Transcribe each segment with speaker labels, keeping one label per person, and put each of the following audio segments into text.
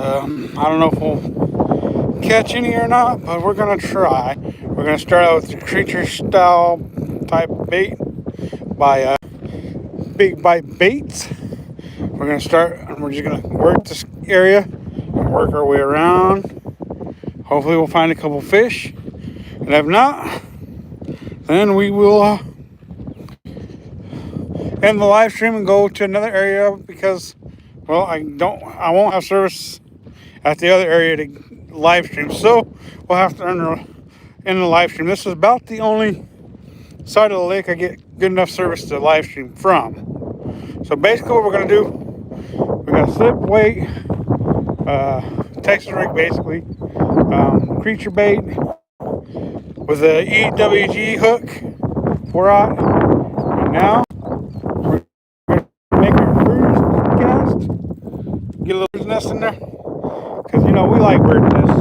Speaker 1: I don't know if we'll catch any or not, but we're gonna try. We're gonna start out with the creature style type bait by Big Bite Baits. We're gonna start and we're just gonna work this area and work our way around. Hopefully we'll find a couple fish, and if not, then we will end the live stream and go to another area because, well, I won't have service at the other area to live stream, so we'll have to end the live stream. This is about the only side of the lake I get good enough service to live stream from. So basically what we're gonna do, we got a slip weight, Texas rig basically, creature bait with a EWG hook, 4-aught, and now we're gonna make our first cast, get a little bird's nest in there, because you know we like bird's nests.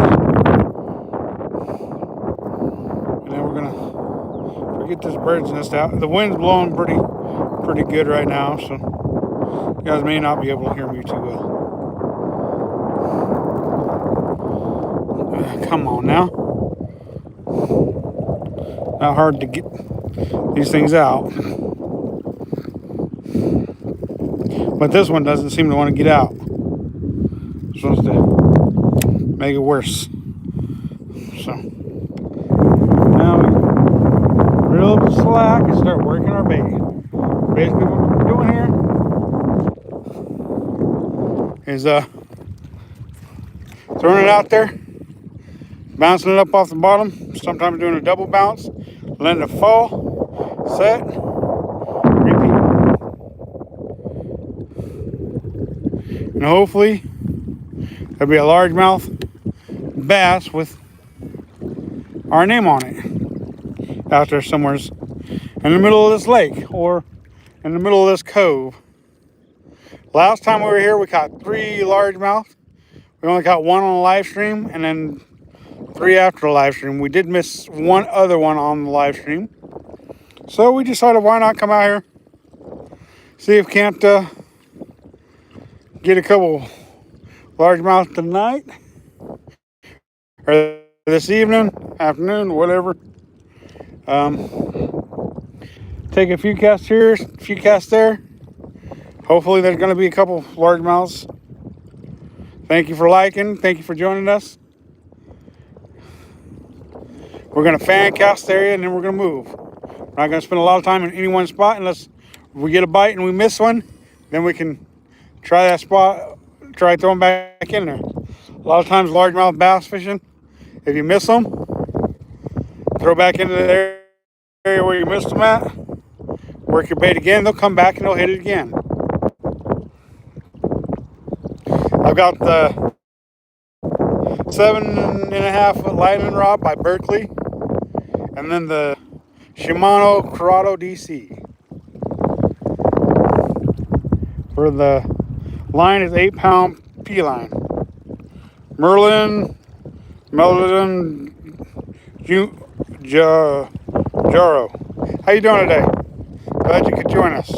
Speaker 1: And then we're gonna get this bird's nest out. The wind's blowing pretty good right now, so you guys may not be able to hear me too well. Come on now. Not hard to get these things out. But this one doesn't seem to want to get out. It's supposed to make it worse. So now we reel up the slack and start working our bait. Basically what we're doing here is throwing it out there, bouncing it up off the bottom, sometimes doing a double bounce, letting it fall, set, repeat. And hopefully there'll be a largemouth bass with our name on it out there somewhere in the middle of this lake or in the middle of this cove. Last time we were here, we caught 3 largemouth. We only caught 1 on the live stream and then 3 after the live stream. We did miss 1 other one on the live stream. So we decided why not come out here, see if we can't get a couple largemouth tonight or this evening, afternoon, whatever. Take a few casts here, a few casts there. Hopefully there's going to be a couple largemouths. Thank you for liking. Thank you for joining us. We're going to fan cast the area and then we're going to move. We're not going to spend a lot of time in any one spot unless we get a bite and we miss one. Then we can try that spot, try throwing back in there. A lot of times largemouth bass fishing, if you miss them, throw back into the area where you missed them at, work your bait again, they'll come back and they'll hit it again. I've got the 7.5 foot lightning rod by Berkeley, and then the Shimano Corrado DC. For the line is 8-pound P line. Merlin Jaro. How you doing today? Glad you could join us.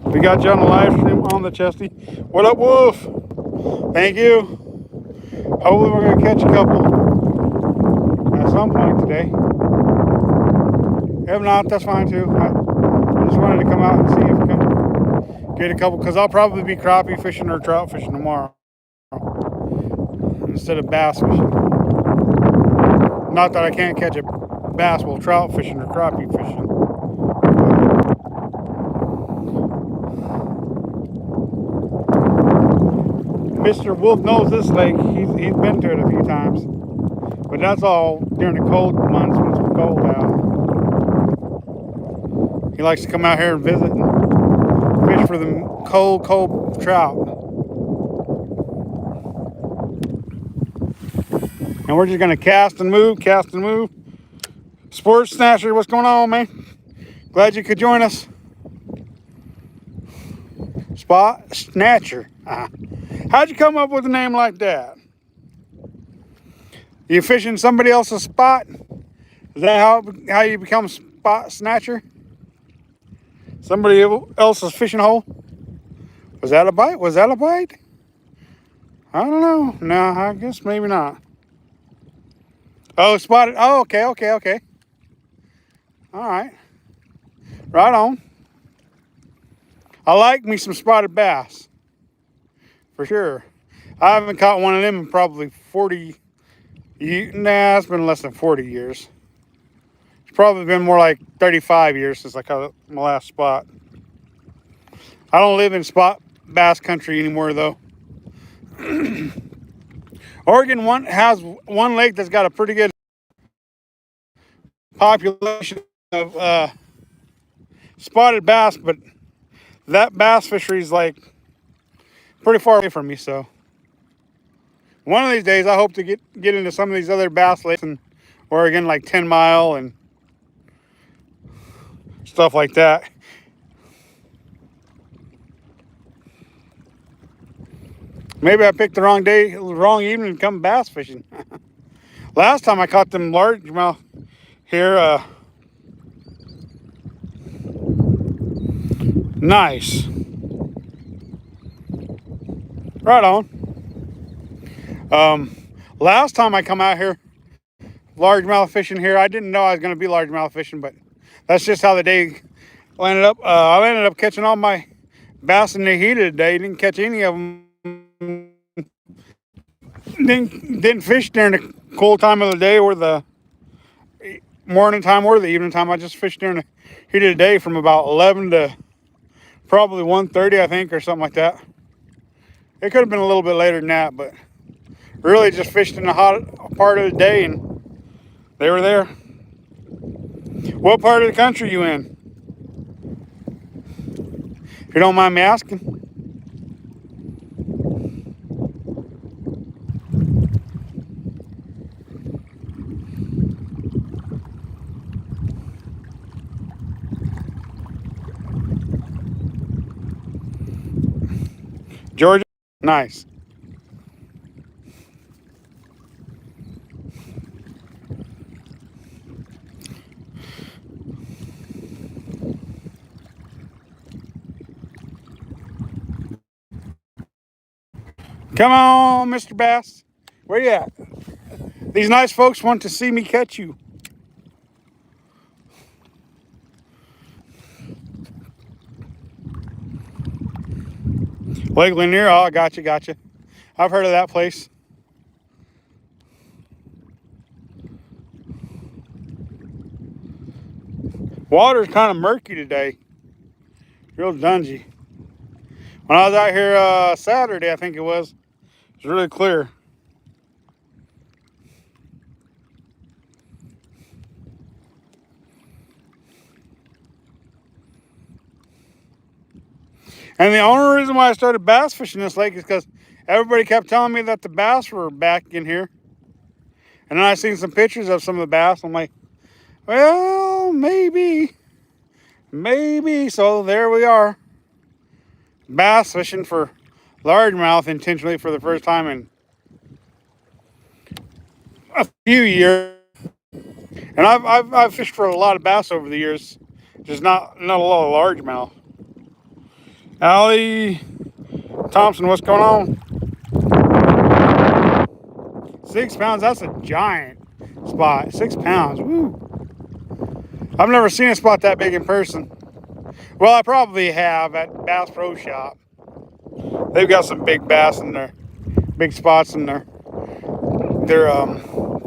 Speaker 1: We got you on the live stream on the Chesty. What up, Wolf? Thank you. Hopefully we're going to catch a couple at some point today. If not, that's fine too. I just wanted to come out and see if we can get a couple, because I'll probably be crappie fishing or trout fishing tomorrow instead of bass fishing. Not that I can't catch a bass while trout fishing or crappie fishing. Mr. Wolf knows this lake. He's been to it a few times. But that's all during the cold months when it's cold out. He likes to come out here and visit and fish for the cold trout. And we're just going to cast and move. Sports Snatcher, what's going on, man? Glad you could join us. Spot Snatcher. How'd you come up with a name like that? You fishing somebody else's spot? Is that how you become spot snatcher? Somebody else's fishing hole? Was that a bite? Was that a bite? I don't know. No, I guess maybe not. Oh, spotted. Oh, okay, okay, okay. All right. Right on. I like me some spotted bass. For sure. I haven't caught one of them in probably 40. Nah, it's been less than 40 years. It's probably been more like 35 years since I caught my last spot. I don't live in spot bass country anymore, though. Oregon has one lake that's got a pretty good population of spotted bass, but that bass fishery is like pretty far away from me. So one of these days, I hope to get into some of these other bass lakes in Oregon, like 10 Mile and stuff like that. Maybe I picked the wrong day, wrong evening to come bass fishing. Last time I caught them largemouth here. Nice. Right on. Last time I come out here, largemouth fishing here, I didn't know I was going to be largemouth fishing, but that's just how the day ended up. I ended up catching all my bass in the heat of the day. Didn't catch any of them. Didn't fish during the cool time of the day or the morning time or the evening time. I just fished during the heat of the day from about 11 to probably 1:30, I think, or something like that. It could have been a little bit later than that, but really just fished in the hot part of the day and they were there. What part of the country are you in? If you don't mind me asking. Georgia? Nice. Come on, Mr. Bass. Where you at? These nice folks want to see me catch you. Lake Lanier, oh, gotcha. I've heard of that place. Water's kind of murky today. Real dungy. When I was out here Saturday, I think it was really clear. And the only reason why I started bass fishing this lake is because everybody kept telling me that the bass were back in here. And then I seen some pictures of some of the bass. I'm like, well, maybe. So there we are. Bass fishing for largemouth intentionally for the first time in a few years. And I've fished for a lot of bass over the years, just not a lot of largemouth. Allie Thompson, what's going on? 6 pounds, that's a giant spot. 6 pounds, woo. I've never seen a spot that big in person. Well, I probably have at Bass Pro Shop. They've got some big bass in there, big spots in their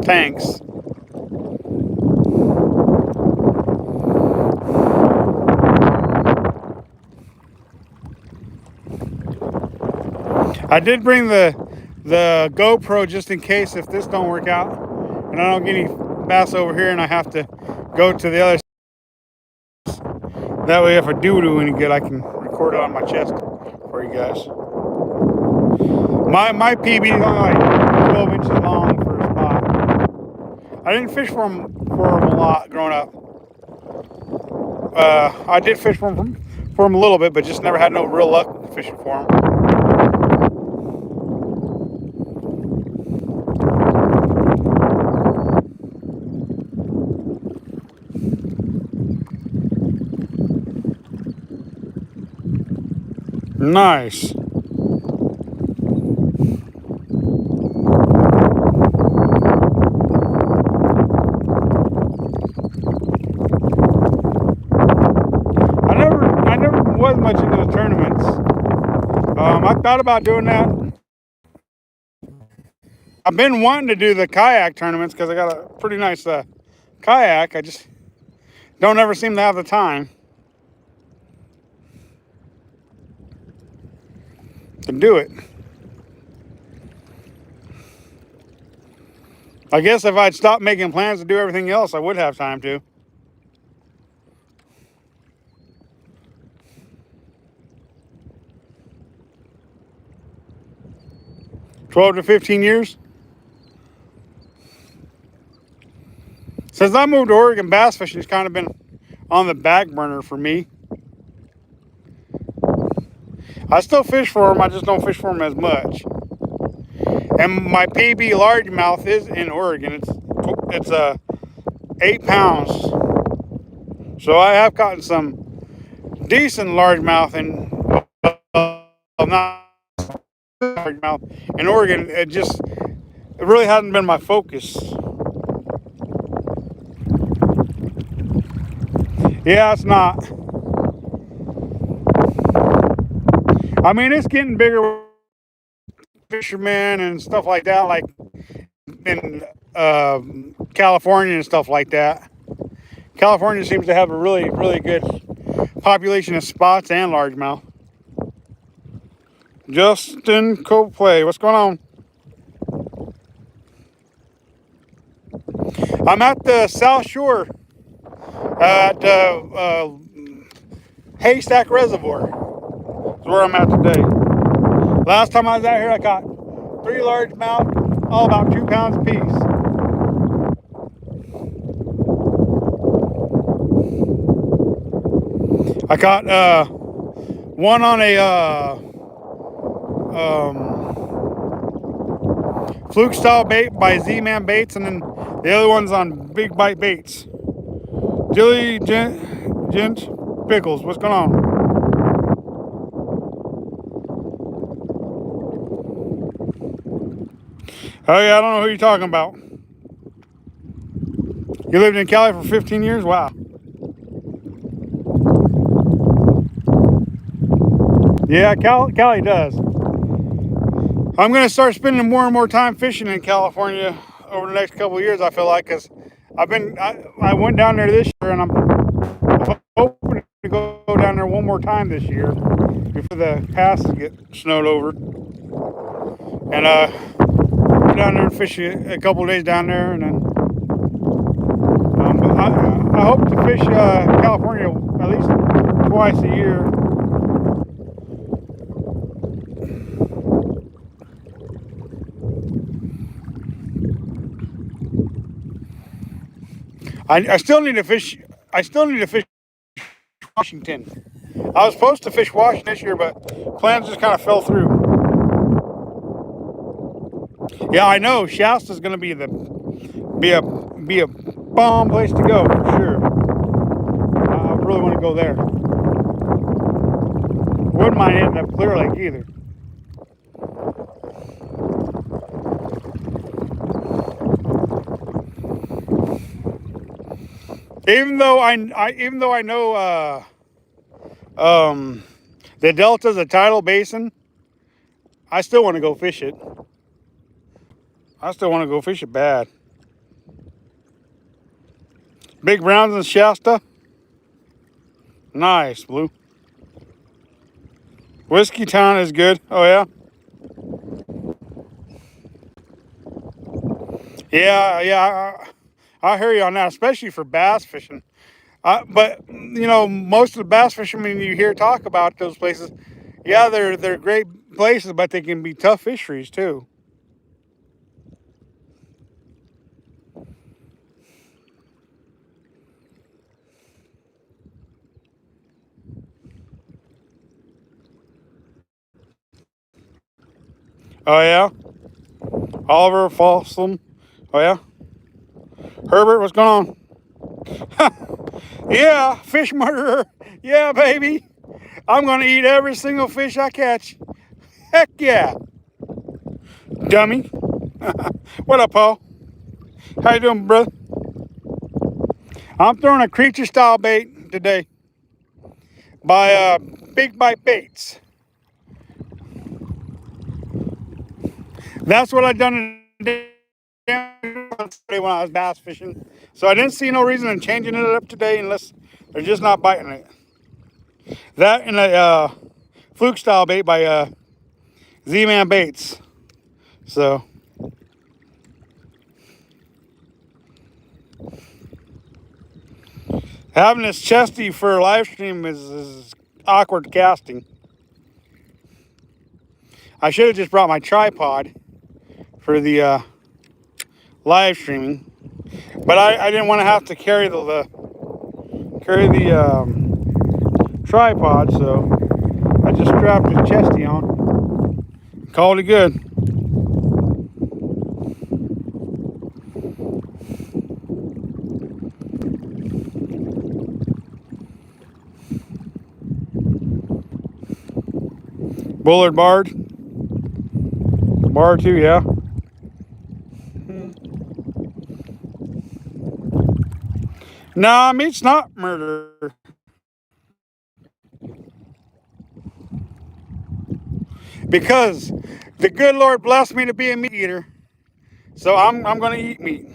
Speaker 1: tanks. I did bring the GoPro just in case if this don't work out and I don't get any bass over here and I have to go to the other side. That way if I do any good, I can record it on my chest for you guys. My PB is only like 12 inches long for a spot. I didn't fish for them a lot growing up. I did fish for them a little bit, but just never had no real luck fishing for them. Nice. I never was much into the tournaments. I thought about doing that. I've been wanting to do the kayak tournaments because I got a pretty nice kayak. I just don't ever seem to have the time to do it. I guess if I'd stopped making plans to do everything else, I would have time to. 12 to 15 years. Since I moved to Oregon, bass fishing's kind of been on the back burner for me. I still fish for them, I just don't fish for them as much. And my PB largemouth is in Oregon. It's 8 pounds. So I have caught some decent largemouth not largemouth in Oregon. It really hasn't been my focus. Yeah, it's not. I mean, it's getting bigger with fishermen and stuff like that, like in California and stuff like that. California seems to have a really, really good population of spots and largemouth. Justin Coplay, what's going on? I'm at the South Shore at Haystack Reservoir. That's where I'm at today. Last time I was out here, I caught 3 largemouth, all about 2 pounds apiece. I caught one on a fluke style bait by Z-Man Baits, and then the other one's on Big Bite Baits. Dilly Gent Pickles, what's going on? Oh yeah, I don't know who you're talking about. You lived in Cali for 15 years? Wow. Yeah, Cali does. I'm going to start spending more and more time fishing in California over the next couple of years, I feel like, because I went down there this year, and I'm hoping to go down there one more time this year before the passes get snowed over. And go down there and fish a couple of days down there, and then I hope to fish California at least twice a year. I still need to fish. I still need to fish Washington. I was supposed to fish Washington this year, but plans just kind of fell through. Yeah, I know Shasta's going to be a bomb place to go for sure. I really want to go there. Wouldn't mind hitting up Clear Lake either. Even though I know the Delta's a tidal basin, I still want to go fish it. I still want to go fish it bad. Big Browns in Shasta. Nice, Blue. Whiskey Town is good. Oh yeah. Yeah. I hear you on that, especially for bass fishing. But you know, most of the bass fishermen you hear talk about those places, yeah, they're great places, but they can be tough fisheries too. Oh yeah, Oliver Folsom. Oh yeah, Herbert, what's going on? Yeah, fish murderer. Yeah, baby. I'm going to eat every single fish I catch. Heck yeah. Dummy. What up, Paul? How you doing, brother? I'm throwing a creature style bait today by Big Bite Baits. That's what I done today when I was bass fishing. So I didn't see no reason in changing it up today unless they're just not biting it. That and a fluke style bait by Z-Man Baits. So having this chesty for a live stream is awkward casting. I should have just brought my tripod for the live streaming, but I didn't want to have to carry the tripod, so I just strapped the chesty on. Called it good. Bullard barred. Bar too, yeah. Nah, meat's not murder. Because the good Lord blessed me to be a meat eater. So I'm gonna eat meat.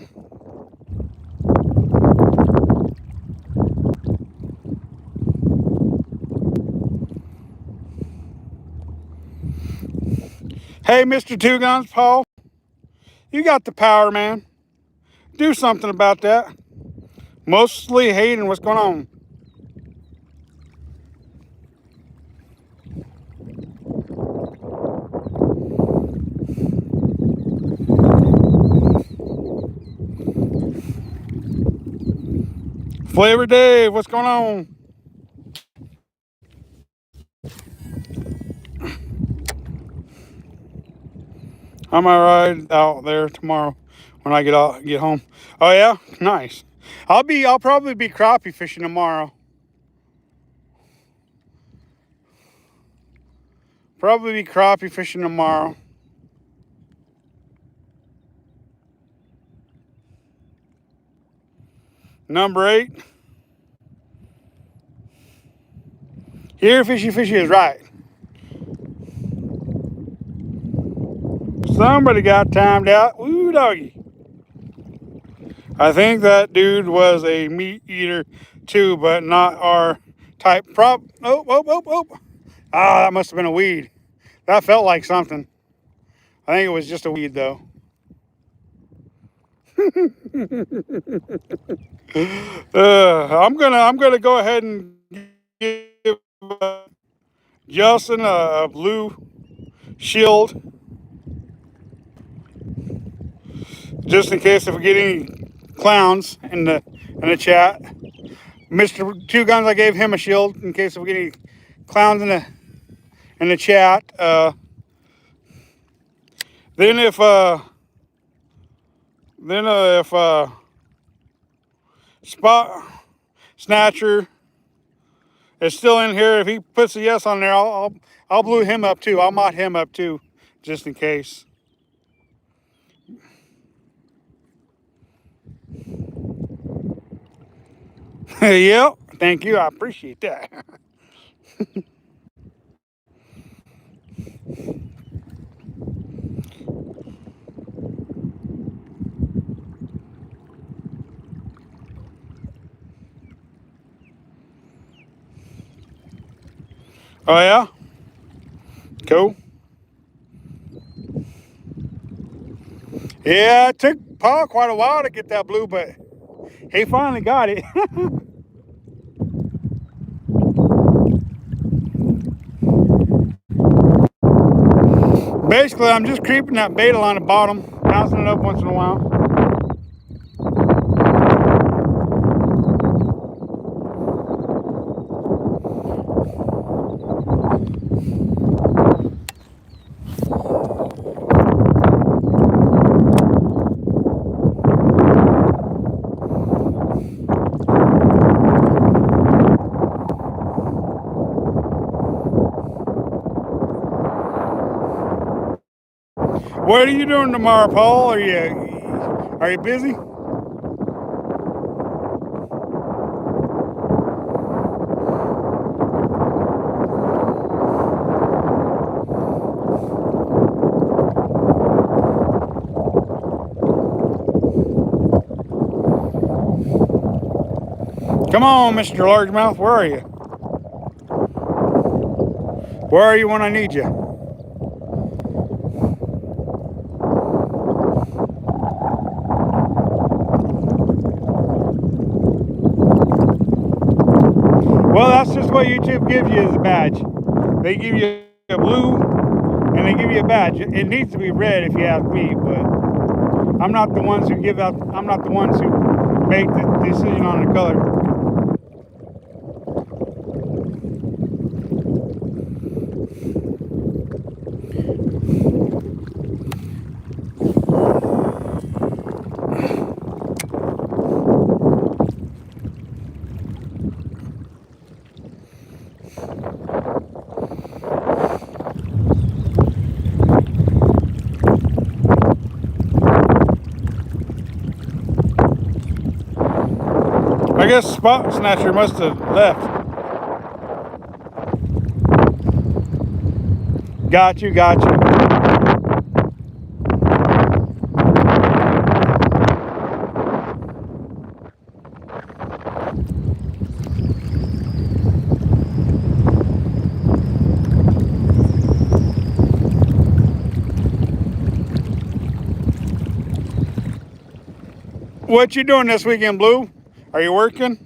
Speaker 1: Hey, Mr. Two Guns, Paul. You got the power, man. Do something about that. Mostly hating what's going on. Flavor Dave, what's going on? I might ride out there tomorrow when I get home. Oh yeah, nice. I'll probably be crappie fishing tomorrow. Probably be crappie fishing tomorrow. Number 8. Here, fishy is right. Somebody got timed out. Woo doggy. I think that dude was a meat eater too, but not our type. Oh. Ah, that must have been a weed. That felt like something. I think it was just a weed though. I'm gonna go ahead and give Justin a blue shield, just in case if we get any clowns in the chat. Mr. Two Guns, I gave him a shield in case if we get any clowns in the chat. Then if Spot Snatcher is still in here, if he puts a yes on there, I'll blue him up too. I'll mod him up too, just in case. Yep, thank you. I appreciate that. Oh yeah? Cool. Yeah, it took Paul quite a while to get that blue, but he finally got it. Basically, I'm just creeping that bait along the bottom, bouncing it up once in a while. What are you doing tomorrow, Paul? Are you busy? Come on, Mr. Largemouth. Where are you? Where are you when I need you? Well, that's just what YouTube gives you as a badge. They give you a blue and they give you a badge. It needs to be red if you ask me, but I'm not the ones who give out. I'm not the ones who make the decision on the color. I guess Spot Snatcher must have left. Got you, got you. What you doing this weekend, Blue? Are you working?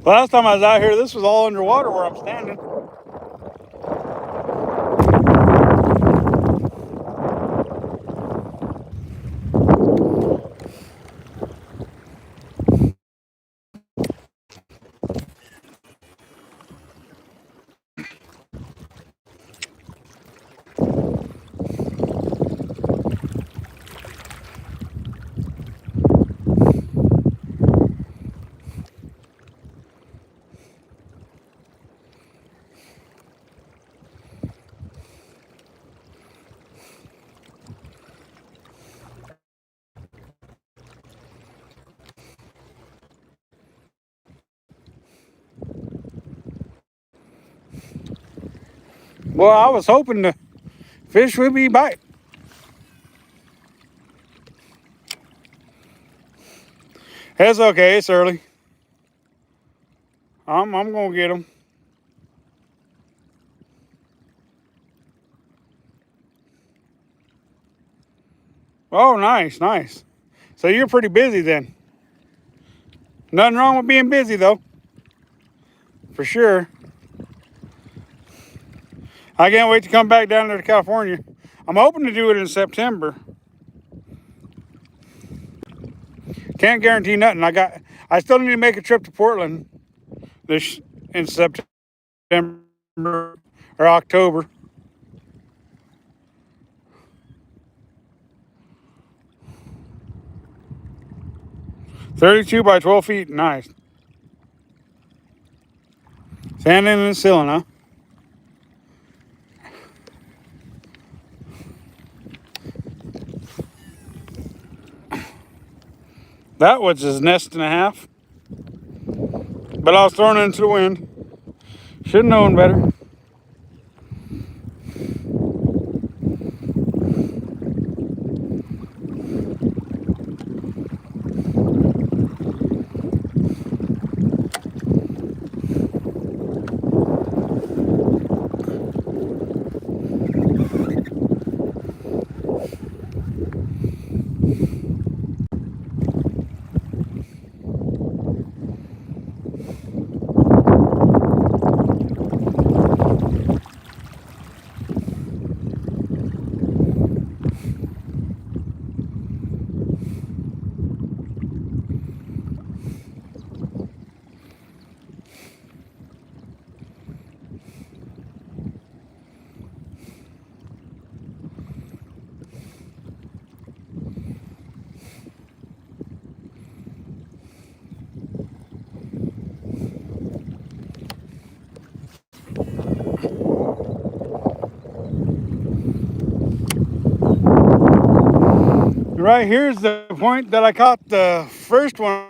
Speaker 1: Last time I was out here, this was all underwater where I'm standing. Well, I was hoping the fish would be bite. It's okay. It's early. I'm gonna get them. Oh, nice, nice. So you're pretty busy then. Nothing wrong with being busy though. For sure. I can't wait to come back down there to California. I'm hoping to do it in September. Can't guarantee nothing. I still need to make a trip to Portland this in September or October. $32 by 12 feet, nice. Sanding and sealing, huh? That was his nest and a half. But I was throwing it into the wind. Should have known better. Right here's the point that I caught the first one.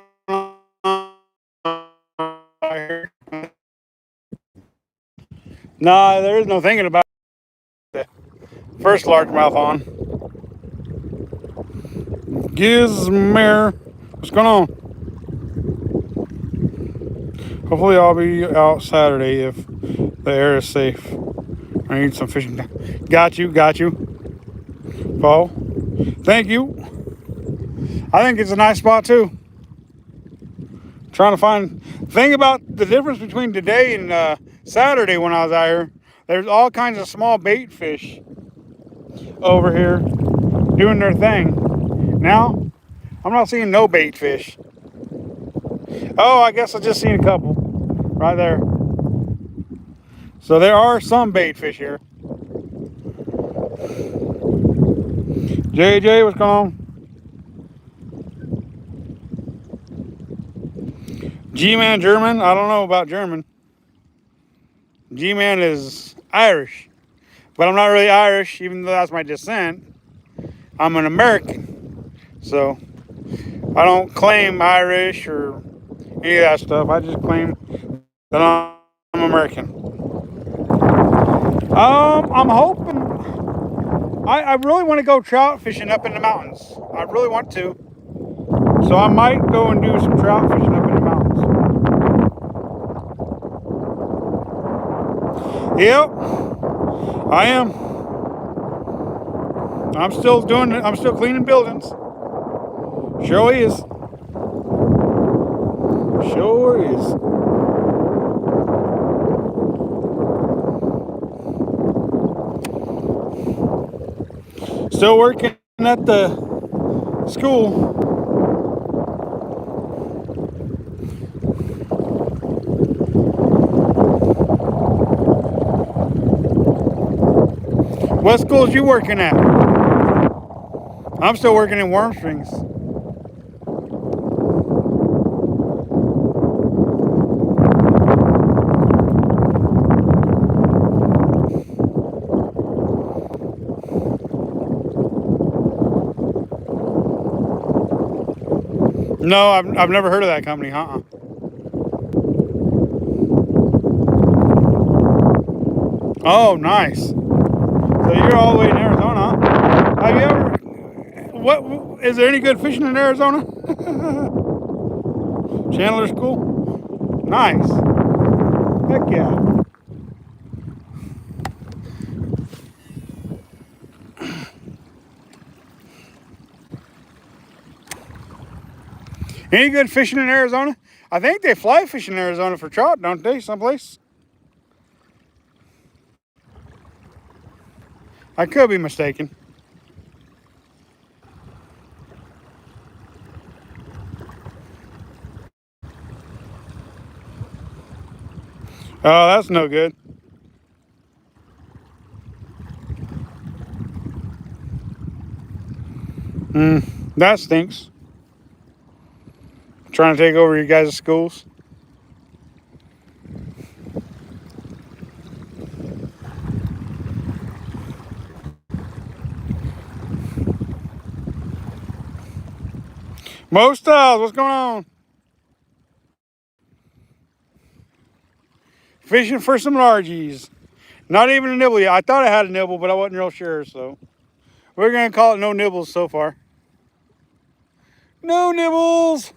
Speaker 1: Nah, there is no thinking about the first largemouth on. Gizmere, what's going on? Hopefully I'll be out Saturday if the air is safe. I need some fishing. Got you, Paul. Thank you. I think it's a nice spot too. Trying to find thing about the difference between today and Saturday when I was out here. There's all kinds of small bait fish over here doing their thing. Now I'm not seeing no bait fish. Oh, I guess I just seen a couple right there. So there are some bait fish here. JJ, what's going on? G-Man German? I don't know about German. G-Man is Irish. But I'm not really Irish, even though that's my descent. I'm an American. So I don't claim Irish or any of that stuff. I just claim that I'm American. I'm hoping. I really want to go trout fishing up in the mountains. I really want to. So I might go and do some trout fishing up in the mountains. Yep, I am. I'm still doing it. I'm still cleaning buildings. Sure is. Sure is. Still working at the school. What schools you working at? I'm still working in Warm Springs. No, I've never heard of that company. Oh, nice. So you're all the way in Arizona, huh? Have you ever? What is there any good fishing in Arizona? Chandler School. Nice. Heck yeah. Any good fishing in Arizona? I think they fly fish in Arizona for trout, don't they? Someplace. I could be mistaken. Oh, that's no good. That stinks. Trying to take over your guys' schools. Mo Styles, what's going on? Fishing for some largies. Not even a nibble yet. I thought I had a nibble, but I wasn't real sure, so we're gonna call it no nibbles so far. No nibbles.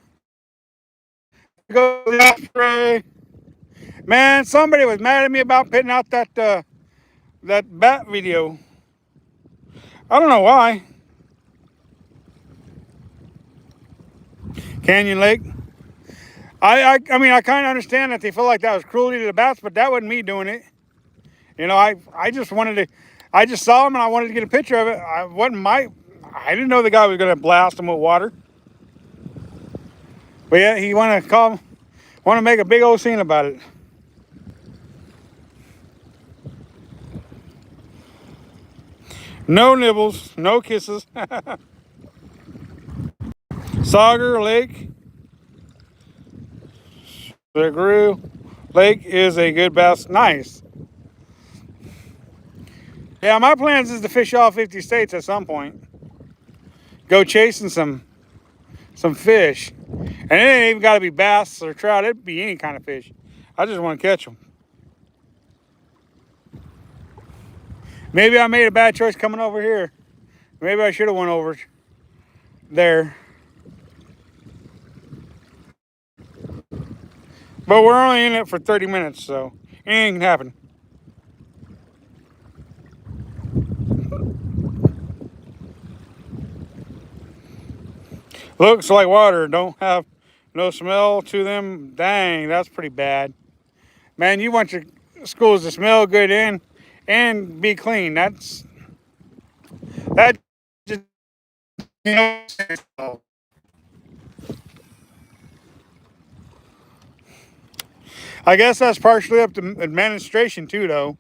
Speaker 1: Go the spray. Man, somebody was mad at me about putting out that bat video. I don't know why. Canyon Lake. I mean, I kind of understand that they feel like that was cruelty to the bats, but that wasn't me doing it. You know, I just wanted to. I just saw him and I wanted to get a picture of it. I didn't know the guy was gonna blast him with water. But yeah, he want to make a big old scene about it. No nibbles, no kisses. Sauger Lake. The Gru Lake is a good bass. Nice. Yeah, my plans is to fish all 50 states at some point. go chasing some fish. And it ain't even got to be bass or trout. It'd be any kind of fish. I just want to catch them. Maybe I made a bad choice coming over here. Maybe I should have went over there. But we're only in it for 30 minutes, so anything can happen. Looks like water. Don't have no smell to them. Dang, that's pretty bad. Man, you want your schools to smell good and be clean. That just, you know. I guess that's partially up to administration too, though.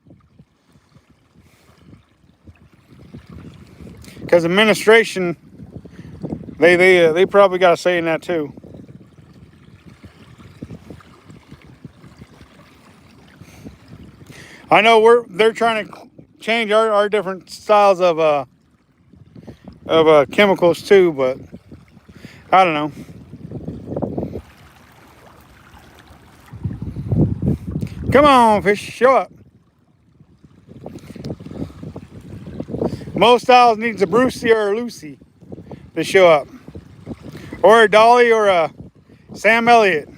Speaker 1: Because administration, they probably got a say in that too. I know they're trying to change our different styles of chemicals too, but I don't know. Come on, fish, show up. Most styles needs a Brucey or a Lucy to show up, or a Dolly or a Sam Elliott.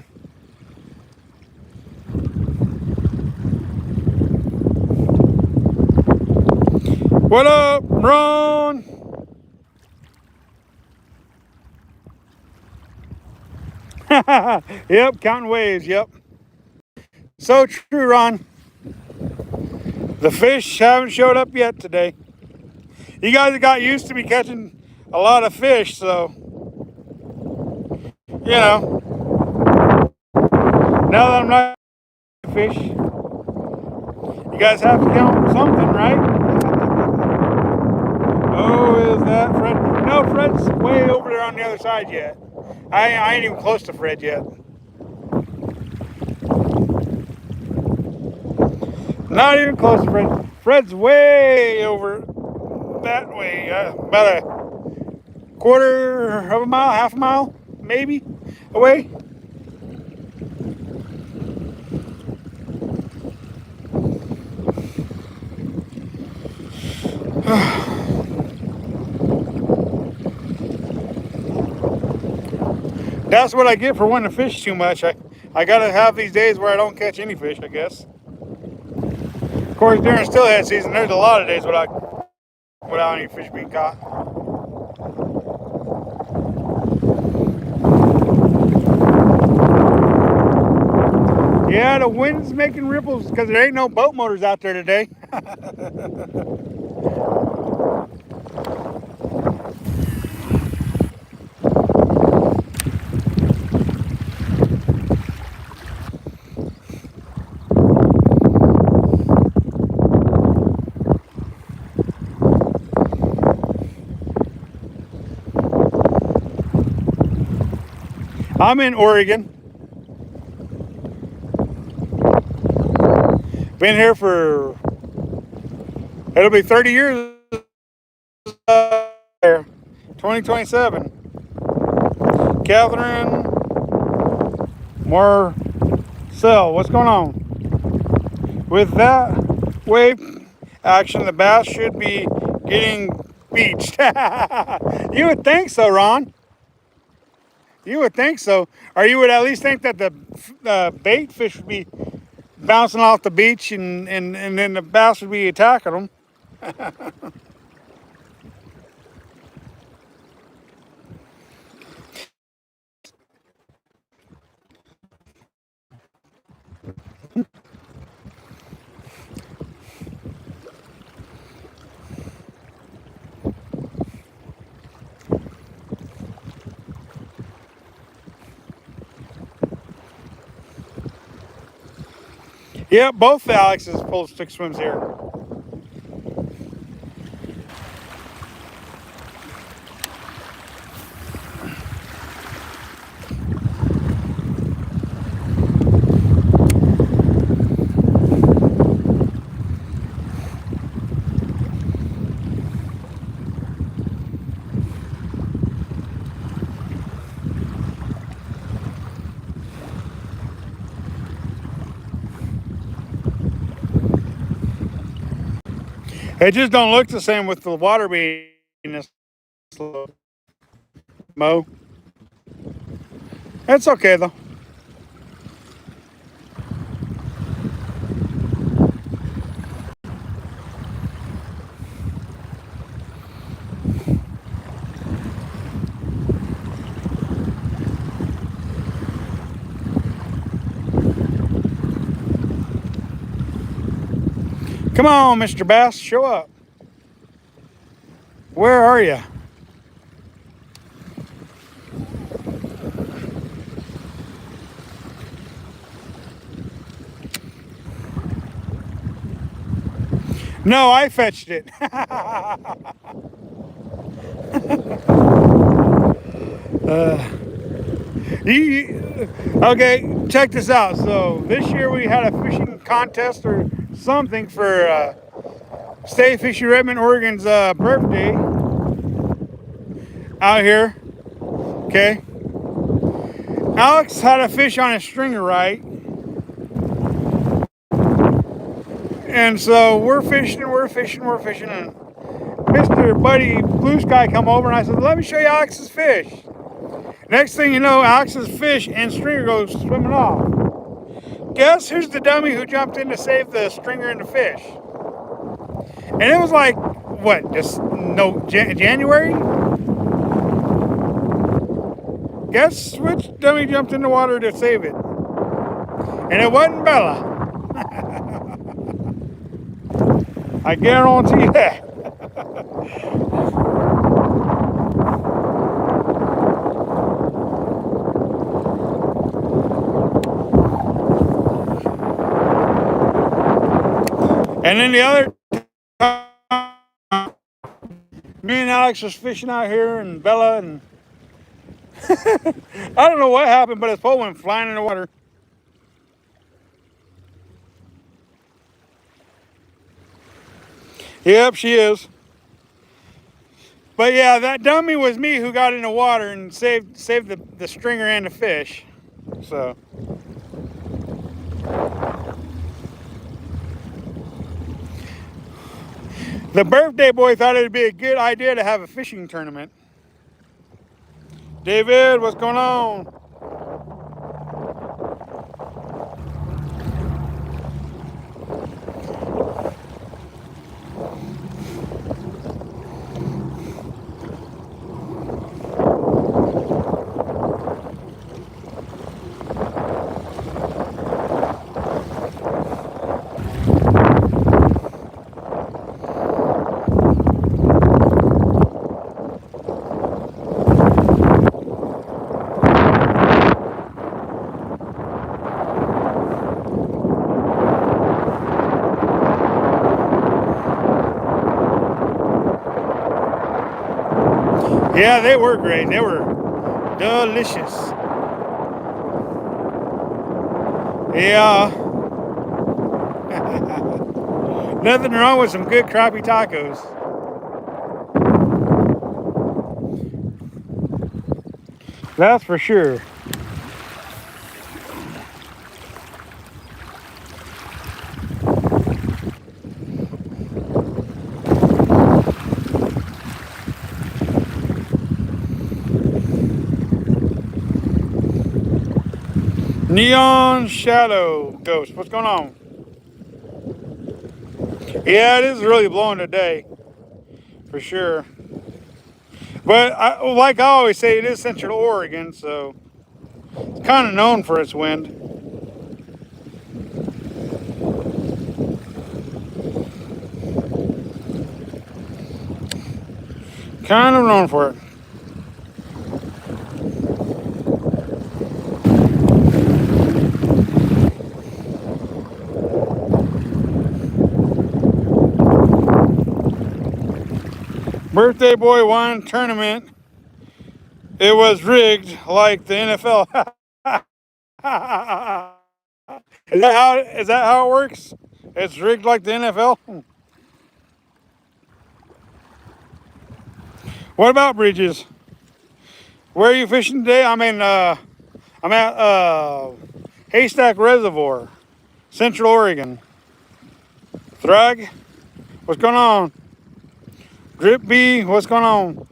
Speaker 1: What up, Ron? Yep, counting waves, yep. So true, Ron. The fish haven't showed up yet today. You guys have got used to me catching a lot of fish, so, you know, now that I'm not fish, you guys have to count something, right? Oh, is that Fred? No, Fred's way over there on the other side yet. I ain't even close to Fred yet. Not even close to Fred. Fred's way over that way, about a quarter of a mile, half a mile, maybe, away. That's what I get for wanting to fish too much. I gotta have these days where I don't catch any fish, I guess. Of course, during steelhead season, there's a lot of days without any fish being caught. Yeah, the wind's making ripples because there ain't no boat motors out there today. I'm in Oregon. Been here for, it'll be 30 years there, 2027. Catherine Marcel, what's going on? With that wave action, the bass should be getting beached. You would think so, Ron. You would think so. Or you would at least think that the bait fish would be bouncing off the beach and then the bass would be attacking them. Yeah, both Alex's pull stick swims here. It just don't look the same with the water being this low, Mo. It's okay though. Come on, Mr. Bass, show up. Where are you? No, I fetched it. Okay, check this out. So this year we had a fishing contest or something for State Fishery Redmond, Oregon's birthday out here. Okay, Alex had a fish on a stringer, right? And so we're fishing, and Mr. Buddy Blue Sky come over, and I said, "Let me show you Alex's fish." Next thing you know, Alex's fish and stringer goes swimming off. Guess who's the dummy who jumped in to save the stringer and the fish? And it was like, what, just no January? Guess which dummy jumped in the water to save it? And it wasn't Bella. I guarantee that. And then the other time, me and Alex was fishing out here, and Bella, and I don't know what happened, but his pole went flying in the water. Yep, she is. But yeah, that dummy was me who got in the water and saved the stringer and the fish. So the birthday boy thought it'd be a good idea to have a fishing tournament. David, what's going on? Yeah, they were great. They were delicious. Yeah. Nothing wrong with some good crappie tacos. That's for sure. Neon Shadow Ghost, what's going on? Yeah, it is really blowing today, for sure. But like I always say, it is Central Oregon, so it's kind of known for its wind. Kind of known for it. Birthday Boy won tournament. It was rigged like the NFL. Is that how it works? It's rigged like the NFL? What about Bridges? Where are you fishing today? I'm at Haystack Reservoir, Central Oregon. Thrug? What's going on? Drip B, what's going on?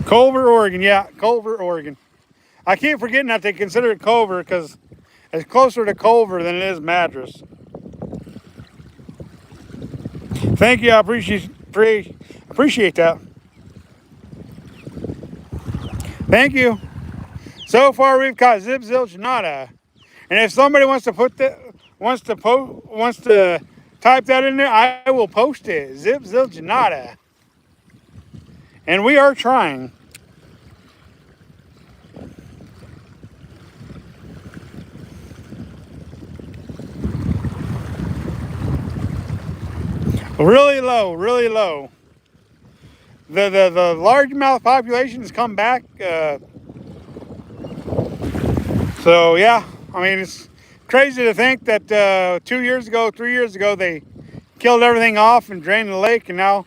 Speaker 1: Culver, Oregon. Yeah, Culver, Oregon. I keep forgetting that they consider it Culver because it's closer to Culver than it is Madras. Thank you. I appreciate that. Thank you. So far, we've caught zip, zilch, nada. And if somebody wants to wants to type that in there, I will post it. Zip, zilch, nada. And we are trying. Really low, really low. The largemouth population has come back. So yeah, I mean it's crazy to think that 2 years ago, 3 years ago, they killed everything off and drained the lake, and now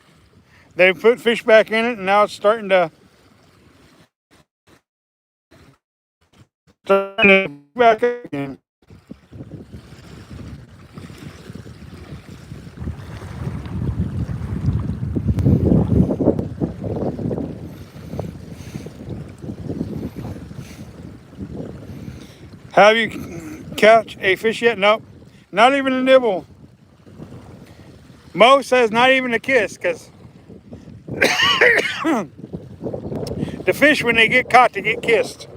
Speaker 1: they put fish back in it, and now it's starting to back again. Have you catch a fish yet? Nope, not even a nibble. Mo says not even a kiss, because the fish, when they get caught, they get kissed.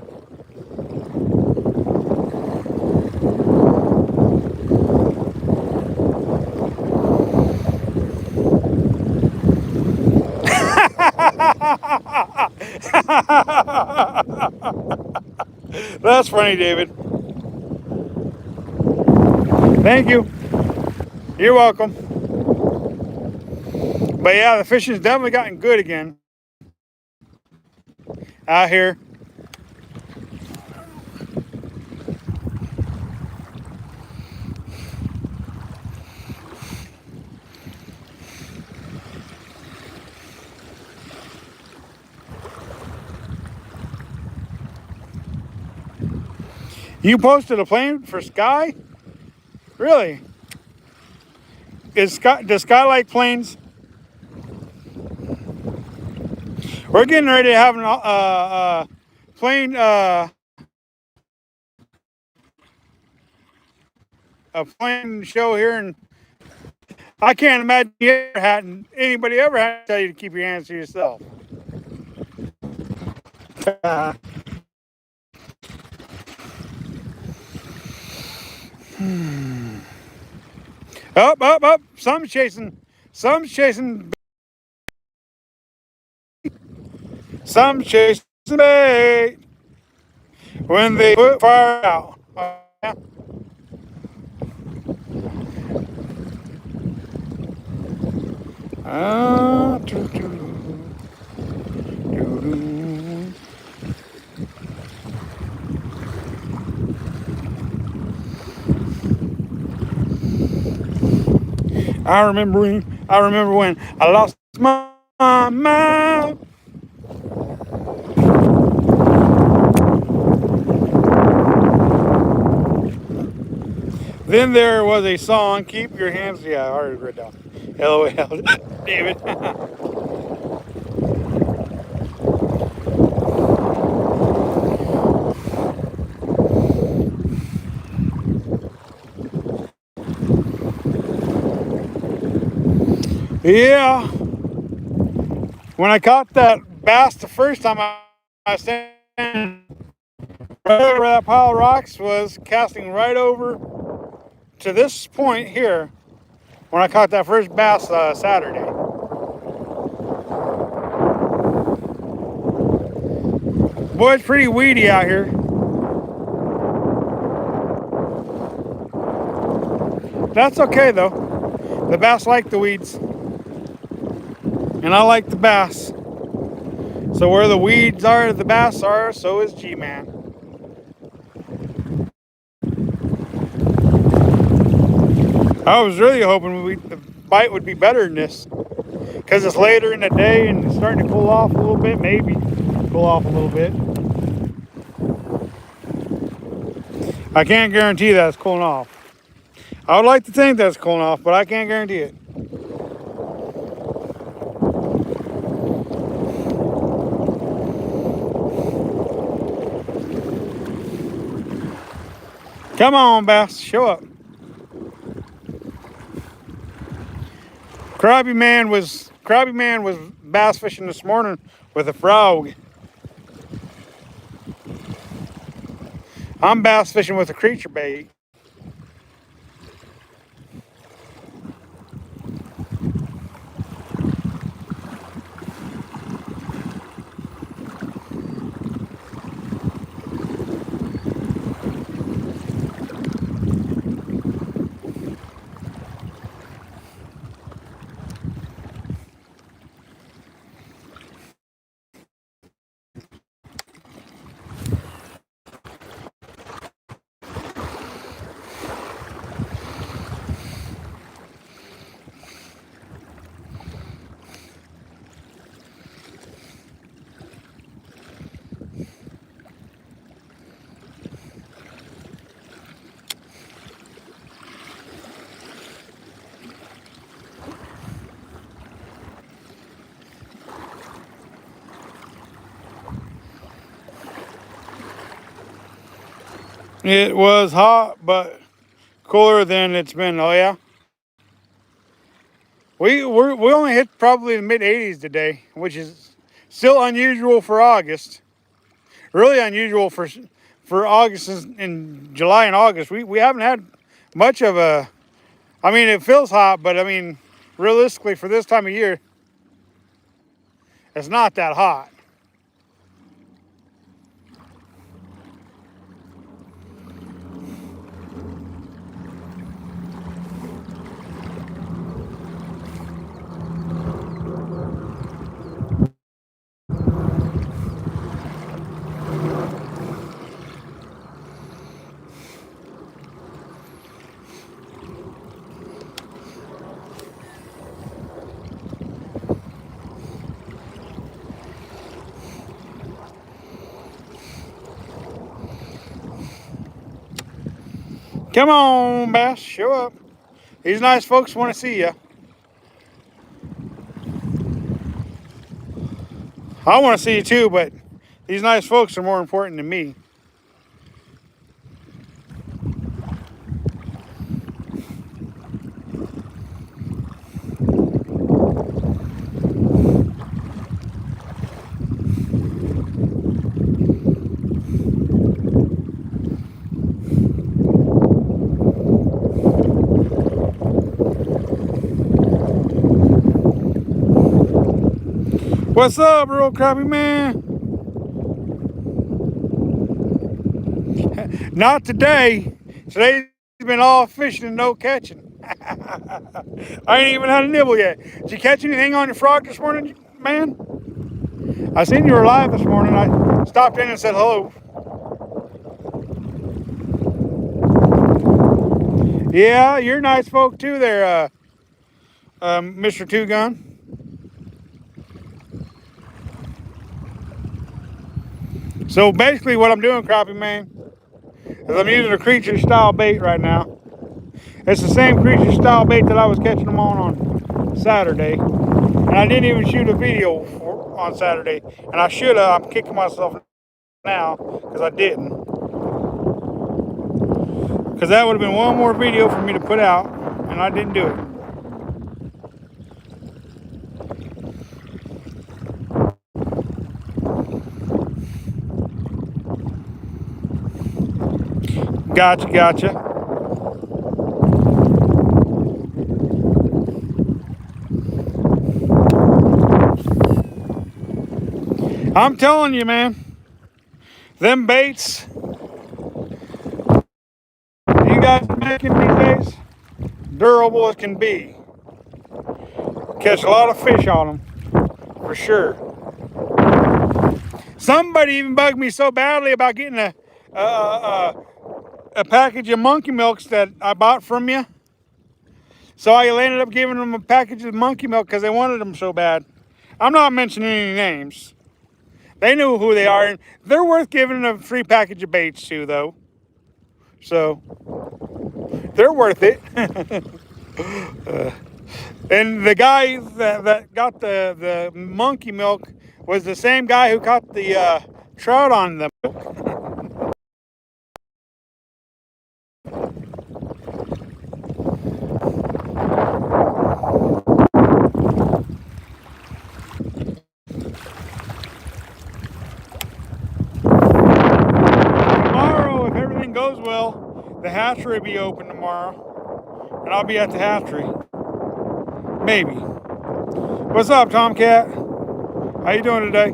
Speaker 1: That's funny, David. Thank you. You're welcome. But yeah, the fishing's definitely gotten good again out here. You posted a plane for Sky? Really? Does Sky like planes? We're getting ready to have a plane a plane show here, and I can't imagine anybody ever had to tell you to keep your hands to yourself. Up. Something's chasing. Something's chasing bait when they put fire out. Yeah. Doo, doo, doo, doo. I remember when I lost my mind. Then there was a song, Keep Your Hands. Yeah, I already read that. LOL, David. Yeah. When I caught that bass the first time, I stand right over that pile of rocks, was casting right over to this point here when I caught that first bass Saturday. Boy, it's pretty weedy out here. That's okay though. The bass like the weeds. And I like the bass. So where the weeds are, the bass are, so is G-Man. I was really hoping the bite would be better than this. Because it's later in the day and it's starting to cool off a little bit, maybe. Cool off a little bit. I can't guarantee that it's cooling off. I would like to think that's cooling off, but I can't guarantee it. Come on, bass, show up. Crabby Man was bass fishing this morning with a frog. I'm bass fishing with a creature bait. It was hot, but cooler than it's been. Oh yeah, we only hit probably the mid 80s today, which is still unusual for August. Really unusual for August in July and August. We haven't had much of a. I mean, it feels hot, but I mean, realistically, for this time of year, it's not that hot. Come on, bass, show up. These nice folks want to see you. I want to see you too, but these nice folks are more important than me. What's up, real crappy man? Not today. Today's been all fishing and no catching. I ain't even had a nibble yet. Did you catch anything on your frog this morning, man? I seen you were live this morning. I stopped in and said hello. Yeah, you're nice folk too there, Mr. Two Gun. So basically what I'm doing, crappie man, is I'm using a creature style bait right now. It's the same creature style bait that I was catching them on Saturday. And I didn't even shoot a video on Saturday. And I should have. I'm kicking myself now because I didn't. Because that would have been one more video for me to put out. And I didn't do it. Gotcha. I'm telling you, man. Them baits you guys are making these days, durable as can be. Catch a lot of fish on them, for sure. Somebody even bugged me so badly about getting a package of monkey milks that I bought from you. So I ended up giving them a package of monkey milk because they wanted them so bad. I'm not mentioning any names. They knew who they are, and they're worth giving a free package of baits to, though. So they're worth it. And the guy that got the monkey milk was the same guy who caught the trout on the milk. Tomorrow, if everything goes well, the hatchery will be open tomorrow, and I'll be at the hatchery. Maybe. What's up, Tomcat? How you doing today?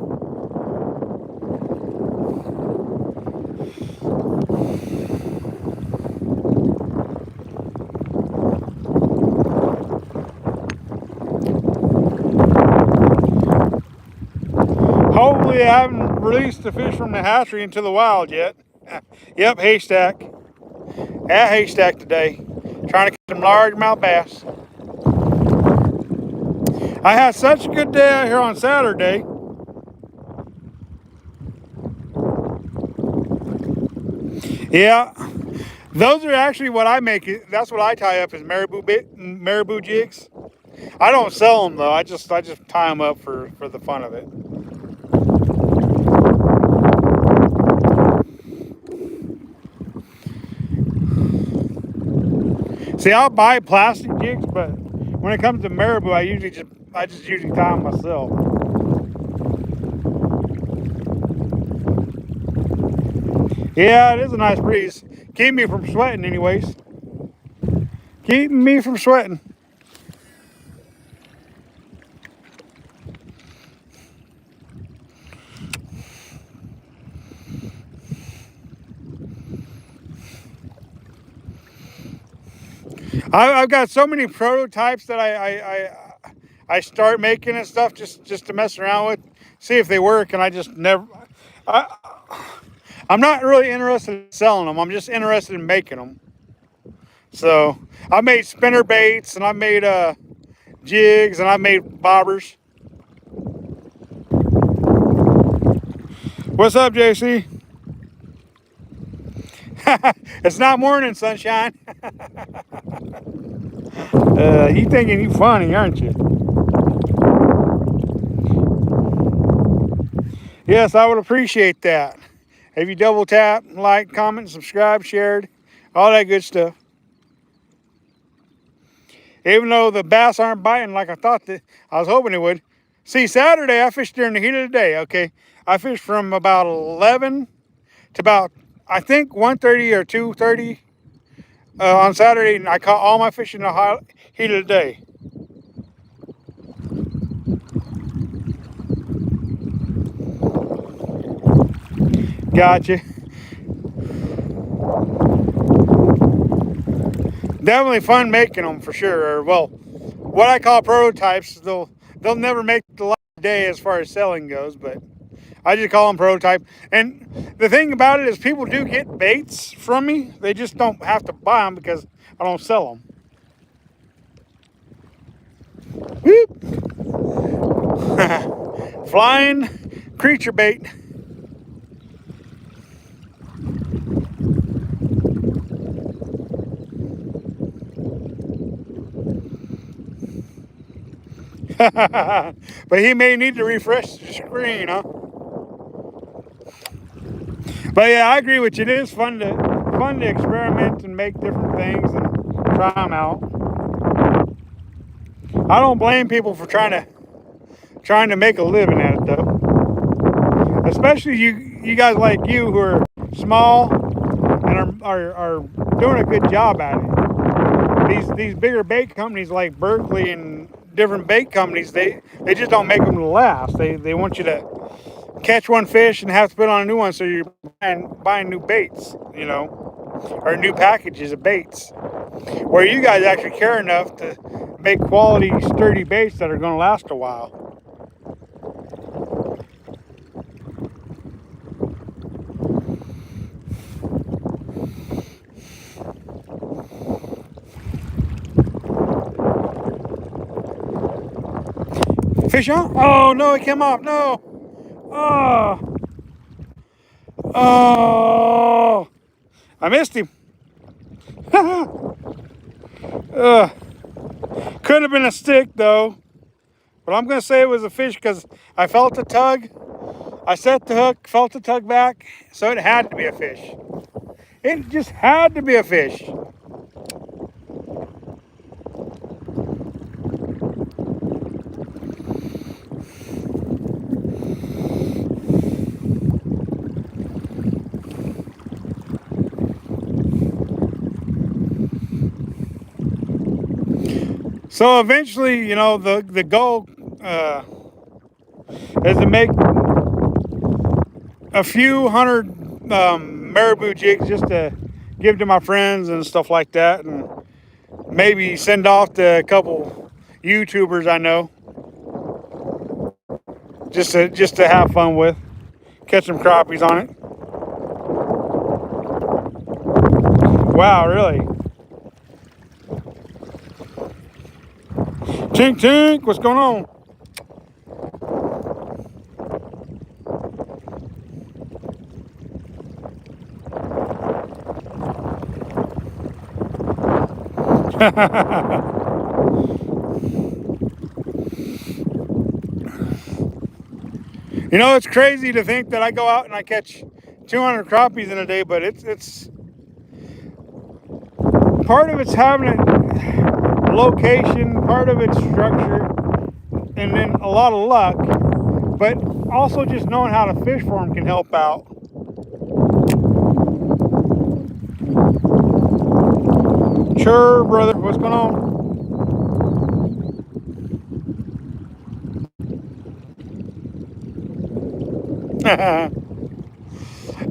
Speaker 1: Hopefully, I haven't released the fish from the hatchery into the wild yet. Yep, haystack. At haystack today. Trying to catch some largemouth bass. I had such a good day out here on Saturday. Yeah, those are actually what I make. That's what I tie up as marabou jigs. I don't sell them though. I just tie them up for the fun of it. See, I'll buy plastic jigs, but when it comes to marabou, I just usually tie them myself. Yeah, it is a nice breeze. Keep me from sweating, anyways. Keeping me from sweating. I've got so many prototypes that I start making and stuff just to mess around with, see if they work, and I just never. I, I'm not really interested in selling them. I'm just interested in making them. So I made spinner baits and I made jigs and I made bobbers. What's up, JC? It's not morning, sunshine. You thinking you funny, aren't you? Yes, I would appreciate that. If you double tap, like, comment, subscribe, shared, all that good stuff. Even though the bass aren't biting like I thought that I was hoping it would. See, Saturday I fished during the heat of the day, okay? I fished from about 11 to about, I think, 1:30 or 2:30 on Saturday, and I caught all my fish in the heat of the day. Gotcha. Definitely fun making them for sure. Or, well, what I call prototypes, they'll never make the light of day as far as selling goes, but I just call them prototype. And the thing about it is people do get baits from me. They just don't have to buy them because I don't sell them. Whoop. Flying creature bait. But he may need to refresh the screen, huh? But yeah, I agree with you. It is fun to experiment and make different things and try them out. I don't blame people for trying to make a living at it though. Especially you guys like you who are small and are doing a good job at it. These bigger bait companies like Berkeley and different bait companies, they just don't make them to last. They want you to catch one fish and have to put on a new one, so you're buying new baits, you know, or new packages of baits. Where you guys actually care enough to make quality, sturdy baits that are going to last a while. Fish on? Oh no, it came off. No. Oh. Oh. I missed him. Could have been a stick though, but I'm gonna say it was a fish because I felt a tug. I set the hook, felt the tug back, so it had to be a fish. It just had to be a fish. So eventually, the goal is to make a few hundred marabou jigs just to give to my friends and stuff like that, and maybe send off to a couple YouTubers I know, just to have fun with, catch some crappies on it. Wow, really? Tink tink, what's going on? It's crazy to think that I go out and I catch 200 crappies in a day, but it's part of it's having a location, part of it's structure, and then a lot of luck, but also just knowing how to fish for them can help out. Sure, brother, what's going on?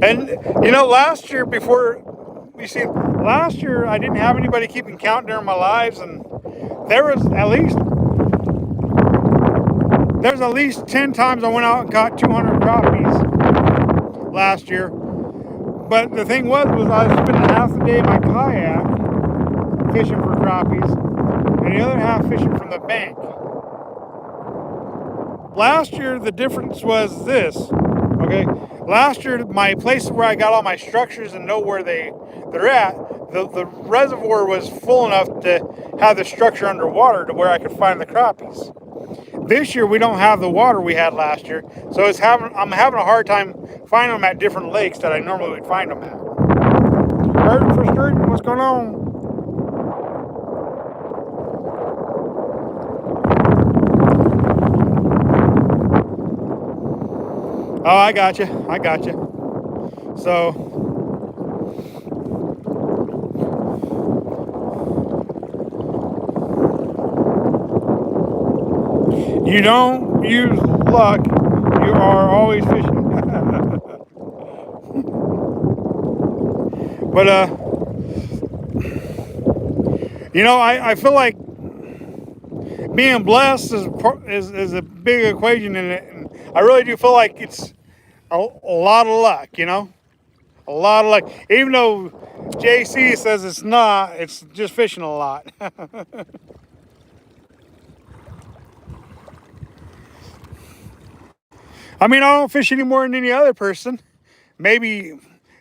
Speaker 1: And last year last year I didn't have anybody keeping count during my lives, and there was at least there's at least 10 times I went out and caught 200 crappies last year. But the thing was I was spending half the day in my kayak fishing for crappies, and the other half fishing from the bank. Last year the difference was this. Okay, last year my place where I got all my structures and know where they're at, the reservoir was full enough to have the structure underwater to where I could find the crappies. This year we don't have the water we had last year, so I'm having a hard time finding them at different lakes that I normally would find them at. Burton for skirting, what's going on? Oh, I got you. So you don't use luck, you are always fishing. But I feel like being blessed is a big equation in it, and I really do feel like it's a lot of luck, a lot of luck. Even though JC says it's not, it's just fishing a lot. I mean, I don't fish any more than any other person. Maybe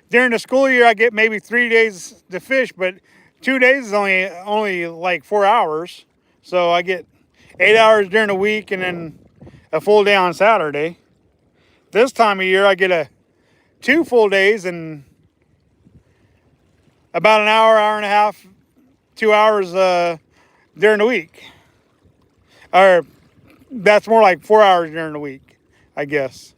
Speaker 1: during the school year I get maybe 3 days to fish, but 2 days is only like 4 hours. So I get 8 hours during the week and then a full day on Saturday. This time of year I get 2 full days and about an hour and a half, 2 hours during the week. Or that's more like 4 hours during the week, I guess.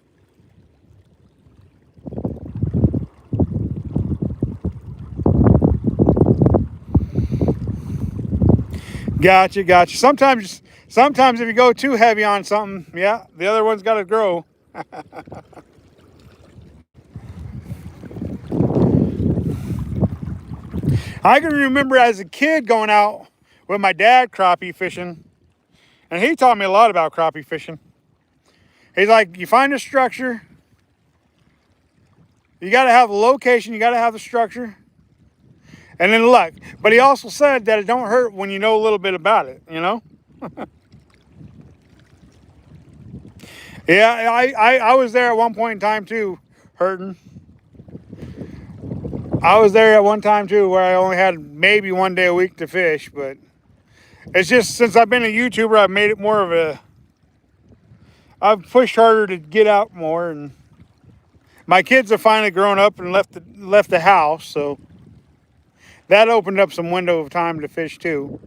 Speaker 1: Gotcha. Sometimes if you go too heavy on something, yeah, the other one's got to grow. I can remember as a kid going out with my dad crappie fishing, and he taught me a lot about crappie fishing. He's like, you find a structure, you got to have the location, you got to have the structure, and then luck. But he also said that it don't hurt when you know a little bit about it, Yeah, I was there at one point in time too, hurting. I was there at one time too where I only had maybe 1 day a week to fish, but it's just since I've been a YouTuber, I've made it more of a, I've pushed harder to get out more, and my kids have finally grown up and left the house, so that opened up some window of time to fish too.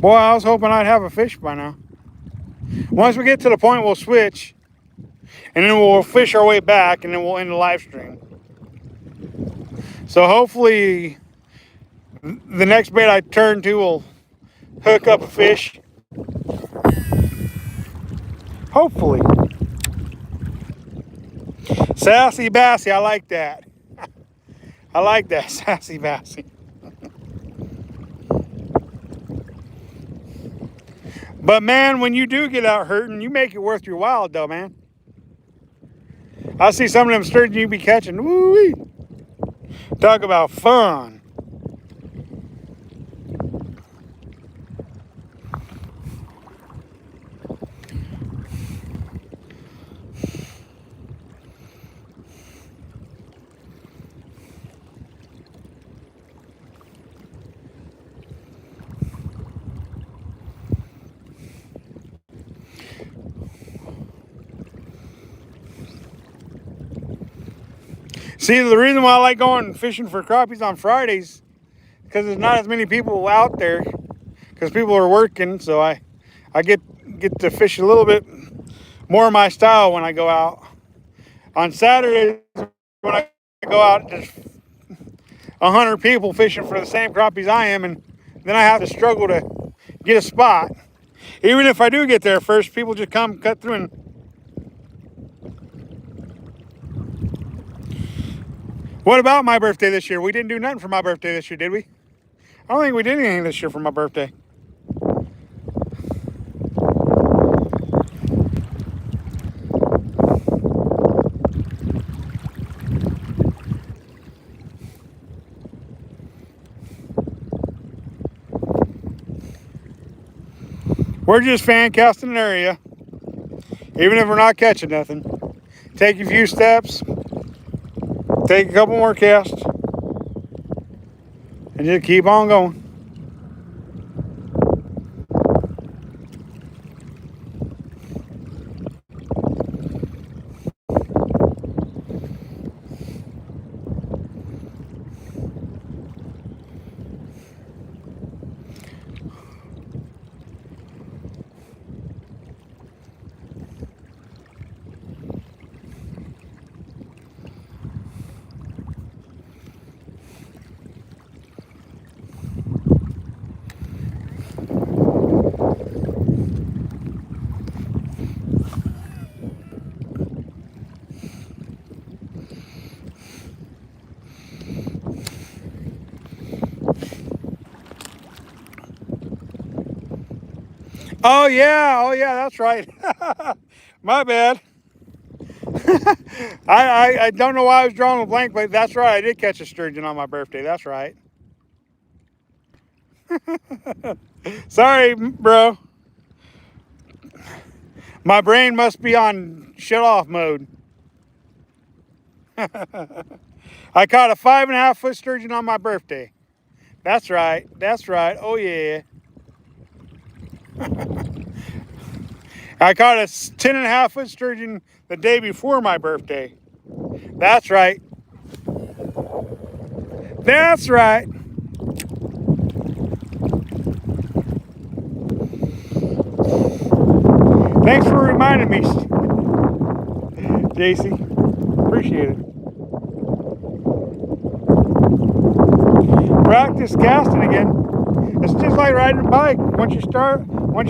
Speaker 1: Boy, I was hoping I'd have a fish by now. Once we get to the point, we'll switch, and then we'll fish our way back, and then we'll end the live stream. So hopefully the next bait I turn to will hook up a fish. Hopefully. Sassy Bassy, I like that. I like that, Sassy Bassy. But man, when you do get out hurting, you make it worth your while though, man. I see some of them sturgeon you be catching. Woo-wee. Talk about fun. See, the reason why I like going fishing for crappies on Fridays, because there's not as many people out there, because people are working, so I get to fish a little bit more my style when I go out. On Saturdays, when I go out, there's 100 people fishing for the same crappies I am, and then I have to struggle to get a spot. Even if I do get there first, people just come, cut through, and what about my birthday this year? We didn't do nothing for my birthday this year, did we? I don't think we did anything this year for my birthday. We're just fan casting an area, even if we're not catching nothing. Take a few steps, take a couple more casts, and just keep on going. Oh yeah, that's right. My bad. I don't know why I was drawing a blank, but that's right. I did catch a sturgeon on my birthday. That's right. Sorry, bro. My brain must be on shut off mode. I caught a 5.5 foot sturgeon on my birthday. That's right. That's right. Oh yeah. I caught a 10.5 foot sturgeon the day before my birthday. That's right. That's right. Thanks for reminding me, JC. Appreciate it. Practice casting again. It's just like riding a bike. Once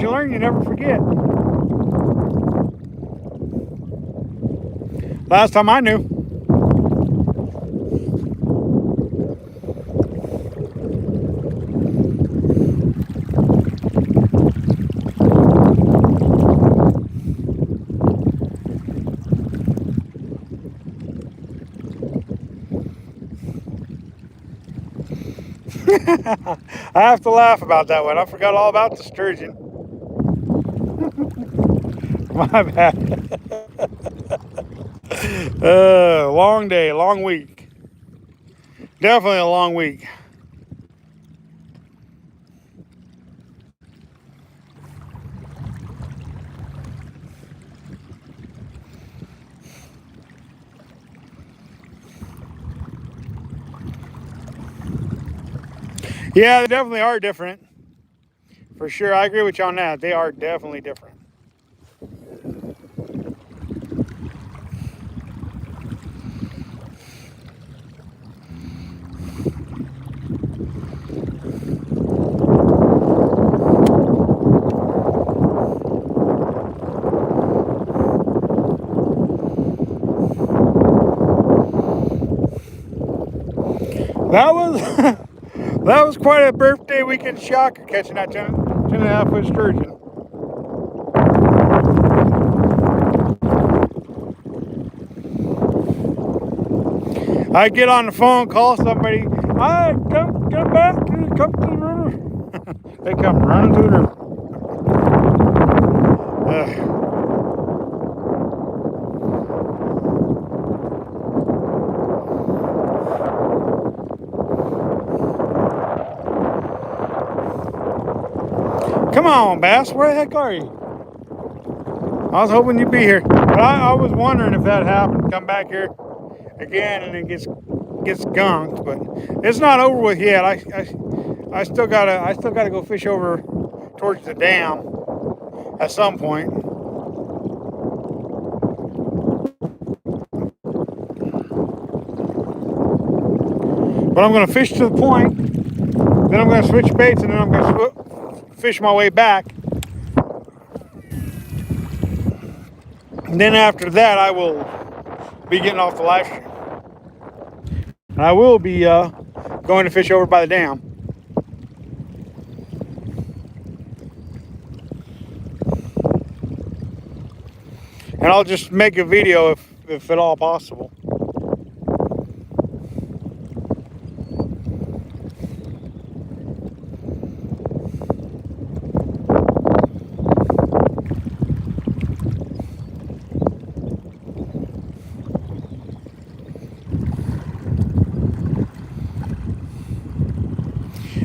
Speaker 1: you learn, you never forget. Last time I knew. I have to laugh about that one. I forgot all about the sturgeon. My bad. Long day, long week. Definitely a long week. Yeah, they definitely are different. For sure, I agree with you on that. They are definitely different. That was that was quite a birthday weekend shocker catching that 10.5 foot sturgeon. I get on the phone, call somebody. I come back, come to the river. They come running to the river. Ugh. Come on, Bass. Where the heck are you? I was hoping you'd be here, but I was wondering if that happened. Come back here again and it gets gunked, but it's not over with yet. I still gotta go fish over towards the dam at some point. But I'm gonna fish to the point, then I'm gonna switch baits, and then I'm gonna fish my way back. And then after that, I will be getting off the live stream. And I will be going to fish over by the dam. And I'll just make a video if at all possible.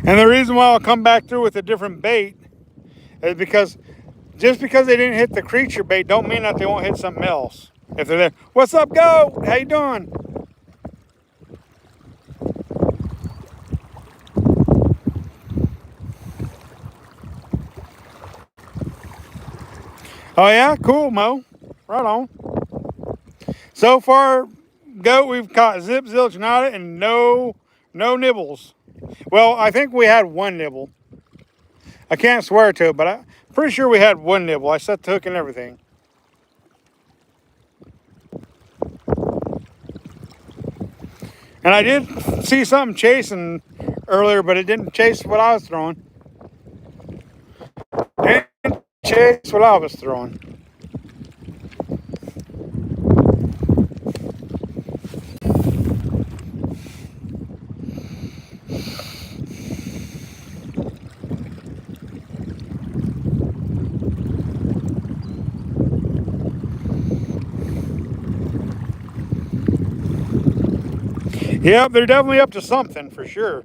Speaker 1: And the reason why I'll come back through with a different bait is because just because they didn't hit the creature bait don't mean that they won't hit something else. If they're there, what's up, go? How you doing? Oh yeah, cool, Mo. Right on. So far, goat, we've caught zip, zilch, nada, and no nibbles. Well, I think we had one nibble. I can't swear to it, but I'm pretty sure we had one nibble. I set the hook and everything. And I did see something chasing earlier, but it didn't chase what I was throwing. It didn't chase what I was throwing. Yep, they're definitely up to something for sure.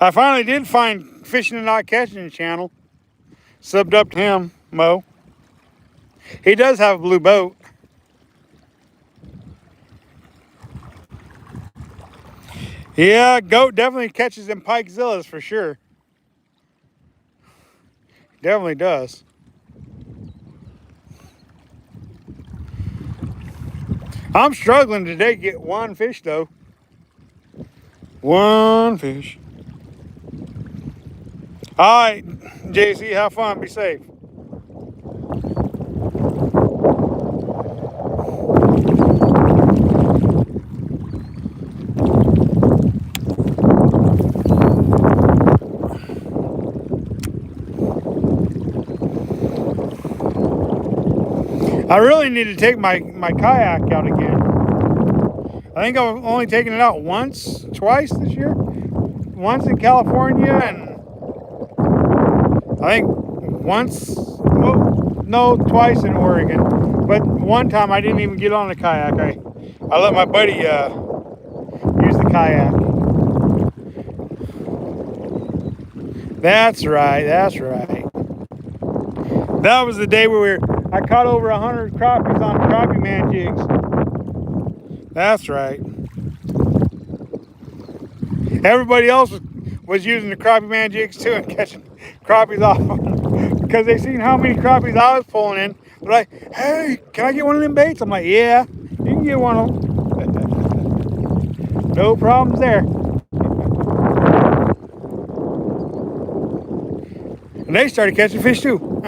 Speaker 1: I finally did find Fishing and Not Catching channel. Subbed up to him, Mo. He does have a blue boat. Yeah, goat definitely catches them pikezillas for sure. Definitely does. I'm struggling today to get one fish though. One fish. All right, JC, have fun. Be safe. I really need to take my kayak out again. I think I've only taken it out twice this year. Once in California, and I think twice in Oregon. But one time I didn't even get on the kayak. I let my buddy use the kayak. That's right. That's right. That was the day where I caught over 100 crappies on crappie man jigs. That's right. Everybody else was using the crappie man jigs too and catching crappies off because they seen how many crappies I was pulling in. They're like, "Hey, can I get one of them baits?" I'm like, "Yeah, you can get one of them. No problems there." And they started catching fish too.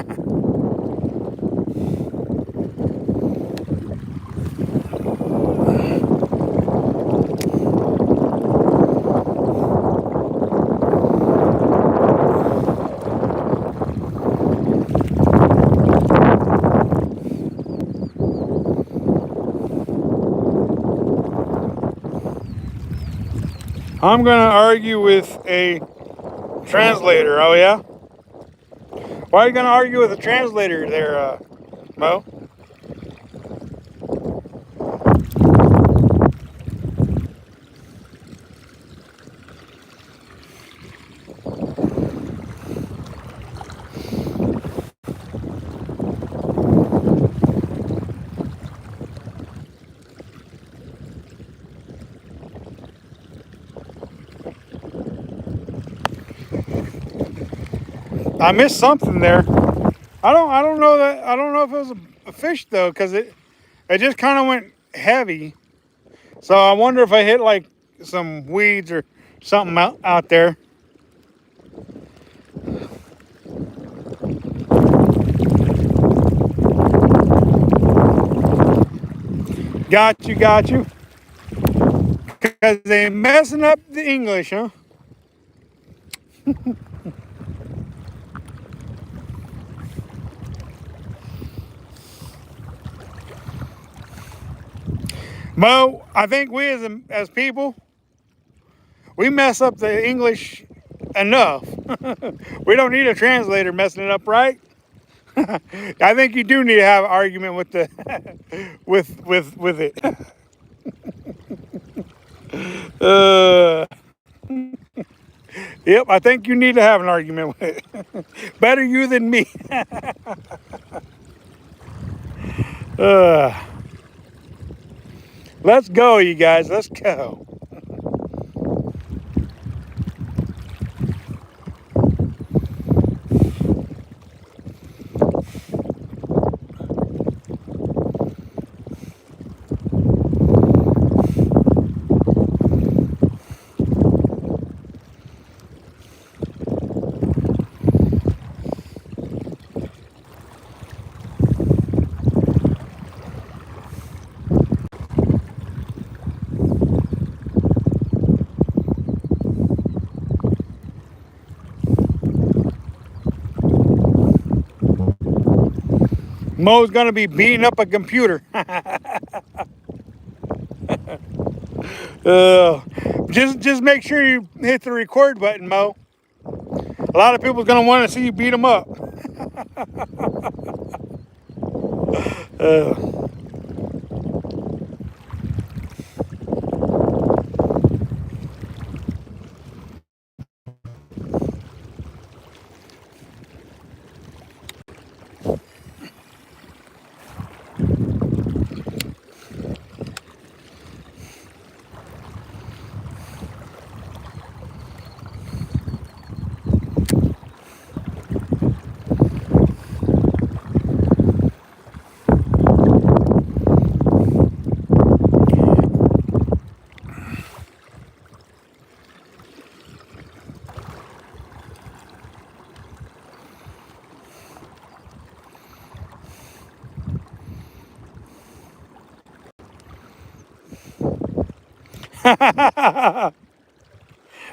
Speaker 1: I'm going to argue with a translator. Oh, yeah? Why are you going to argue with a translator there, Mo? I missed something there. I don't know that. I don't know if it was a fish though, because it just kind of went heavy. So I wonder if I hit like some weeds or something out there. Got you, got you. Because they messing up the English, huh? Mo, I think we as people, we mess up the English enough. We don't need a translator messing it up, right? I think you do need to have an argument with the with it. Uh, yep, I think you need to have an argument with it. Better you than me. uh, let's go, you guys. Let's go. Mo's gonna be beating up a computer. Just make sure you hit the record button, Mo. A lot of people's gonna want to see you beat them up. uh,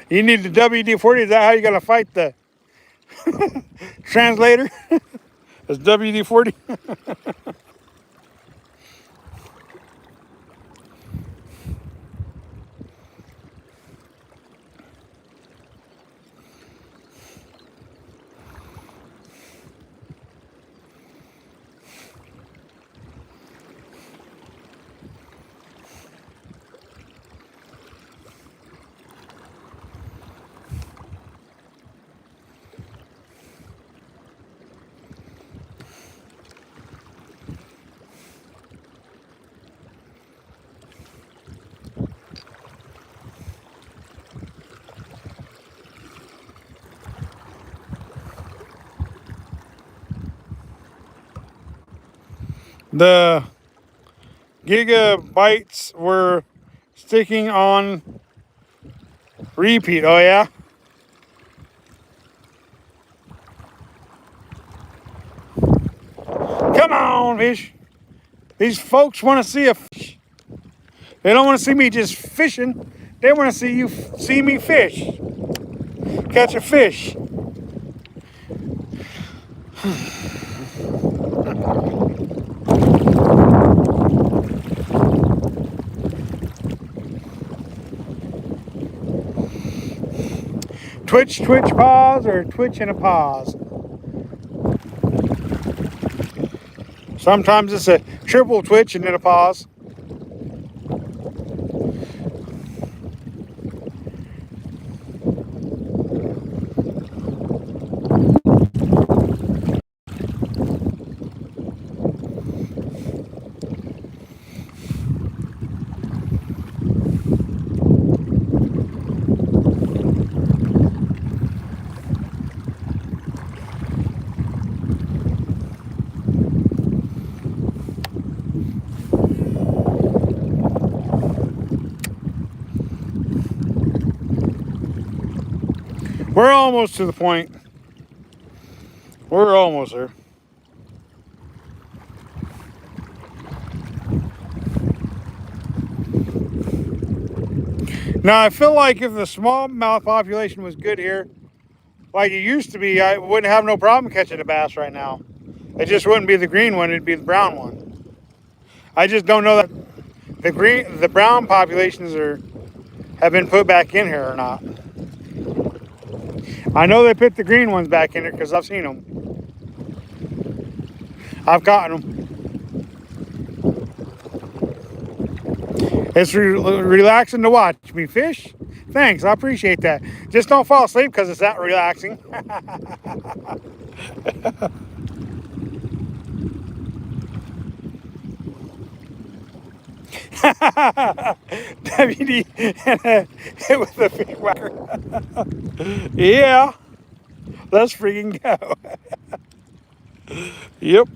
Speaker 1: you need the WD-40. Is that how you're gonna fight the translator? It's WD-40. The gigabytes were sticking on repeat. Oh yeah. Come on, fish. These folks want to see a fish. They don't want to see me just fishing. They want to see me fish. Catch a fish. Twitch, twitch, pause, or twitch and a pause. Sometimes it's a triple twitch and then a pause. We're almost to the point. We're almost there. Now, I feel like if the smallmouth population was good here, like it used to be, I wouldn't have no problem catching a bass right now. It just wouldn't be the green one, it'd be the brown one. I just don't know that the brown populations have been put back in here or not. I know they put the green ones back in here because I've seen them. I've caught them. It's relaxing to watch me fish. Thanks, I appreciate that. Just don't fall asleep because it's that relaxing. WD hit with the feet whacker. Yeah, let's freaking go. Yep.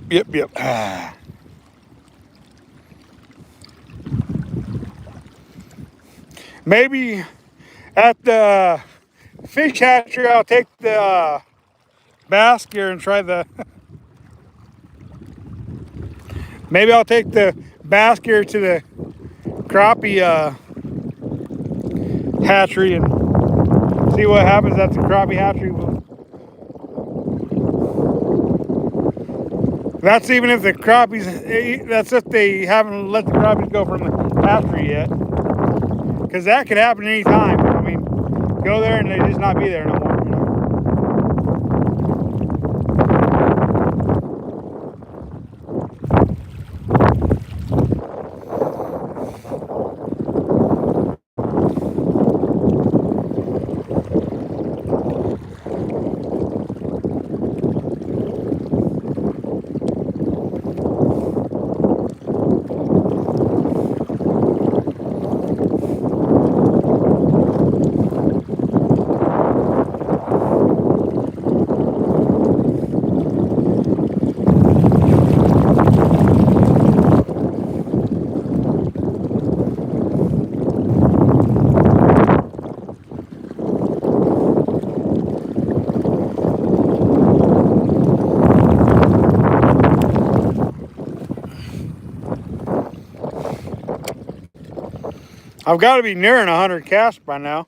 Speaker 1: Maybe at the fish hatchery, I'll take the bass gear and try the. Maybe I'll take the bass gear to the crappie hatchery and see what happens at the crappie hatchery. That's even if the crappies, that's if they haven't let the crappies go from the hatchery yet. Because that could happen anytime. I mean, go there and they just not be there no more. You know? I've got to be nearing 100 casts by now.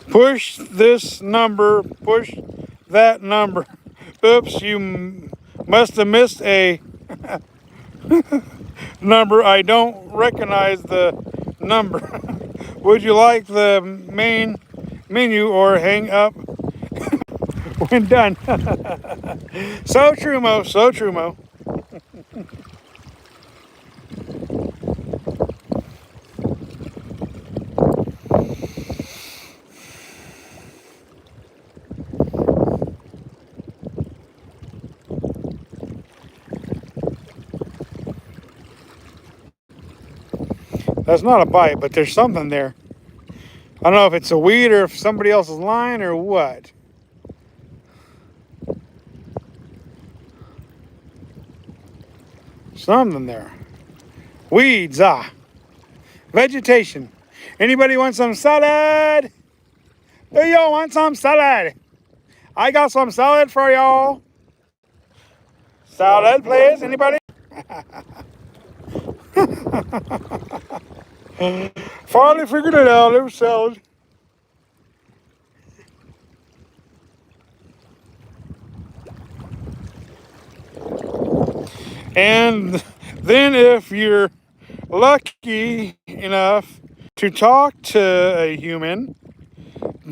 Speaker 1: Push this number, push that number. Oops, you must have missed a number. I don't recognize the number. Would you like the main menu or hang up when done? So true, Mo. So true, Mo. That's not a bite, but there's something there. I don't know if it's a weed or if somebody else is lying or what. Something there. Weeds, vegetation. Anybody want some salad? Do y'all want some salad? I got some salad for y'all. Salad, please. Anybody? Finally figured it out. It was salad. And then if you're lucky enough to talk to a human,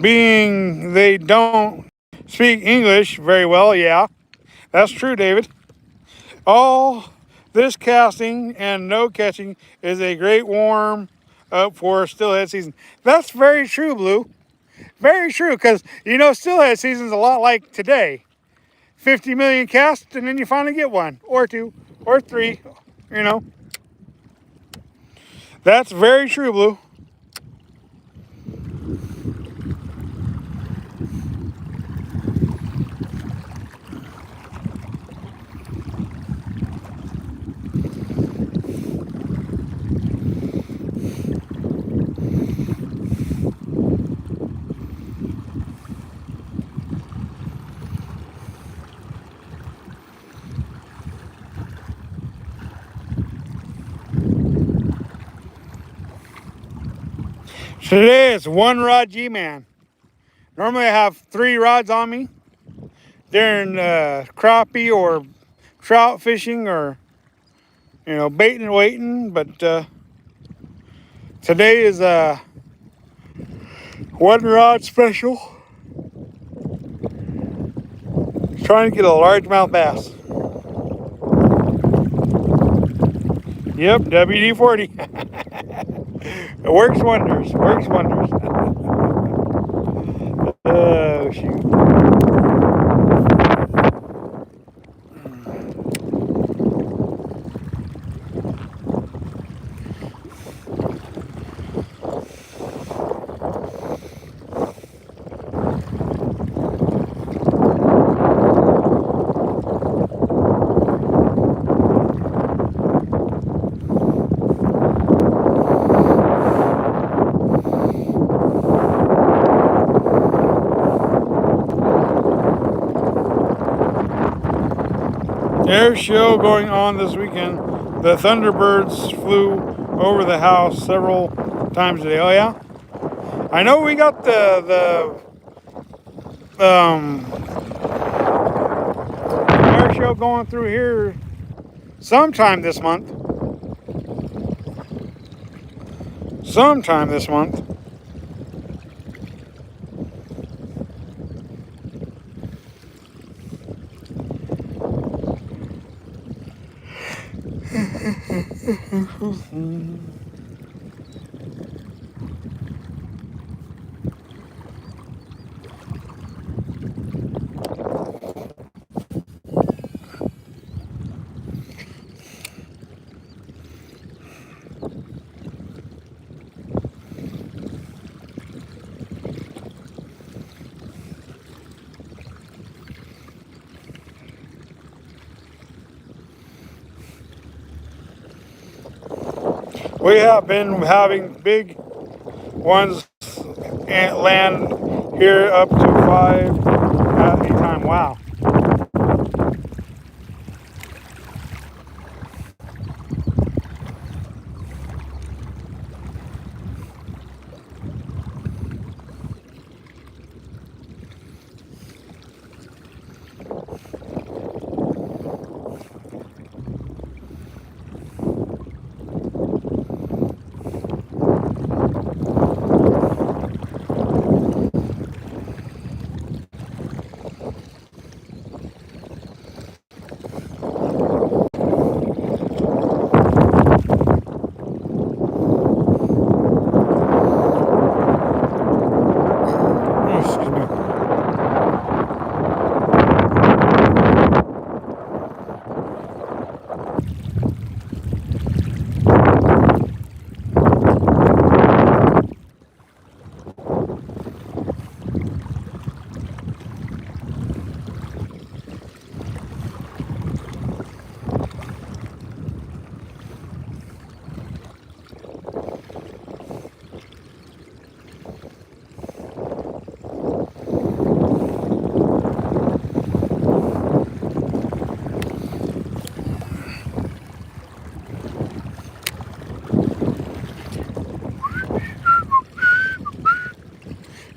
Speaker 1: being they don't speak English very well, yeah, that's true, David. All this casting and no catching is a great warm up for stillhead season. That's very true, Blue. Very true, because stillhead season is a lot like today. 50 million casts, and then you finally get one, or two, or three, you know. That's very true, Blue. Today it's one rod G-Man. Normally I have 3 rods on me during crappie or trout fishing or baiting and waiting, but today is a one rod special. Trying to get a largemouth bass. Yep, WD-40. It works wonders. Works wonders. Oh shoot. Air show going on this weekend. The Thunderbirds flew over the house several times today. Oh yeah, I know we got the air show going through here sometime this month. Sometime this month. We have been having big ones land here up to 5 at a time. Wow.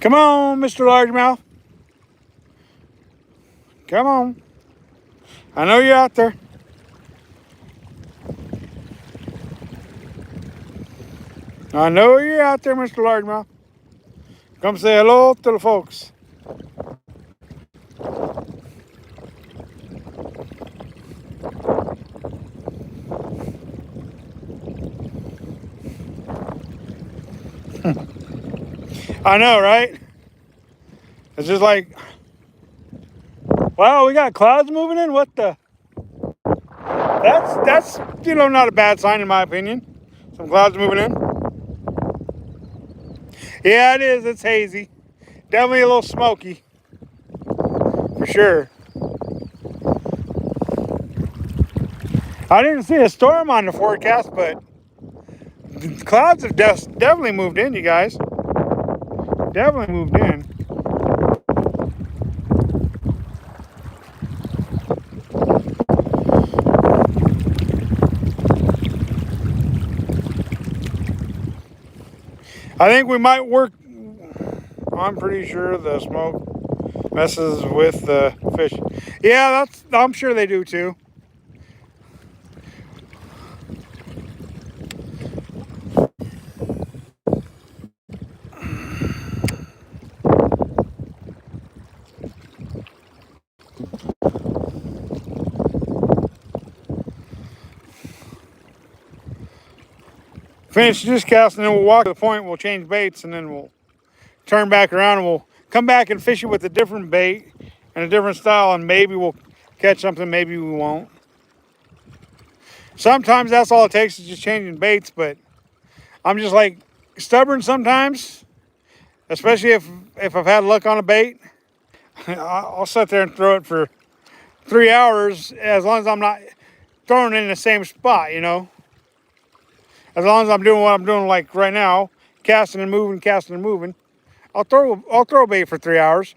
Speaker 1: Come on, Mr. Largemouth. Come on. I know you're out there. I know you're out there, Mr. Largemouth. Come say hello to the folks. I know, right? It's just like, wow, we got clouds moving in. What the? That's not a bad sign in my opinion. Some clouds moving in. Yeah, it is. It's hazy. Definitely a little smoky, for sure. I didn't see a storm on the forecast, but the clouds have definitely moved in, you guys. Definitely moved in. I think we might work. I'm pretty sure the smoke messes with the fish. Yeah, I'm sure they do too. Finish this cast and then we'll walk to the point, we'll change baits, and then we'll turn back around and we'll come back and fish it with a different bait and a different style, and maybe we'll catch something, maybe we won't. Sometimes that's all it takes is just changing baits, but I'm just like stubborn sometimes, especially if I've had luck on a bait. I'll sit there and throw it for 3 hours as long as I'm not throwing it in the same spot, As long as I'm doing what I'm doing like right now, casting and moving, casting and moving, I'll throw bait for 3 hours.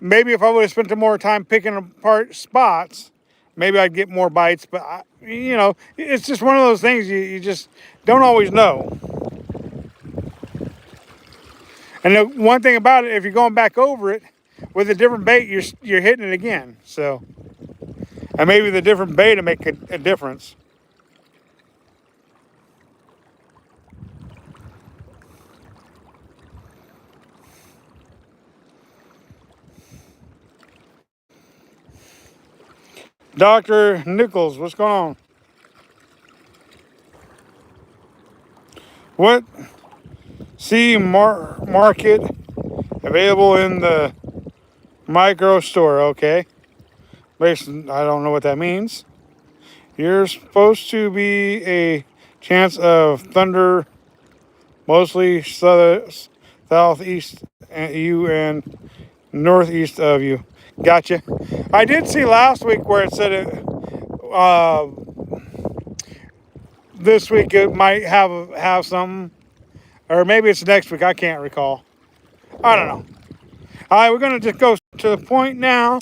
Speaker 1: Maybe if I would have spent more time picking apart spots, maybe I'd get more bites. But it's just one of those things you just don't always know. And the one thing about it, if you're going back over it with a different bait, you're hitting it again. So, and maybe the different bait will make a difference. Dr. Nichols, what's going on? What market available in the micro store? Okay. Basically, I don't know what that means. You're supposed to be a chance of thunder, mostly southeast you and northeast of you. Gotcha. I did see last week where it said this week it might have some, or maybe it's next week. I can't recall. I don't know. All right, we're gonna just go to the point now,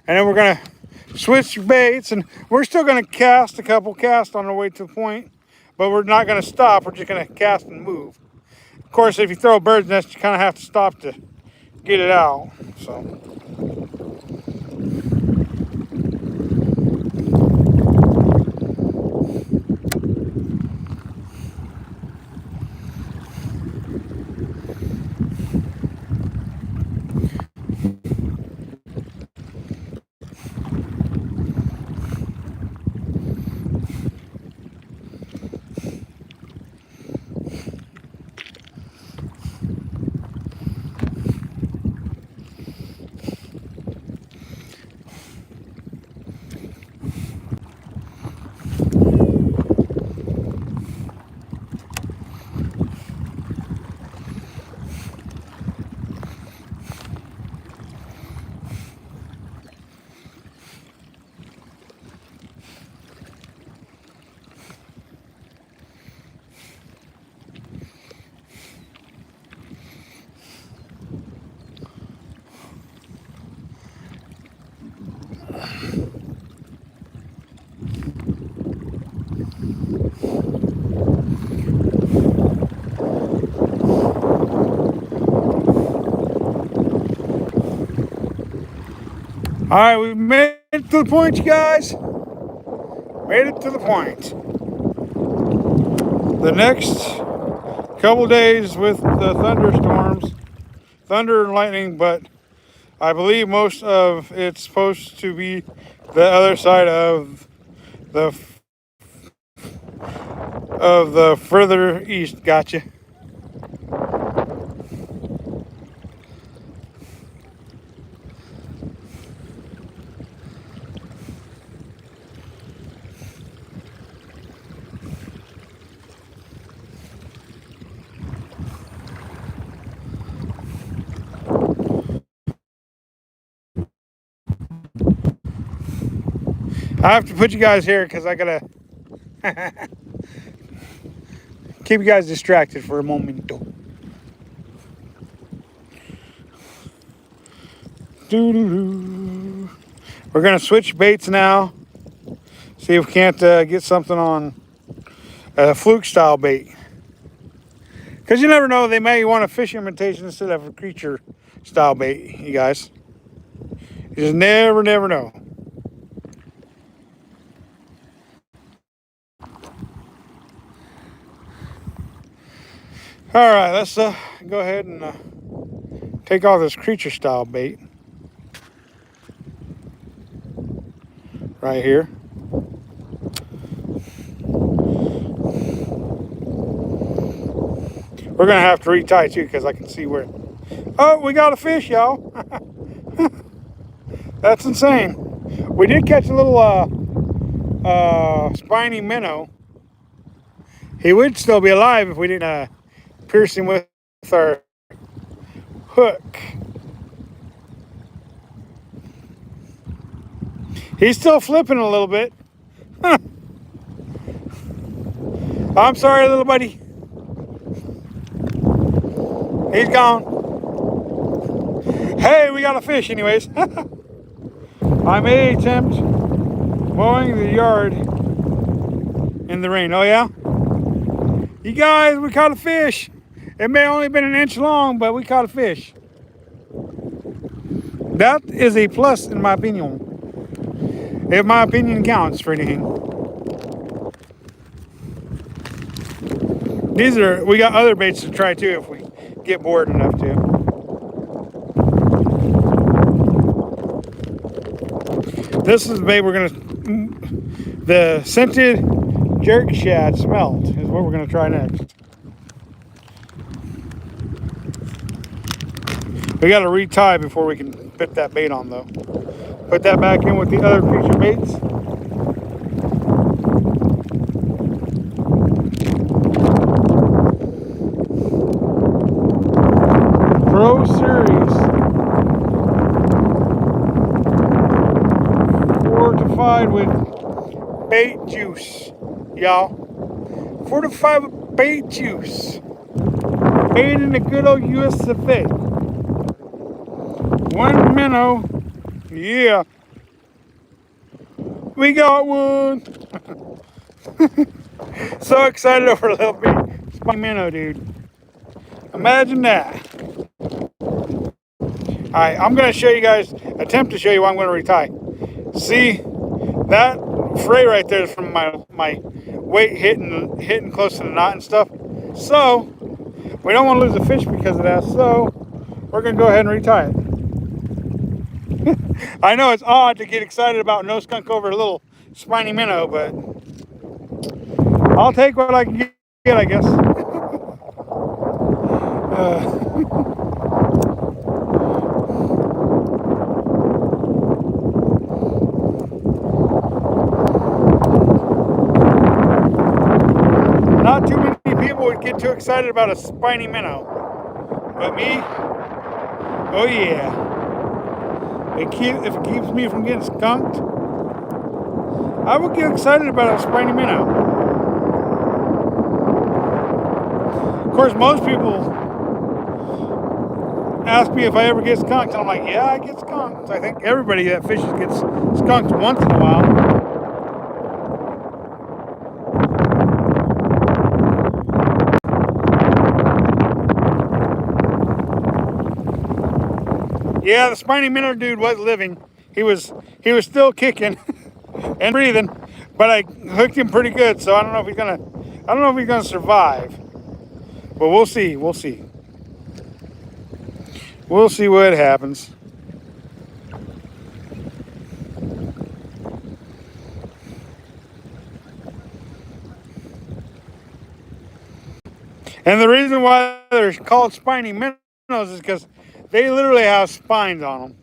Speaker 1: and then we're gonna switch baits, and we're still gonna cast a couple casts on the way to the point, but we're not gonna stop. We're just gonna cast and move. Of course, if you throw a bird's nest, you kind of have to stop to get it out. So. right, we made it to the point, you guys. Made it to the point. The next couple days with the thunderstorms, thunder and lightning, but I believe most of it's supposed to be the other side the of the further east. Gotcha. I have to put you guys here because I gotta keep you guys distracted for a moment. Doo-doo-doo. We're gonna switch baits now. See if we can't get something on a fluke style bait. Because you never know, they may want a fish imitation instead of a creature style bait, you guys. You just never know. All right, let's go ahead and take off this creature style bait right here. We're gonna have to retie too because I can see where. Oh, we got a fish, y'all. That's insane. We did catch a little spiny minnow. He would still be alive if we didn't pierce him with our hook. He's still flipping a little bit. I'm sorry, little buddy. He's gone. Hey, we got a fish anyways. I may attempt mowing the yard in the rain. Oh yeah? You guys, we caught a fish. It may only been an inch long, but we caught a fish. That is a plus in my opinion. If my opinion counts for anything. We got other baits to try too if we get bored enough to. This is the bait the scented jerk shad smelt is what we're gonna try next. We gotta retie before we can put that bait on though. Put that back in with the other creature baits. Pro Series. Fortified with bait juice, y'all. Fortified with bait juice. Made in the good old US of A. One minnow. Yeah. We got one. So excited over a little bit. Spiny minnow, dude. Imagine that. Alright, I'm going to show you guys, attempt to show you what I'm going to retie. See, that fray right there is from my weight hitting close to the knot and stuff. So, we don't want to lose the fish because of that, so we're going to go ahead and retie it. I know it's odd to get excited about no skunk over a little spiny minnow, but I'll take what I can get, I guess. Not too many people would get too excited about a spiny minnow, but me, oh yeah. If it keeps me from getting skunked, I would get excited about a spiny minnow. Of course, most people ask me if I ever get skunked, and I'm like, yeah, I get skunked. I think everybody that fishes gets skunked once in a while. Yeah, the spiny minnow dude was living. he was still kicking and breathing, but I hooked him pretty good. So I don't know if he's gonna survive. But we'll see. We'll see. We'll see what happens. And the reason why they're called spiny minnows is because they literally have spines on them.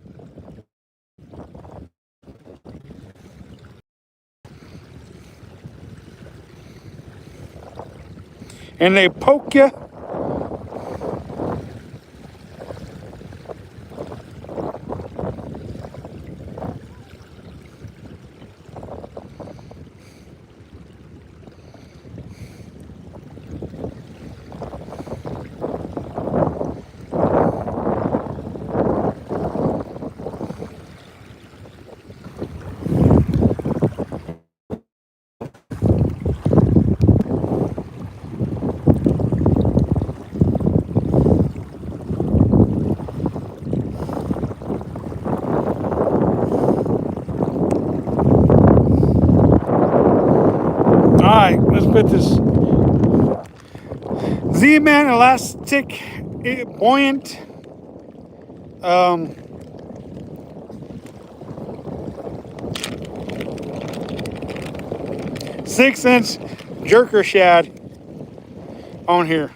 Speaker 1: And they poke you. Alright, let's put this Z-Man elastic buoyant 6-inch jerker shad on here.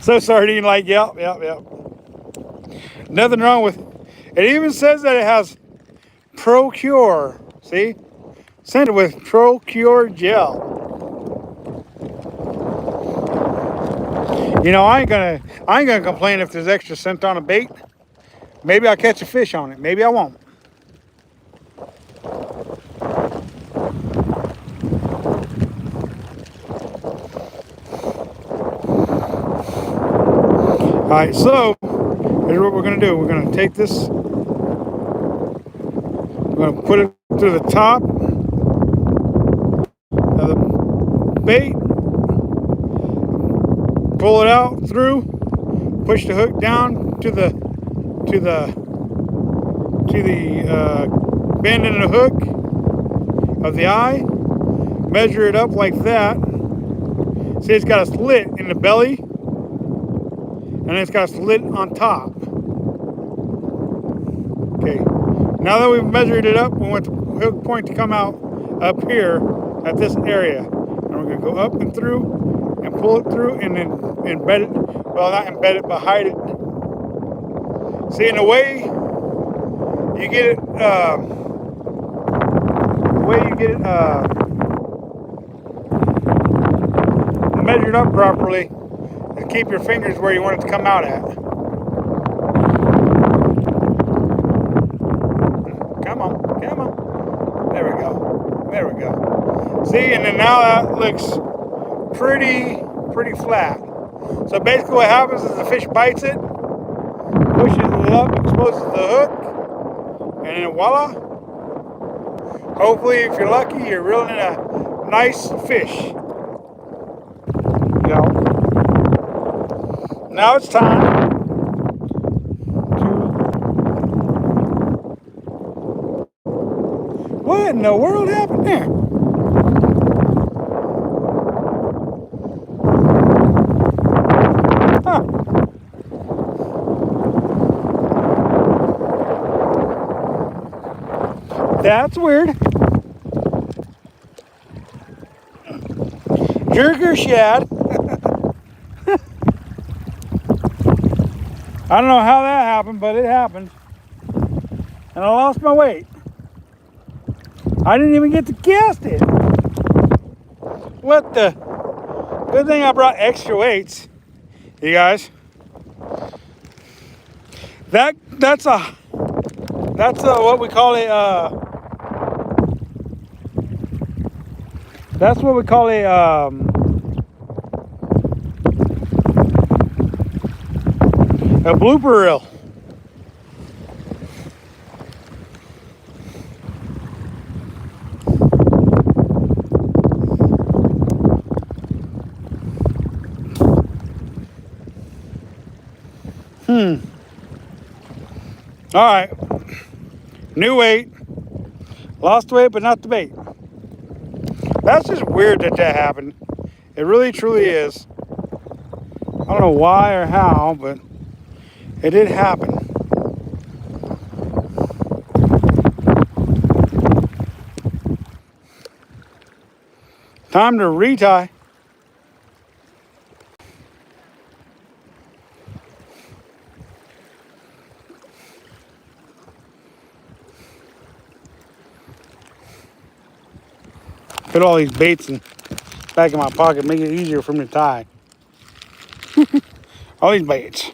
Speaker 1: So sardine like, yep. Nothing wrong with it. Even says that it has Procure. See? Scented with Procure gel. You know, I ain't gonna complain if there's extra scent on a bait. Maybe I'll catch a fish on it. Maybe I won't. All right, so here's what we're gonna do. We're gonna take this. We're gonna put it through the top of the bait. Pull it out through. Push the hook down to the bend in the hook of the eye. Measure it up like that. See, it's got a slit in the belly, and it's got a slit on top. Okay. Now that we've measured it up, we want the hook point to come out up here at this area. And we're going to go up and through and pull it through and then embed it. Well, not embed it, but hide it. See, in the way you get it, measured up properly and keep your fingers where you want it to come out at. Come on. There we go. See, and then now that looks pretty flat. So basically what happens is the fish bites it, pushes it up, exposes the hook, and then voila. Hopefully, if you're lucky, you're reeling in a nice fish. Now it's time to... What in the world happened there? Huh. That's weird. Jerker shad. I don't know how that happened, but it happened. And I lost my weight. I didn't even get to cast it. What the? Good thing I brought extra weights, you guys. That's what we call a blooper reel. All right. New weight. Lost weight, but not the bait. That's just weird that happened. It really, truly is. I don't know why or how, but it did happen. Time to retie. Put all these baits in back in my pocket, make it easier for me to tie. All these baits.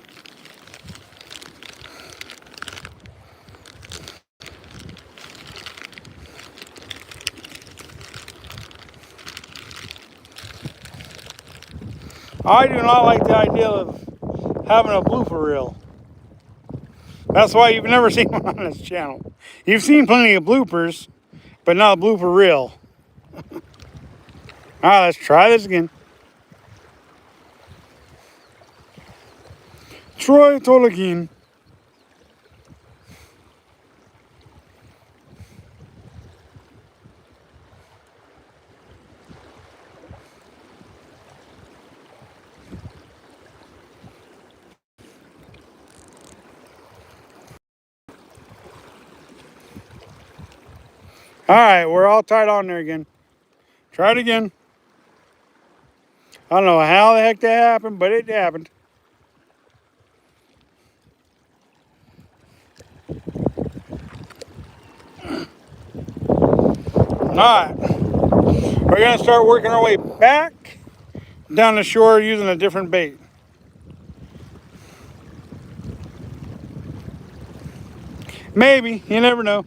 Speaker 1: I do not like the idea of having a blooper reel. That's why you've never seen one on this channel. You've seen plenty of bloopers, but not a blooper reel. All right, let's try this again. Troy Tolkien. All right, we're all tied on there again. Try it again. I don't know how the heck that happened, but it happened. All right, we're gonna start working our way back down the shore using a different bait. Maybe, you never know.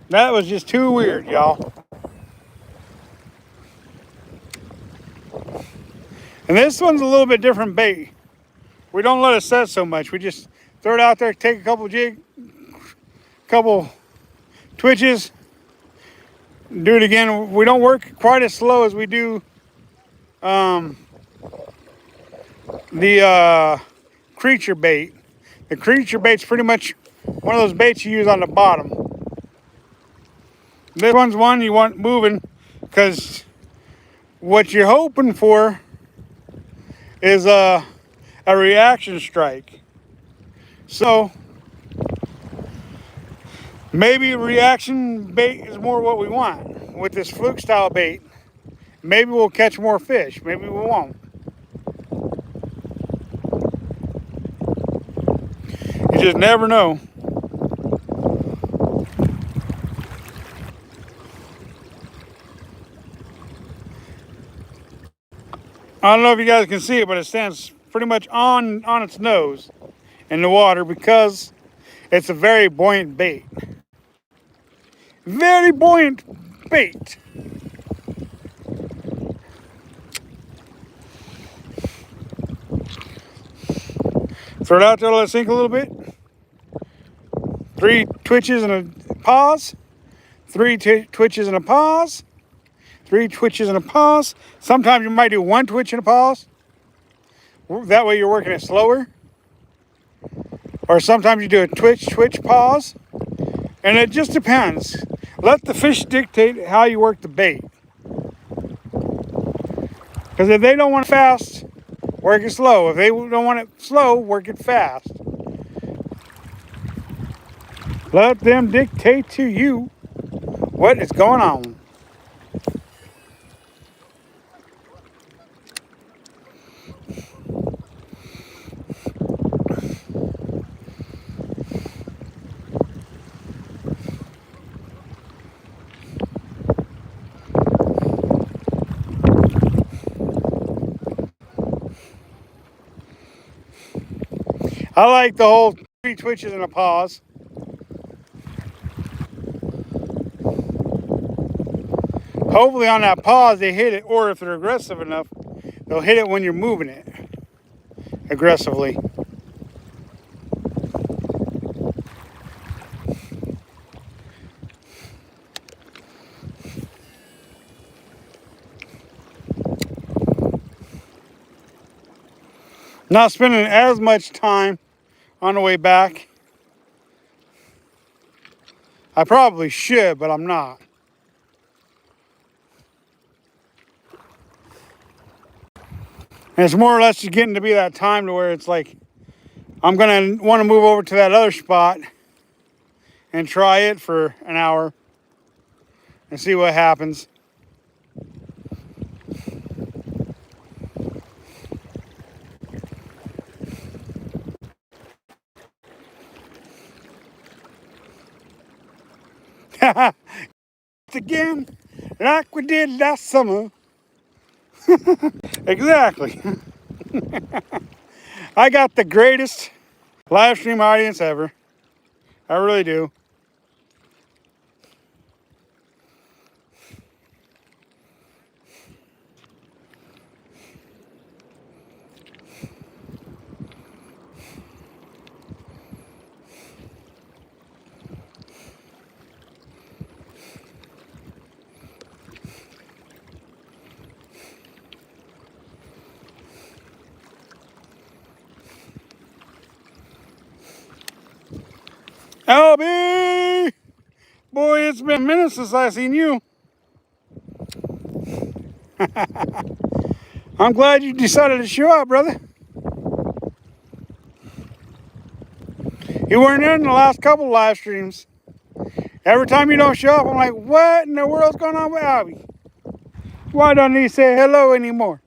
Speaker 1: That was just too weird, y'all. And this one's a little bit different bait. We don't let it set so much. We just throw it out there, take a couple twitches, do it again. We don't work quite as slow as we do the creature bait. The creature bait's pretty much one of those baits you use on the bottom. This one's one you want moving because what you're hoping for is a reaction strike. So maybe reaction bait is more what we want. With this fluke style bait, maybe we'll catch more fish. Maybe we won't. You just never know. I don't know if you guys can see it, but it stands pretty much on its nose in the water because it's a very buoyant bait. Very buoyant bait. Throw it out there, let it sink a little bit. 3 twitches and a pause. 3 twitches and a pause. 3 twitches and a pause. Sometimes you might do 1 twitch and a pause. That way you're working it slower. Or sometimes you do a twitch, pause. And it just depends. Let the fish dictate how you work the bait. Because if they don't want it fast, work it slow. If they don't want it slow, work it fast. Let them dictate to you what is going on. I like the whole 3 twitches and a pause. Hopefully on that pause they hit it, or if they're aggressive enough, they'll hit it when you're moving it aggressively. Not spending as much time on the way back. I probably should, but I'm not. And it's more or less just getting to be that time to where it's like, I'm going to want to move over to that other spot and try it for an hour and see what happens. Again, like we did last summer. Exactly. I got the greatest live stream audience ever. I really do. LB! Boy, it's been minutes since I seen you. I'm glad you decided to show up, brother. You weren't in the last couple live streams. Every time you don't show up, I'm like, what in the world's going on with Albie? Why don't he say hello anymore?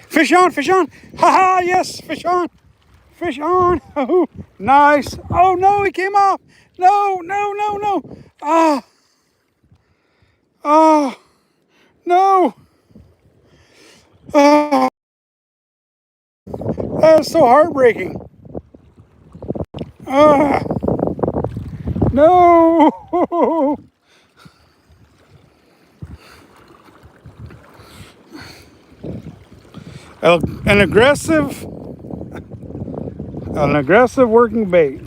Speaker 1: Fish on, fish on. Ha ha, yes, fish on. Fish on. Oh, nice. Oh, no, he came off. No, no, no, no. Ah. Oh, no. Oh, that's so heartbreaking. Ah. No. An aggressive working bait.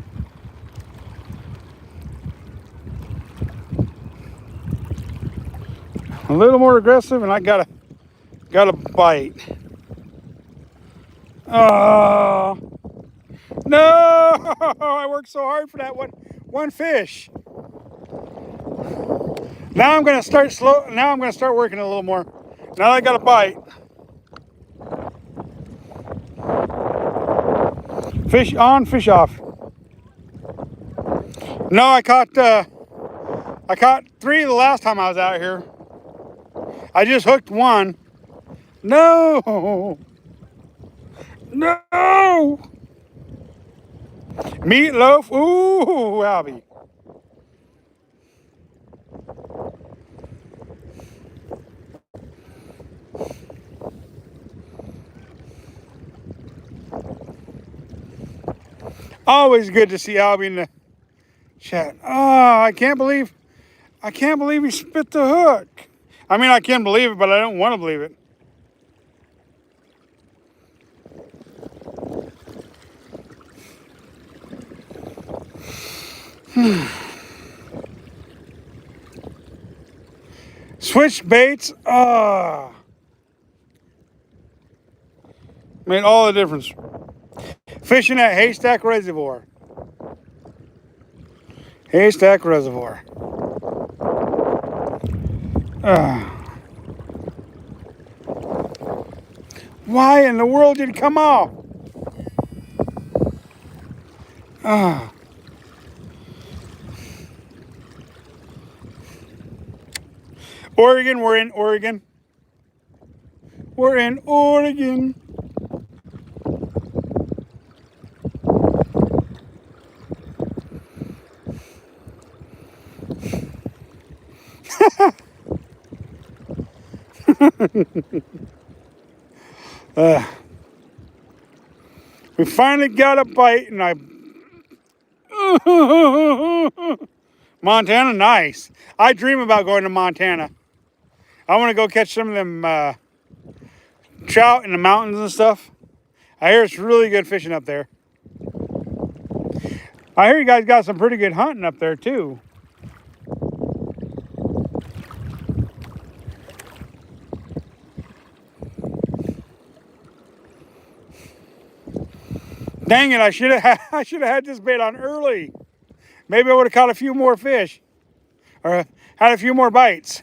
Speaker 1: A little more aggressive, and I got a bite. Oh no! I worked so hard for that one fish. Now I'm gonna start slow. Now I'm gonna start working a little more. Now I got a bite. Fish on, fish off. No, I caught 3 the last time I was out here. I just hooked one. No! No! Meatloaf. Ooh, Albie. Always good to see Albie in the chat. Oh, I can't believe he spit the hook. I mean, I can believe it, but I don't want to believe it. Switch baits. Made all the difference. Fishing at Haystack Reservoir. Haystack Reservoir. Why in the world did it come off? Oregon, we're in Oregon. We're in Oregon. We finally got a bite, and Montana, nice. I dream about going to Montana. I want to go catch some of them trout in the mountains and stuff. I hear it's really good fishing up there. I hear you guys got some pretty good hunting up there too. Dang it! I should have had this bait on early. Maybe I would have caught a few more fish, or had a few more bites.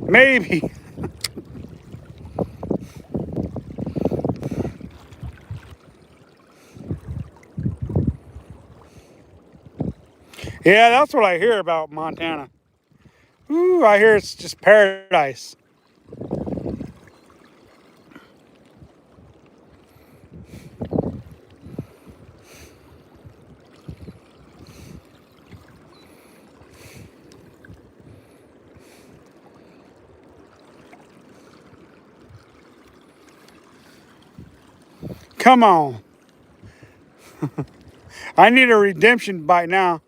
Speaker 1: Maybe. Yeah, that's what I hear about Montana. Ooh, I hear it's just paradise. Come on. I need a redemption bite now.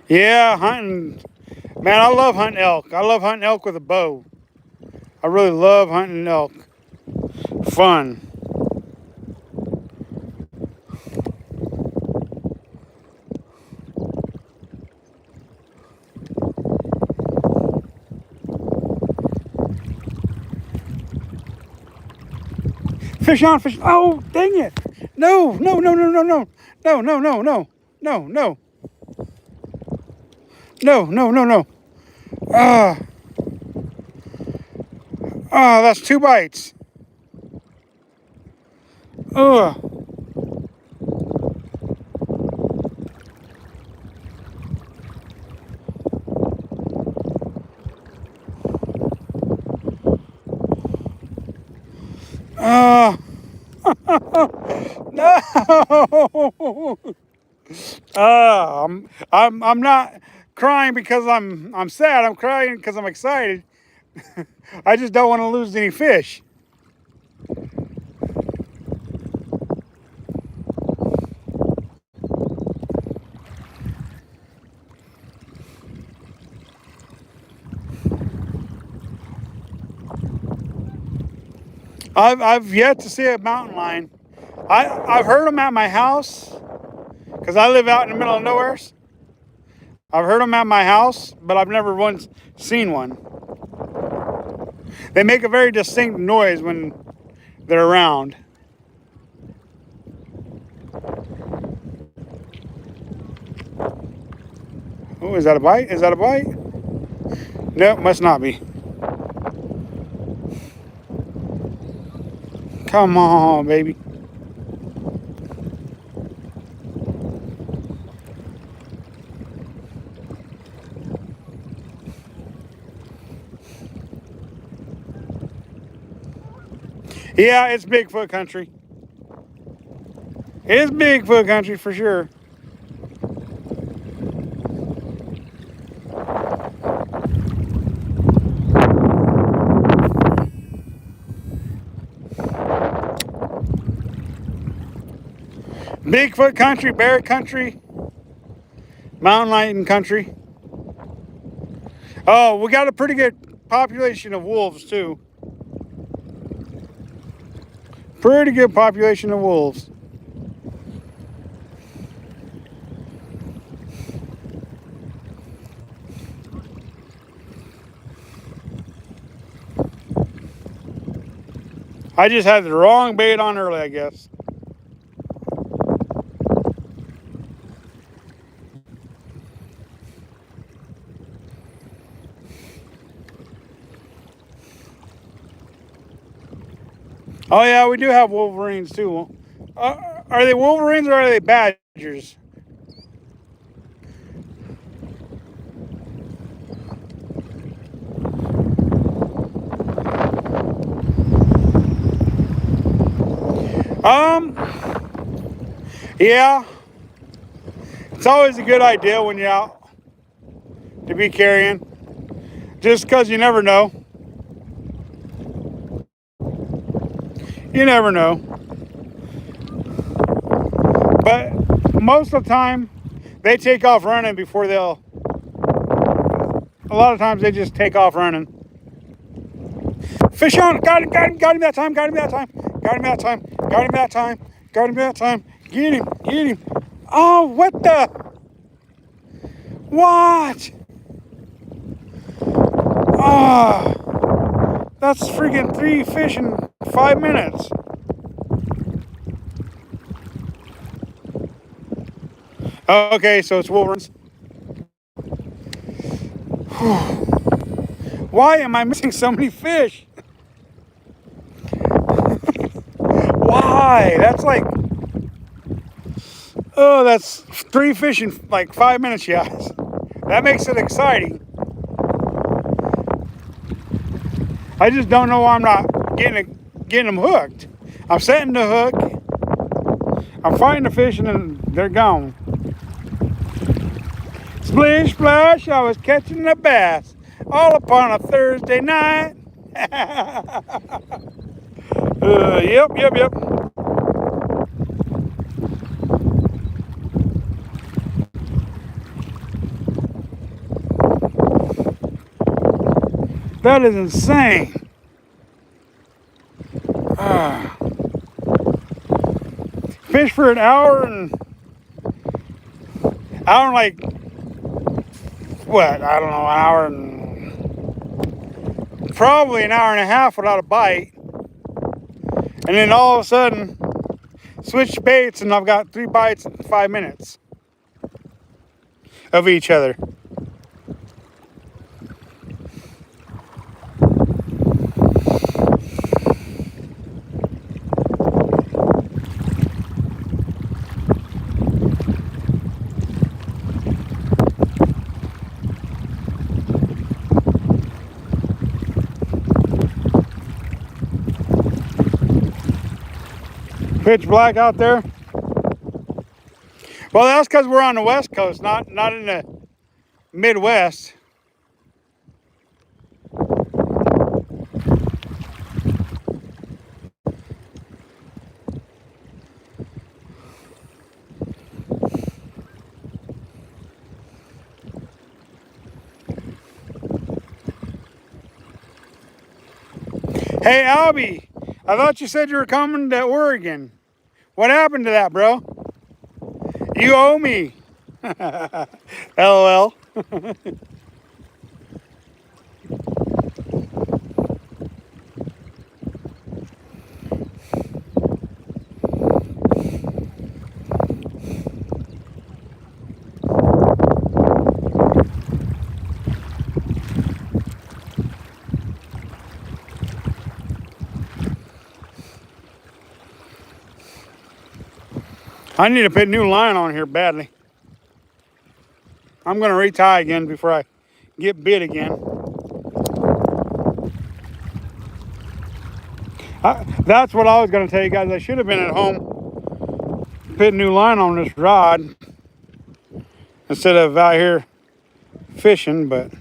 Speaker 1: Yeah, hunting. Man, I love hunting elk. I love hunting elk with a bow. I really love hunting elk. Fun. Fish on, fish. Oh, dang it. No, no, no, no, no, no. No, no, no, no. No, no. No, no, no, no. Ah, that's 2 bites. Ugh. Uh, no. I'm not crying because I'm sad. I'm crying because I'm excited. I just don't want to lose any fish. I've yet to see a mountain lion. I've heard them at my house because I live out in the middle of nowhere. I've heard them at my house, but I've never once seen one. They make a very distinct noise when they're around. Oh, is that a bite? Is that a bite? No, must not be. Come on, baby. Yeah, it's Bigfoot country. It is Bigfoot country for sure. Bigfoot country, bear country, mountain lion country. Oh, we got a pretty good population of wolves too. Pretty good population of wolves. I just had the wrong bait on early, I guess. Oh yeah, we do have wolverines too. Are they wolverines or are they badgers? Yeah. It's always a good idea when you're out to be carrying, just because you never know. You never know. But most of the time, they take off running before they'll. A lot of times they just take off running. Fish on! Got him that time! Got him that time! Got him that time! Got him that time! Got him that time! Get him! Get him! Oh, what the? What? Oh, that's freaking 3 fish in 5 minutes. Okay, so it's Wolverines. Why am I missing so many fish? Why? That's like, oh, that's 3 fish in like 5 minutes, guys. That makes it exciting. I just don't know why I'm not getting them hooked. I'm setting the hook. I'm fighting the fish and then they're gone. Splish splash, I was catching a bass all upon a Thursday night. Yep. That is insane. Fish for an hour and like what? I don't know, an hour and probably an hour and a half without a bite. And then all of a sudden, switch baits and I've got 3 bites in 5 minutes of each other. Pitch black out there. Well, that's because we're on the West Coast, not in the Midwest. Hey, Albie, I thought you said you were coming to Oregon. What happened to that, bro? You owe me. LOL. I need to put new line on here badly. I'm going to retie again before I get bit again. That's what I was going to tell you guys. I should have been at home putting new line on this rod instead of out here fishing, but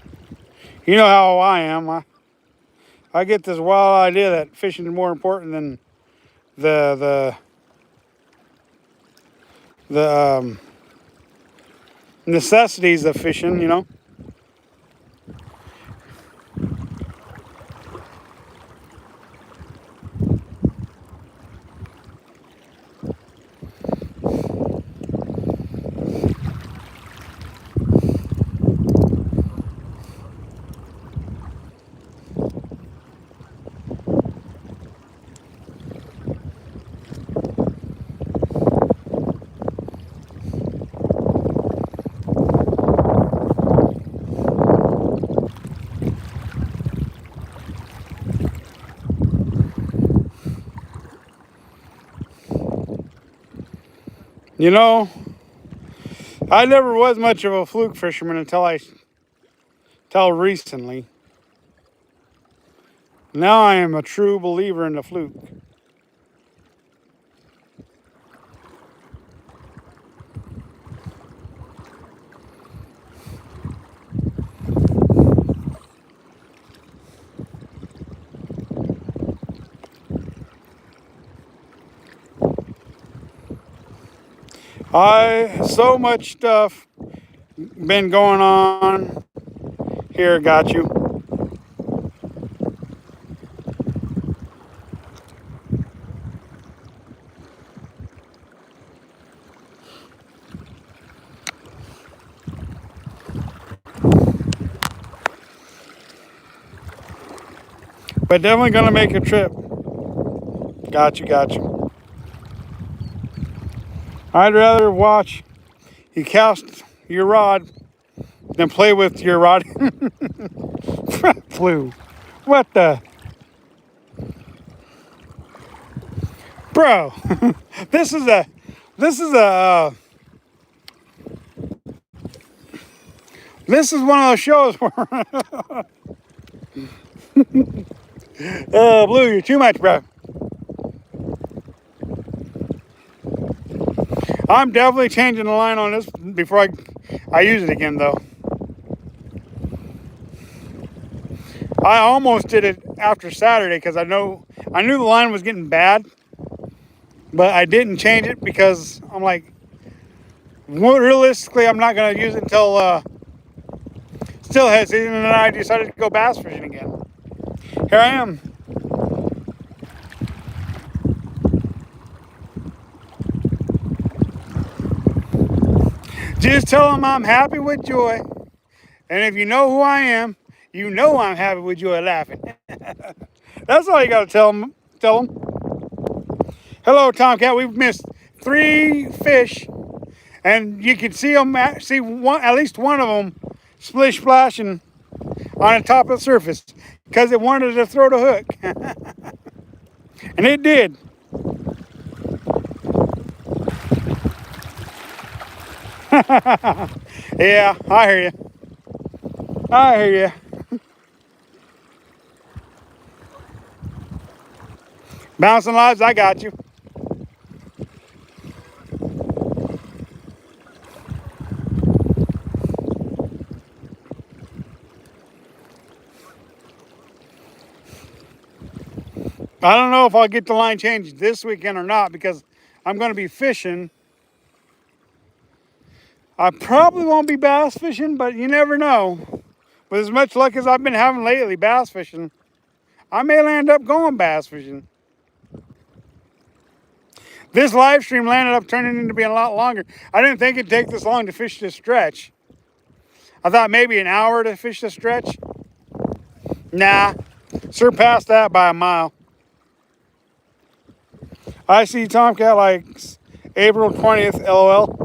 Speaker 1: you know how I am. I get this wild idea that fishing is more important than the necessities of fishing, you know. You know, I never was much of a fluke fisherman until recently. Now I am a true believer in the fluke. So much stuff been going on. Here, got you. but definitely gonna make a trip. Got you, got you. I'd rather watch you cast your rod than play with your rod. Flew. What the? Bro, this is a, this is a, this is one of those shows where, Blue, you're too much, bro. I'm definitely changing the line on this before I use it again, though. I almost did it after Saturday because I knew the line was getting bad, but I didn't change it because I'm like, realistically, I'm not gonna use it until stillhead season, and then I decided to go bass fishing again. Here I am. Just tell them I'm happy with joy. And if you know who I am, you know I'm happy with joy laughing. That's all you got to tell them. Tell them. Hello, Tomcat. We've missed 3 fish. And you can see them, see one, at least one of them splish splashing on the top of the surface because it wanted to throw the hook. And it did. Yeah, I hear you. I hear you. Bouncing lives, I got you. I don't know if I'll get the line changed this weekend or not because I'm going to be fishing. I probably won't be bass fishing, but you never know. With as much luck as I've been having lately bass fishing, I may land up going bass fishing. This live stream landed up turning into being a lot longer. I didn't think it'd take this long to fish this stretch. I thought maybe an hour to fish this stretch. Nah, surpassed that by a mile. I see Tomcat likes April 20th, LOL.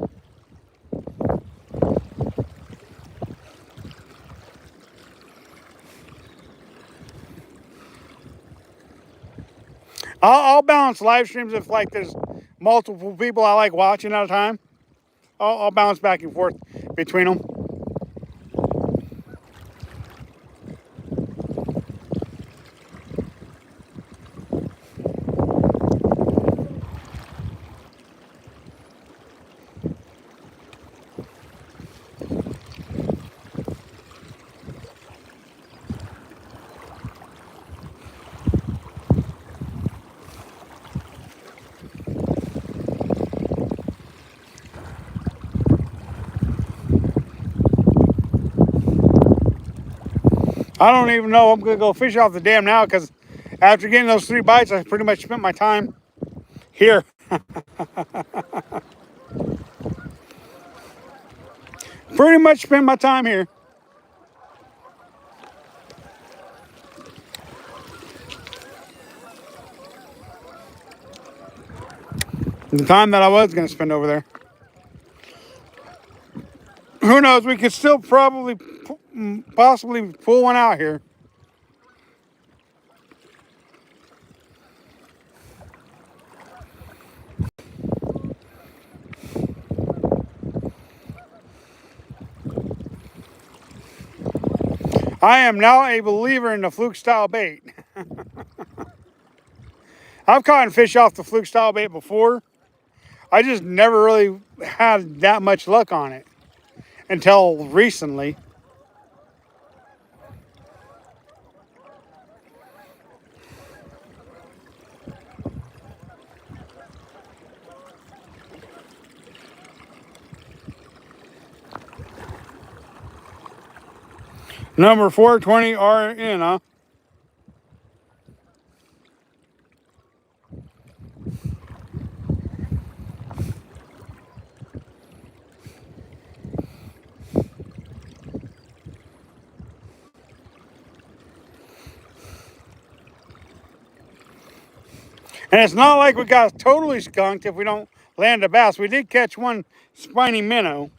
Speaker 1: I'll balance live streams if like there's multiple people I like watching at a time. I'll bounce back and forth between them. I don't even know I'm gonna go fish off the dam now because after getting those 3 bites, I pretty much spent my time here. Pretty much spent my time here. The time that I was gonna spend over there. Who knows? We could still probably, possibly pull one out here. I am now a believer in the fluke style bait. I've caught fish off the fluke style bait before. I just never really had that much luck on it until recently. Number 420 RN, huh? And it's not like we got totally skunked if we don't land a bass. We did catch one spiny minnow.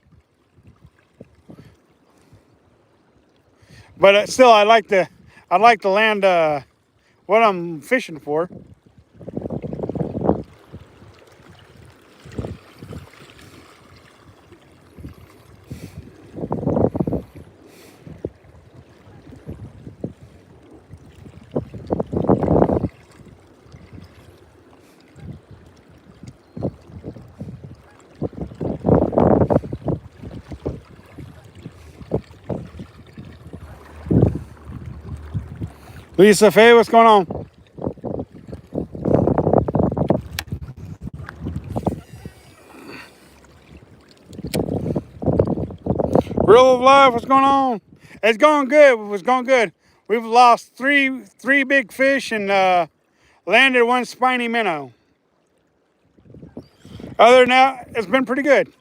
Speaker 1: But still, I'd like to land what I'm fishing for. Lisa Faye, what's going on? Real of Life, what's going on? It's going good. It was going good. We've lost three big fish and landed one spiny minnow. Other than that, it's been pretty good.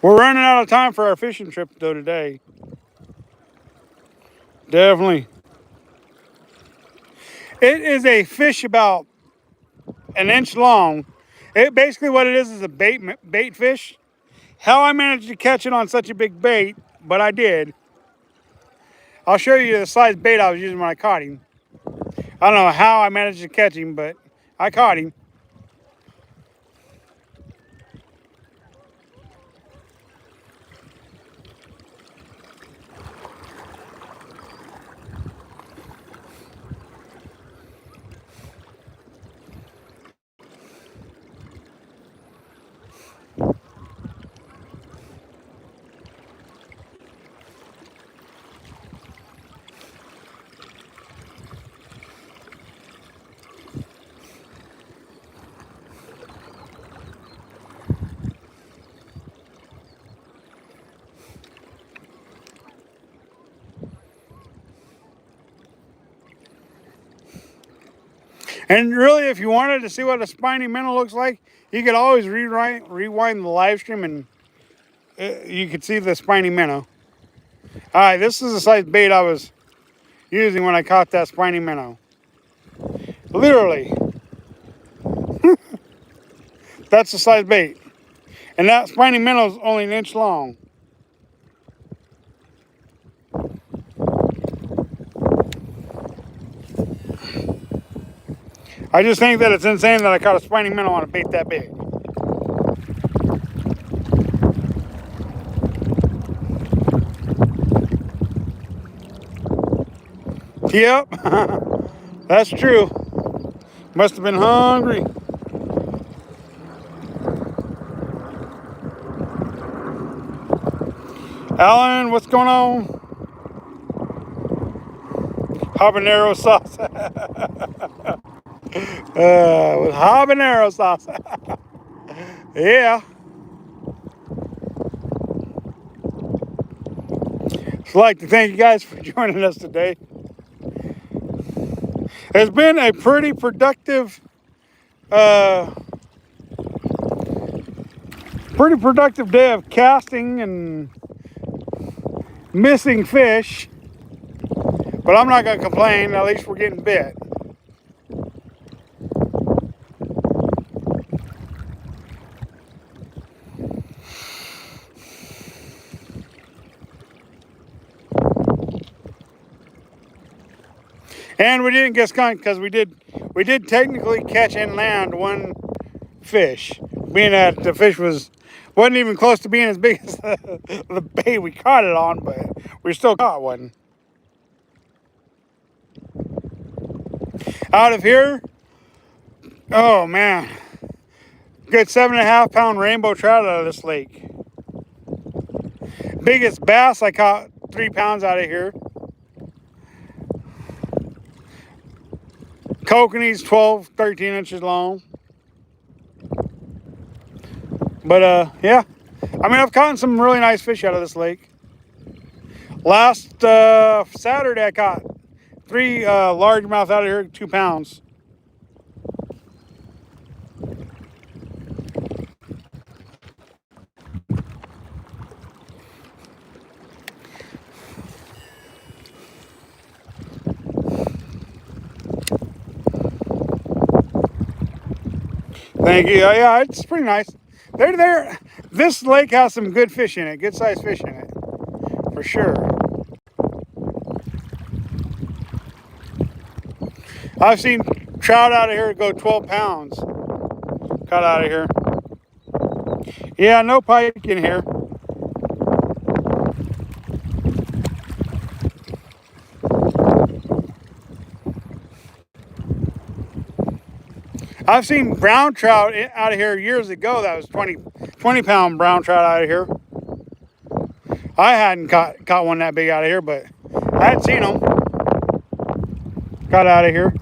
Speaker 1: We're running out of time for our fishing trip though today. Definitely. It is a fish about an inch long. It basically what it is a bait fish. How I managed to catch it on such a big bait, but I did. I'll show you the size bait I was using when I caught him. I don't know how I managed to catch him, but I caught him. And really, if you wanted to see what a spiny minnow looks like, you could always rewind the live stream and you could see the spiny minnow. All right, this is the size bait I was using when I caught that spiny minnow. Literally, that's the size bait. And that spiny minnow is only an inch long. I just think that it's insane that I caught a spiny minnow on a bait that big. Yep, that's true. Must have been hungry. Alan, what's going on? Habanero sauce. With habanero sauce. Yeah. I'd like to thank you guys for joining us today. It's been a pretty productive day of casting and missing fish. But I'm not going to complain. At least we're getting bit. And we didn't get skunked because we did technically catch and land one fish, being that the fish wasn't even close to being as big as the bait we caught it on, but we still caught one. Out of here, oh man, good 7.5 pound rainbow trout out of this lake. Biggest bass I caught 3 pounds out of here. Kokanee's 12, 13 inches long. But yeah, I mean, I've caught some really nice fish out of this lake. Last Saturday I caught three largemouth out of here, 2 pounds. Thank you. Yeah, it's pretty nice. They're there. This lake has some good fish in it, good sized fish in it, for sure. I've seen trout out of here go 12 pounds caught out of here. Yeah, no pike in here. I've seen brown trout out of here years ago. That was 20 pound brown trout out of here. I hadn't caught one that big out of here, but I had seen them caught out of here.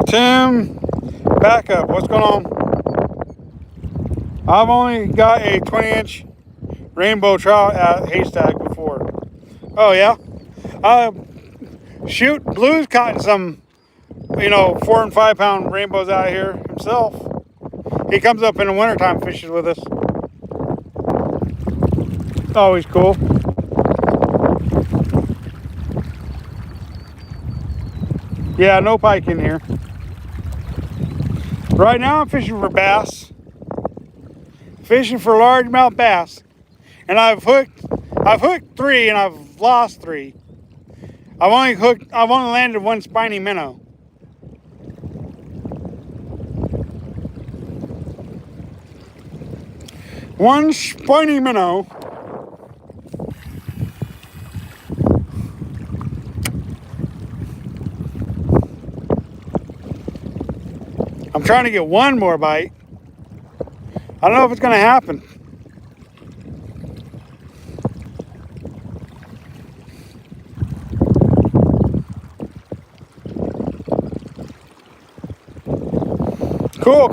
Speaker 1: Tim, back up. What's going on? I've only got a 20-inch rainbow trout at haystack before. Oh yeah? Shoot, Blue's caught some, 4 and 5 pound rainbows out of here himself. He comes up in the wintertime, fishes with us. Always cool. Yeah, no pike in here. Right now I'm fishing for bass. Fishing for largemouth bass. And I've hooked 3 and I've lost 3. I've only landed 1 spiny minnow. One spiny minnow. I'm trying to get one more bite. I don't know if it's going to happen. Cool.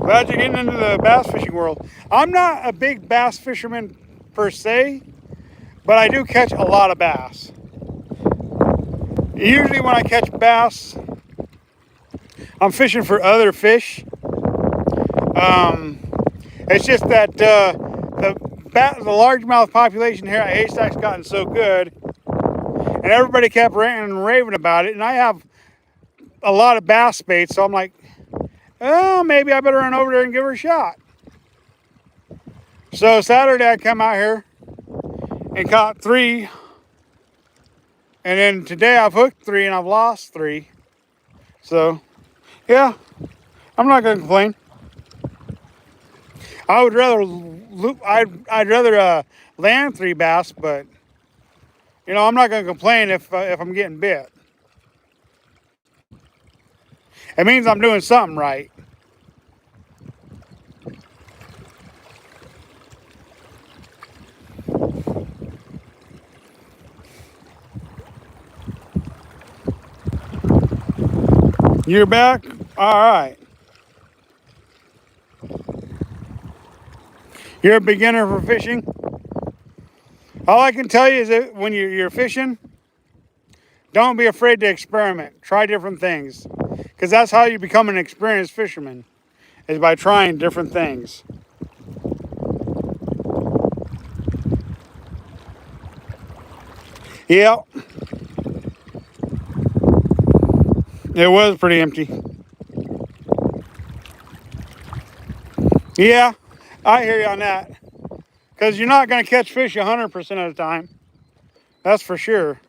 Speaker 1: Glad you're getting into the bass fishing world. I'm not a big bass fisherman per se, but I do catch a lot of bass. Usually when I catch bass, I'm fishing for other fish. It's just that the largemouth population here at Haystack's gotten so good, and everybody kept ranting and raving about it. And I have a lot of bass baits, so I'm like, oh, maybe I better run over there and give her a shot. So Saturday I come out here and caught 3, and then today I've hooked 3 and I've lost 3. So yeah, I'm not gonna complain. I would rather I'd rather land 3 bass, but I'm not gonna complain if I'm getting bit. It means I'm doing something right. You're back? All right. You're a beginner for fishing? All I can tell you is that when you're fishing, don't be afraid to experiment. Try different things. Because that's how you become an experienced fisherman, is by trying different things. Yep. It was pretty empty. Yeah, I hear you on that. Because you're not going to catch fish 100% of the time. That's for sure.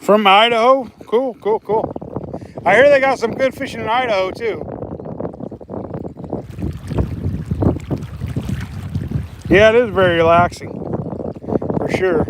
Speaker 1: From Idaho? Cool. I hear they got some good fishing in Idaho too. Yeah, it is very relaxing, for sure.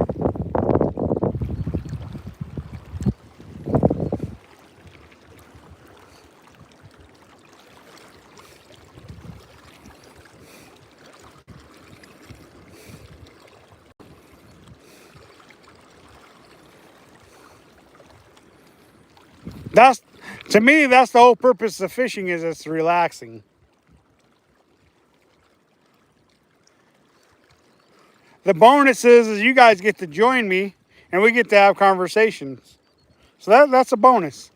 Speaker 1: That's to me. That's the whole purpose of fishing. Is it's relaxing. The bonus is you guys get to join me, and we get to have conversations. So that's a bonus.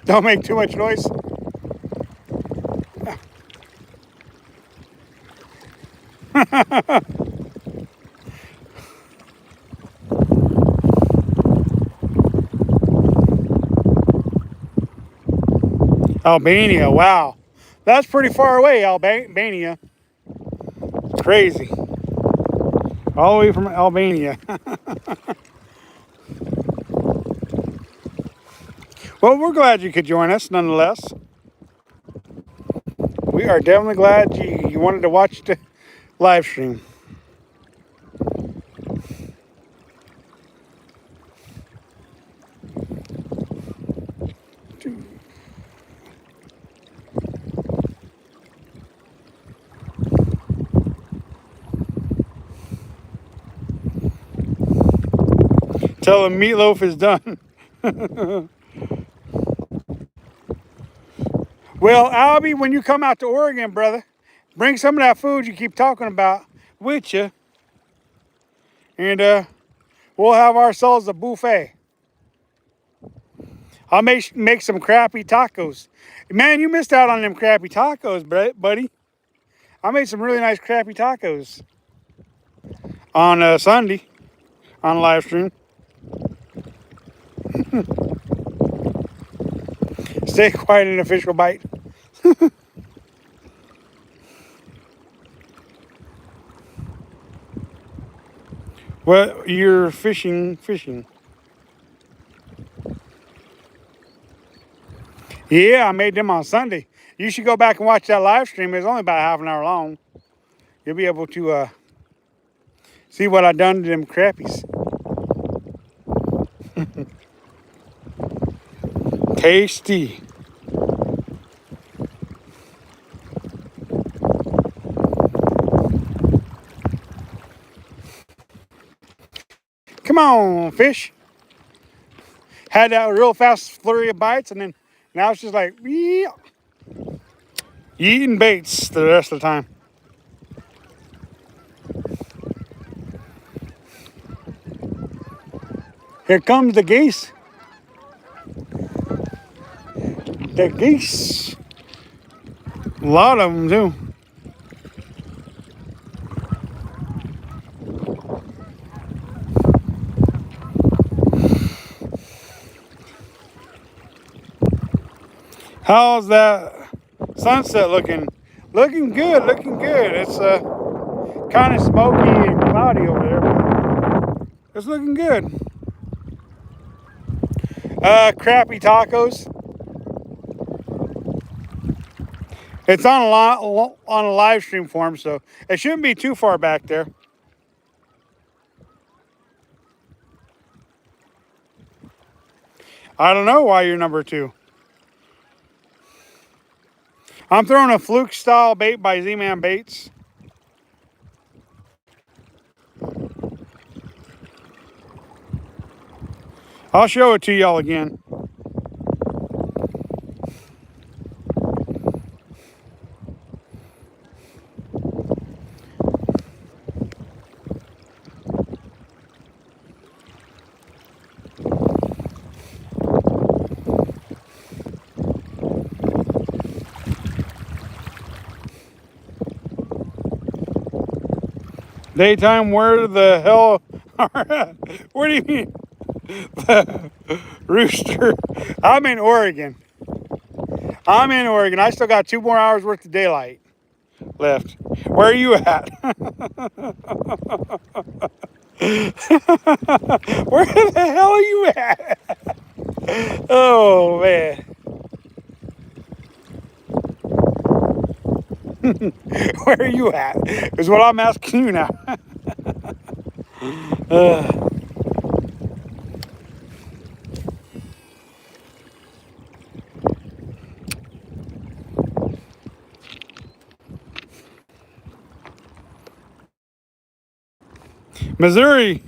Speaker 1: Don't make too much noise. Albania, wow. That's pretty far away, Albania. It's crazy. All the way from Albania. Well, we're glad you could join us nonetheless. We are definitely glad you wanted to watch the live stream. Tell them meatloaf is done. Well, Albie, when you come out to Oregon, brother, bring some of that food you keep talking about with you, and we'll have ourselves a buffet. I'll make some crappy tacos. Man, you missed out on them crappy tacos, buddy. I made some really nice crappy tacos on Sunday on live stream. Stay quiet in official bite. Well, you're fishing. Yeah, I made them on Sunday. You should go back and watch that live stream. It's only about half an hour long. You'll be able to see what I done to them crappies. Tasty. Come on, fish. Had that real fast flurry of bites, and then now it's just like, yeah. You eating baits the rest of the time. Here comes the geese. The geese. A lot of them too. How's that sunset looking? Looking good, looking good. It's kind of smoky and cloudy over there, but it's looking good. Crappy tacos. It's on a live stream form, so it shouldn't be too far back there. I don't know why you're number 2. I'm throwing a fluke style bait by Z-Man Baits. I'll show it to y'all again. Daytime, where the hell are, what do you mean? Rooster. I'm in Oregon. I still got 2 more hours worth of daylight left. Where are you at? Where the hell are you at? Oh, man. Where are you at? Is what I'm asking you now. uh, Missouri.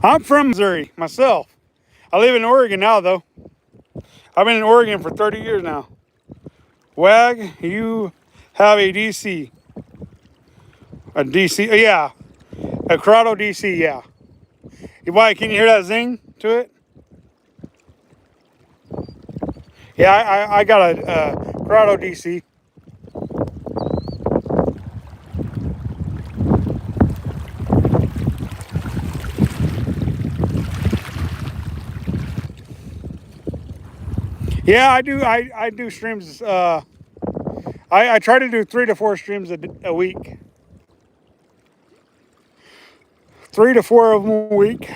Speaker 1: I'm from Missouri myself. I live in Oregon now, though. I've been in Oregon for 30 years now. Wag, you have a DC. A DC, yeah. A Corrado DC, yeah. Why, can you hear that zing to it? Yeah, I got a Corrado DC. Yeah, I do. I do streams. I try to do 3 to 4 streams a week. 3 to 4 of them a week.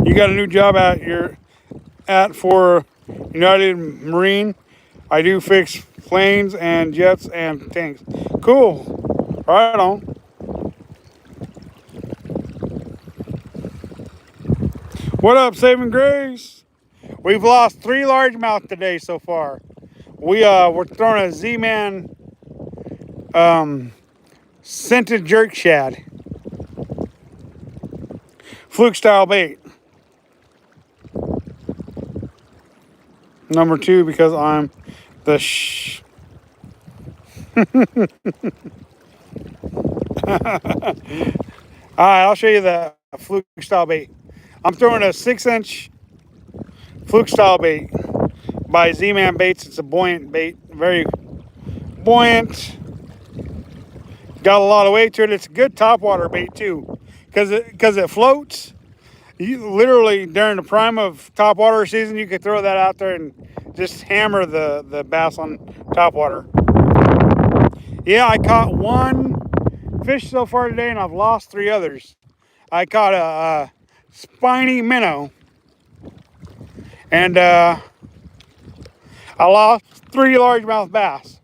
Speaker 1: You got a new job for United Marine. I do fix planes and jets and tanks. Cool. Right on. What up, Saving Grace? We've lost 3 largemouth today so far. We're throwing a Z-Man scented jerk shad, fluke style bait. Number 2 because I'm the All right, I'll show you the fluke style bait. I'm throwing a 6-inch fluke style bait by Z-Man Baits. It's a buoyant bait, very buoyant. Got a lot of weight to it. It's a good topwater bait too, because it floats. You literally during the prime of topwater season, you could throw that out there and just hammer the bass on topwater. Yeah, I caught 1 fish so far today, and I've lost 3 others. I caught a spiny minnow, and I lost 3 largemouth bass.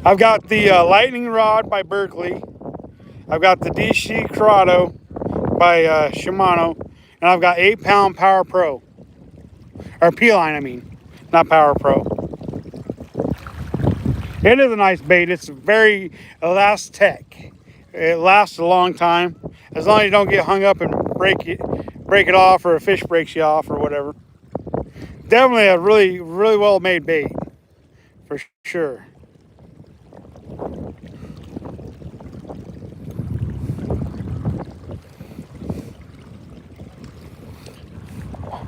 Speaker 1: I've got the lightning rod by Berkeley. I've got the DC Corrado by Shimano, and I've got 8-pound Power Pro, or P-line, I mean, not Power Pro. It is a nice bait. It's very elastic. It lasts a long time, as long as you don't get hung up and break it off, or a fish breaks you off, or whatever. Definitely a really, really well made bait, for sure.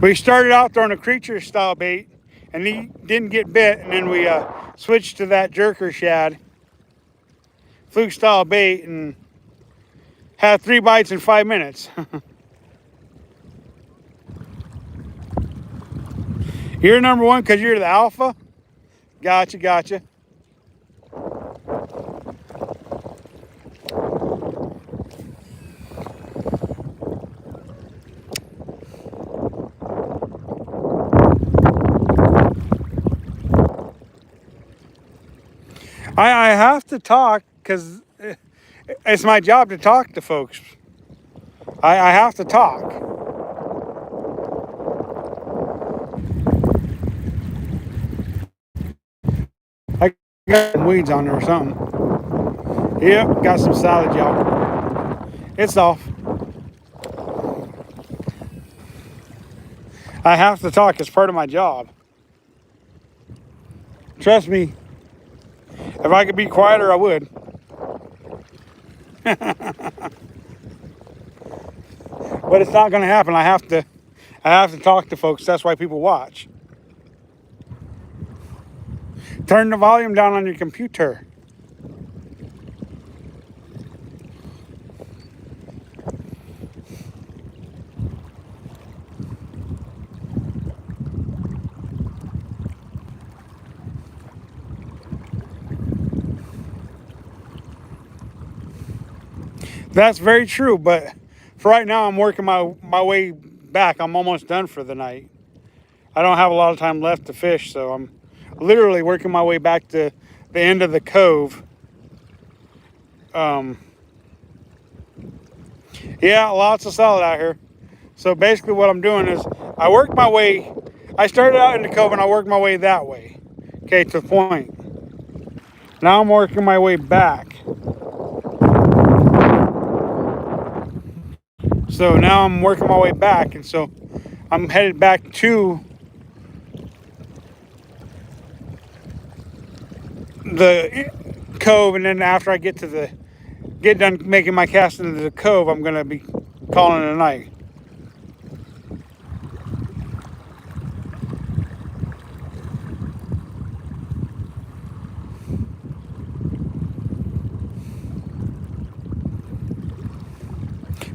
Speaker 1: We started out throwing a creature style bait, and he didn't get bit, and then we switched to that jerker shad, fluke style bait, and had 3 bites in 5 minutes. You're number 1 because you're the alpha? Gotcha. I have to talk because it's my job to talk to folks. I have to talk. I got some weeds on there or something. Yep, got some salad, y'all. It's off. I have to talk. It's part of my job. Trust me. If I could be quieter, I would. But it's not going to happen. I have to talk to folks. That's why people watch. Turn the volume down on your computer. That's very true, but for right now, I'm working my way back. I'm almost done for the night. I don't have a lot of time left to fish, so I'm literally working my way back to the end of the cove. Yeah, lots of solid out here. So basically what I'm doing is I work my way, I started out in the cove and I worked my way that way, okay, to the point. Now I'm working my way back. So now I'm working my way back, and so I'm headed back to the cove, and then after I get done making my cast into the cove, I'm gonna be calling it a night.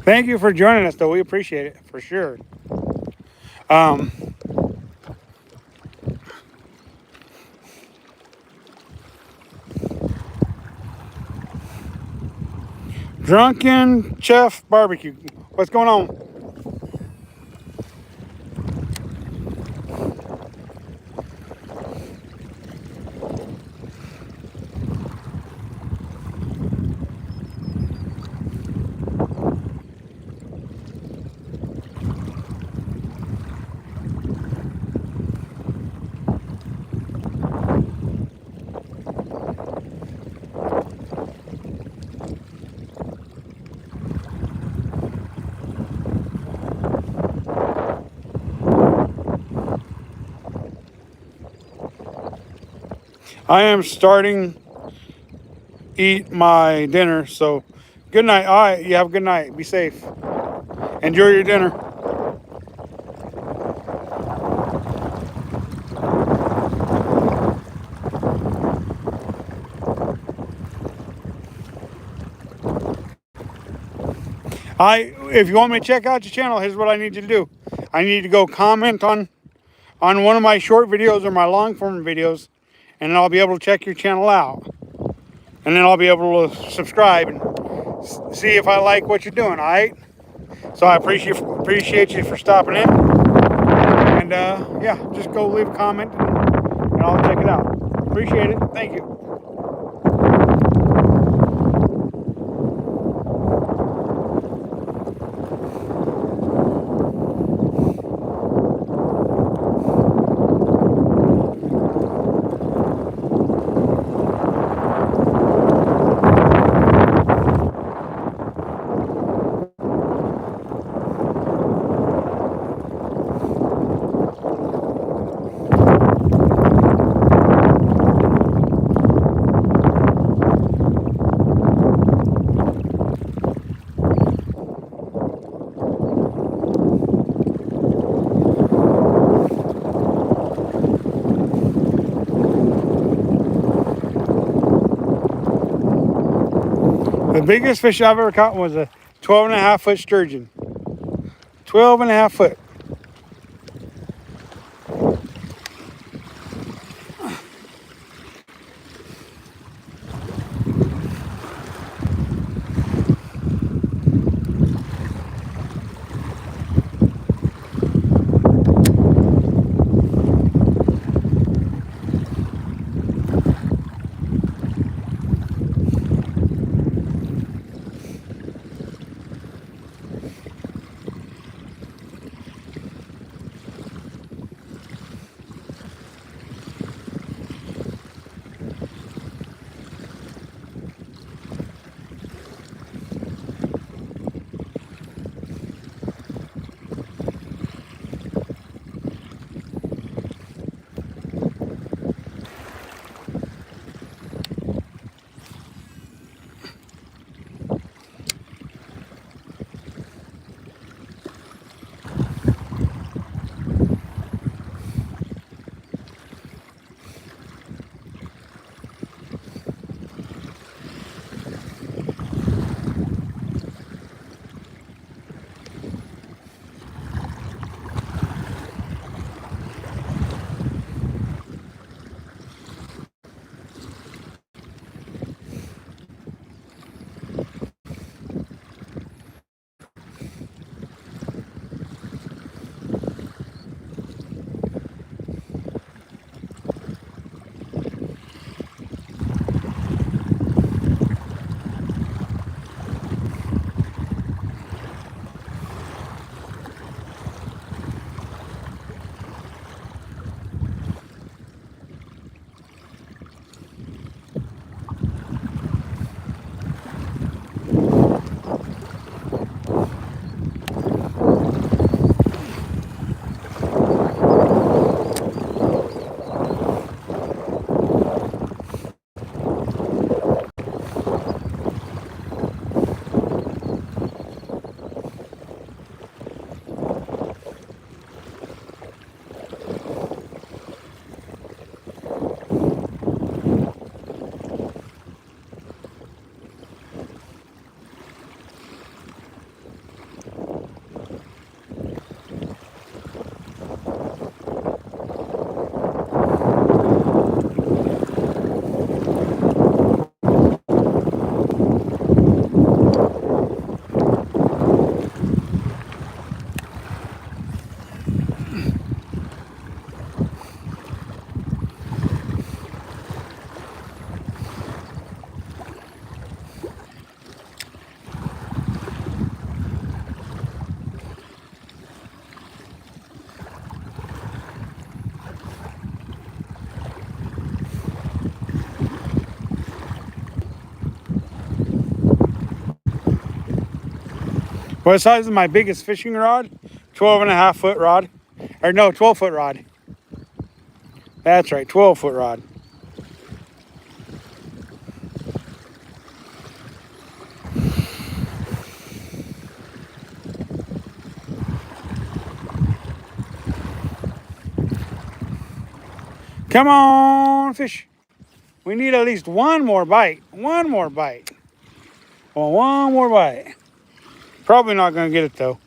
Speaker 1: Thank you for joining us, though. We appreciate it for sure. Um, Drunken Chef Barbecue. What's going on? I am starting eat my dinner, so good night. All right, you have a good night. Be safe. Enjoy your dinner. If you want me to check out your channel, here's what I need you to do. I need to go comment on one of my short videos or my long form videos, and then I'll be able to check your channel out. And then I'll be able to subscribe and see if I like what you're doing, all right? So I appreciate you for stopping in. And yeah, just go leave a comment and I'll check it out. Appreciate it. Thank you. The biggest fish I've ever caught was a 12.5 foot sturgeon. 12.5 foot. What size is my biggest fishing rod? 12.5 foot rod. Or no, 12-foot rod. That's right, 12-foot rod. Come on, fish. We need at least one more bite. One more bite. Well, one more bite. Probably not going to get it though.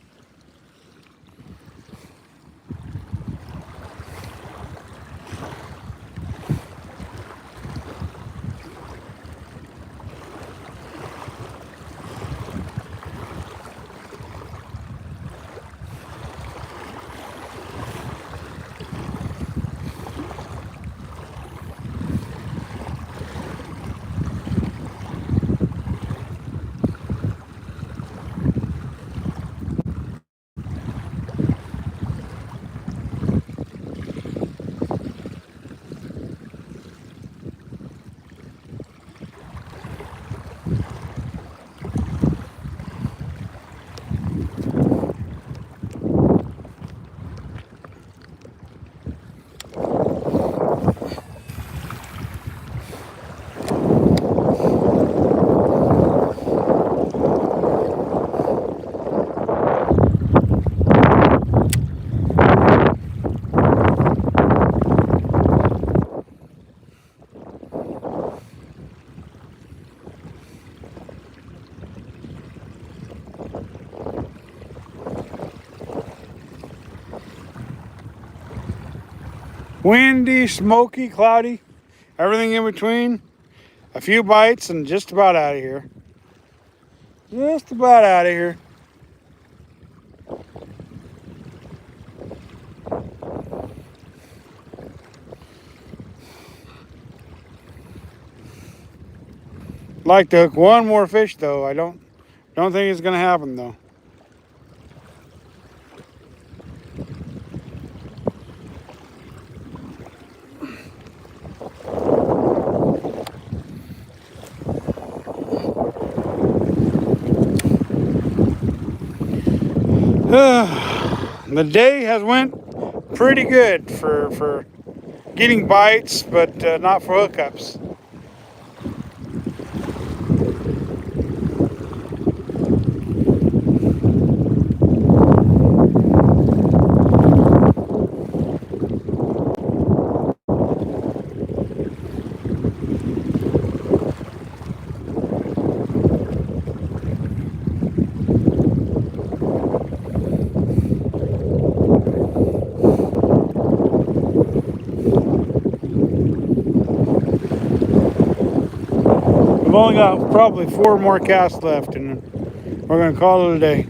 Speaker 1: Windy, smoky, cloudy, everything in between. A few bites and just about out of here. Just about out of here. Like to hook one more fish though. I don't think it's gonna happen though. The day has went pretty good for getting bites, but not for hookups. We've only got probably 4 more casts left, and we're gonna call it a day.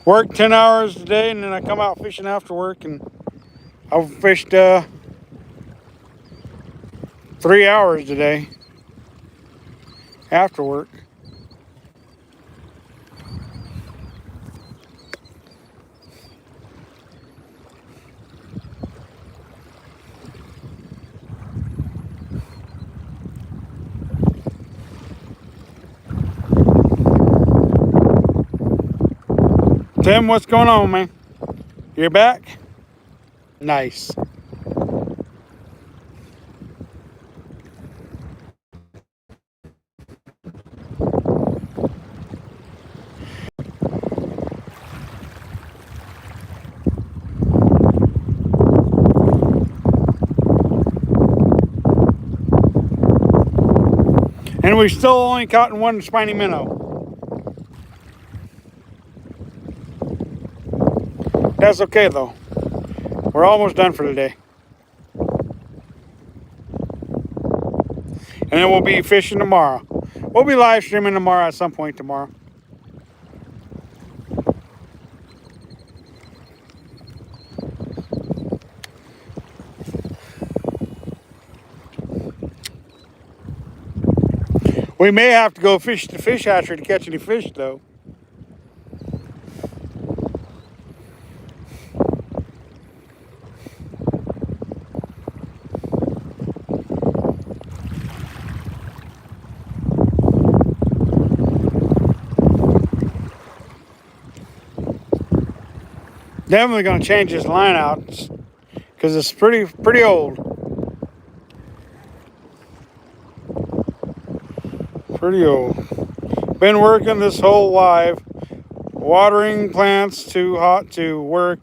Speaker 1: Work 10 hours a day, and then I come out fishing after work, and I've fished 3 hours today after work. Tim, what's going on, man? You're back? Nice. And we still only caught one spiny minnow. That's okay though. We're almost done for today. And then we'll be fishing tomorrow. We'll be live streaming tomorrow at some point tomorrow. We may have to go fish the fish hatchery to catch any fish, though. Definitely going to change this line out because it's pretty old. Pretty old. Been working this whole life, watering plants too hot to work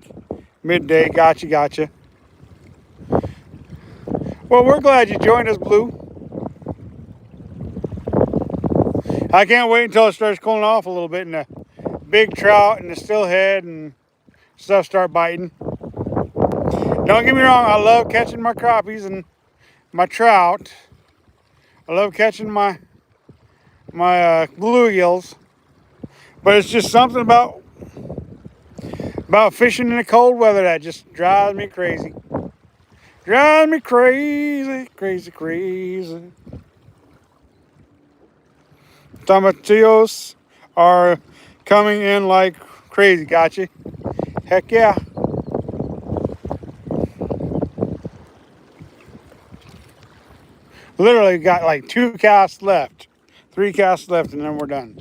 Speaker 1: midday. Gotcha. Well, we're glad you joined us, Blue. I can't wait until it starts cooling off a little bit and the big trout and the stillhead and stuff start biting. Don't get me wrong, I love catching my crappies and my trout. I love catching my bluegills, but it's just something about fishing in the cold weather that just drives me crazy. Drives me crazy. Tomatillos are coming in like crazy. Gotcha. Heck yeah. Literally got like 2 casts left. 3 casts left and then we're done.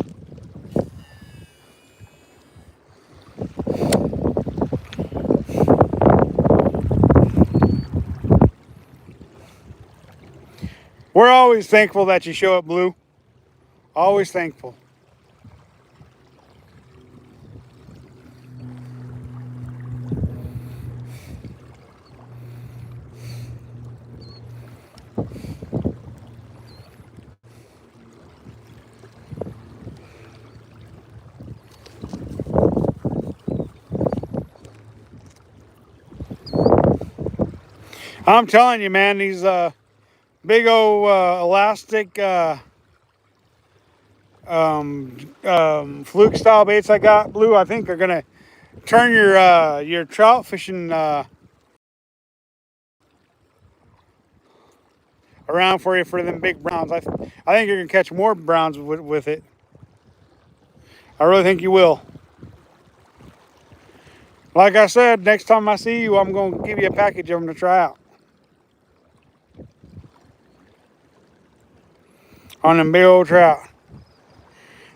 Speaker 1: We're always thankful that you show up, Blue. Always thankful. I'm telling you, man, these big old elastic fluke style baits I got, Blue, I think are gonna turn your trout fishing around for you for them big browns. I think you're gonna catch more browns with it. I really think you will. Like I said, next time I see you, I'm gonna give you a package of them to try out on them big old trout.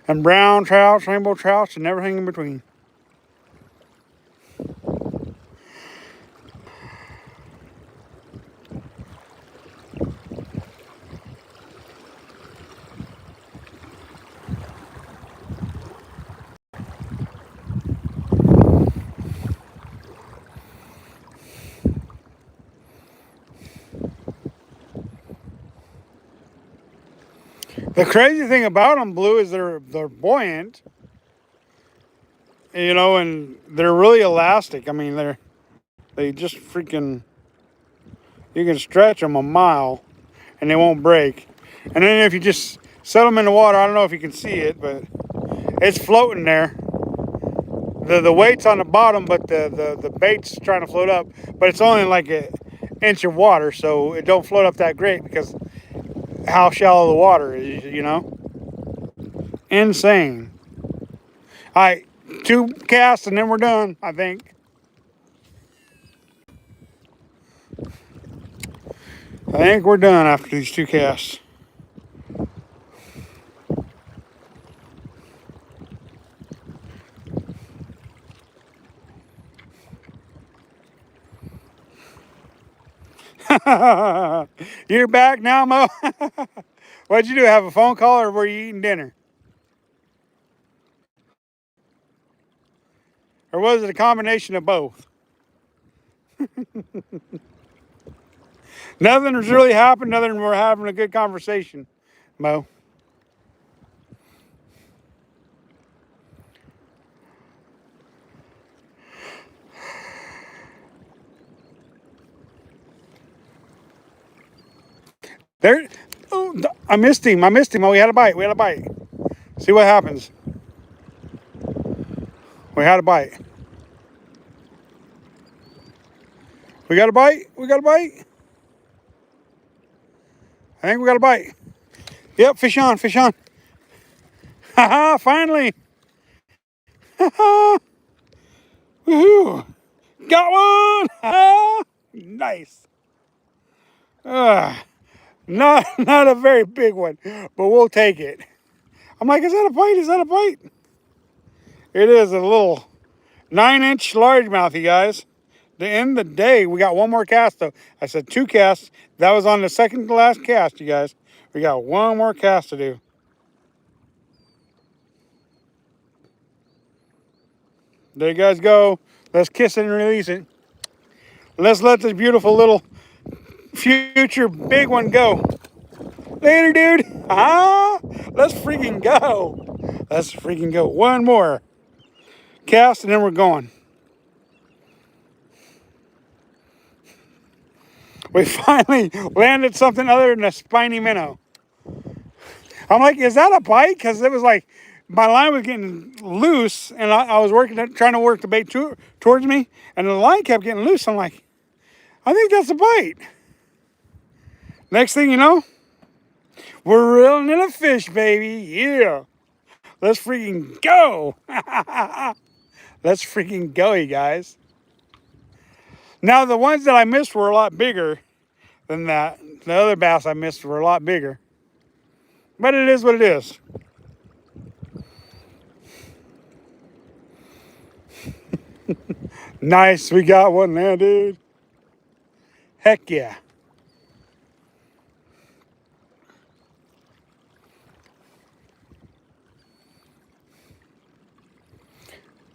Speaker 1: And brown trouts, rainbow trouts, and everything in between. The crazy thing about them, Blue, is they're buoyant, you know, and they're really elastic. I mean, they just freaking, you can stretch them a mile and they won't break. And then if you just set them in the water, I don't know if you can see it, but it's floating there. The weight's on the bottom, but the bait's trying to float up, but it's only like an inch of water, so it don't float up that great because how shallow the water is, you know. Insane. All right, 2 casts and then we're done, I think. I think we're done after these 2 casts. You're back now, Mo? What'd you do? Have a phone call or were you eating dinner? Or was it a combination of both? Nothing has really happened other than we're having a good conversation, Mo. There, oh, I missed him. Oh, we had a bite. See what happens. We had a bite. We got a bite. I think we got a bite. Yep, fish on, fish on. Haha, finally. Haha. Woohoo. Got one. Ha! Nice. Not a very big one, but we'll take it. I'm like, is that a bite? Is that a bite? It is a little 9-inch largemouth, you guys. To end the day, we got one more cast though. I said 2 casts. That was on the second to last cast, you guys. We got one more cast to do. There you guys go. Let's kiss it and release it. Let's let this beautiful little future big one go. Later, dude. Ah, let's freaking go. Let's freaking go. One more cast and then we're going. We finally landed something other than a spiny minnow. I'm like, is that a bite? Because it was like, my line was getting loose and I was trying to work the bait towards me and the line kept getting loose. I'm like, I think that's a bite. Next thing you know, we're reeling in a fish, baby. Yeah. Let's freaking go. Let's freaking go, you guys. Now, the ones that I missed were a lot bigger than that. The other bass I missed were a lot bigger. But it is what it is. Nice, we got one there, dude. Heck yeah.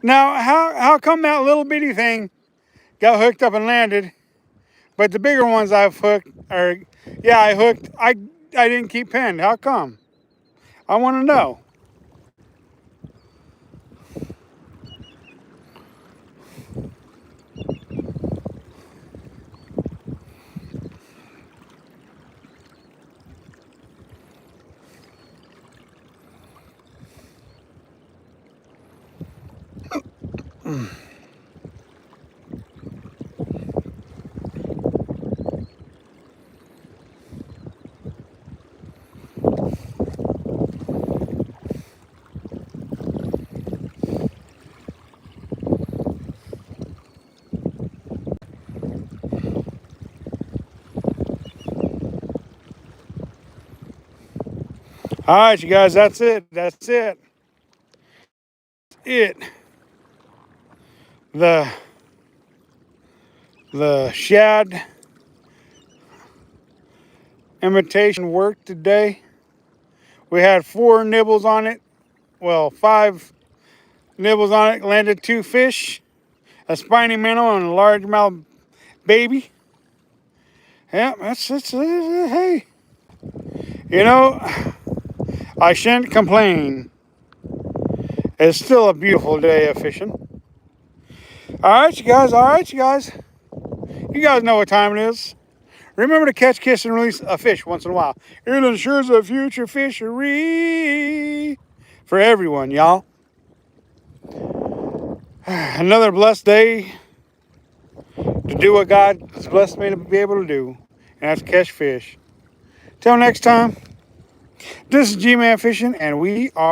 Speaker 1: Now, how come that little bitty thing got hooked up and landed, but the bigger ones I've hooked, or yeah, I hooked, I didn't keep pinned. How come? I want to know. All right, you guys, that's it. That's it. The shad imitation worked today. We had 4 nibbles on it. Well, 5 nibbles on it. Landed 2 fish, a spiny minnow, and a largemouth baby. Yeah, that's hey. You know, I shouldn't complain. It's still a beautiful day of fishing. All right, you guys. All right, you guys. You guys know what time it is. Remember to catch, kiss, and release a fish once in a while. It ensures a future fishery for everyone, y'all. Another blessed day to do what God has blessed me to be able to do, and that's catch fish. Till next time, this is G-Man Fishing, and we are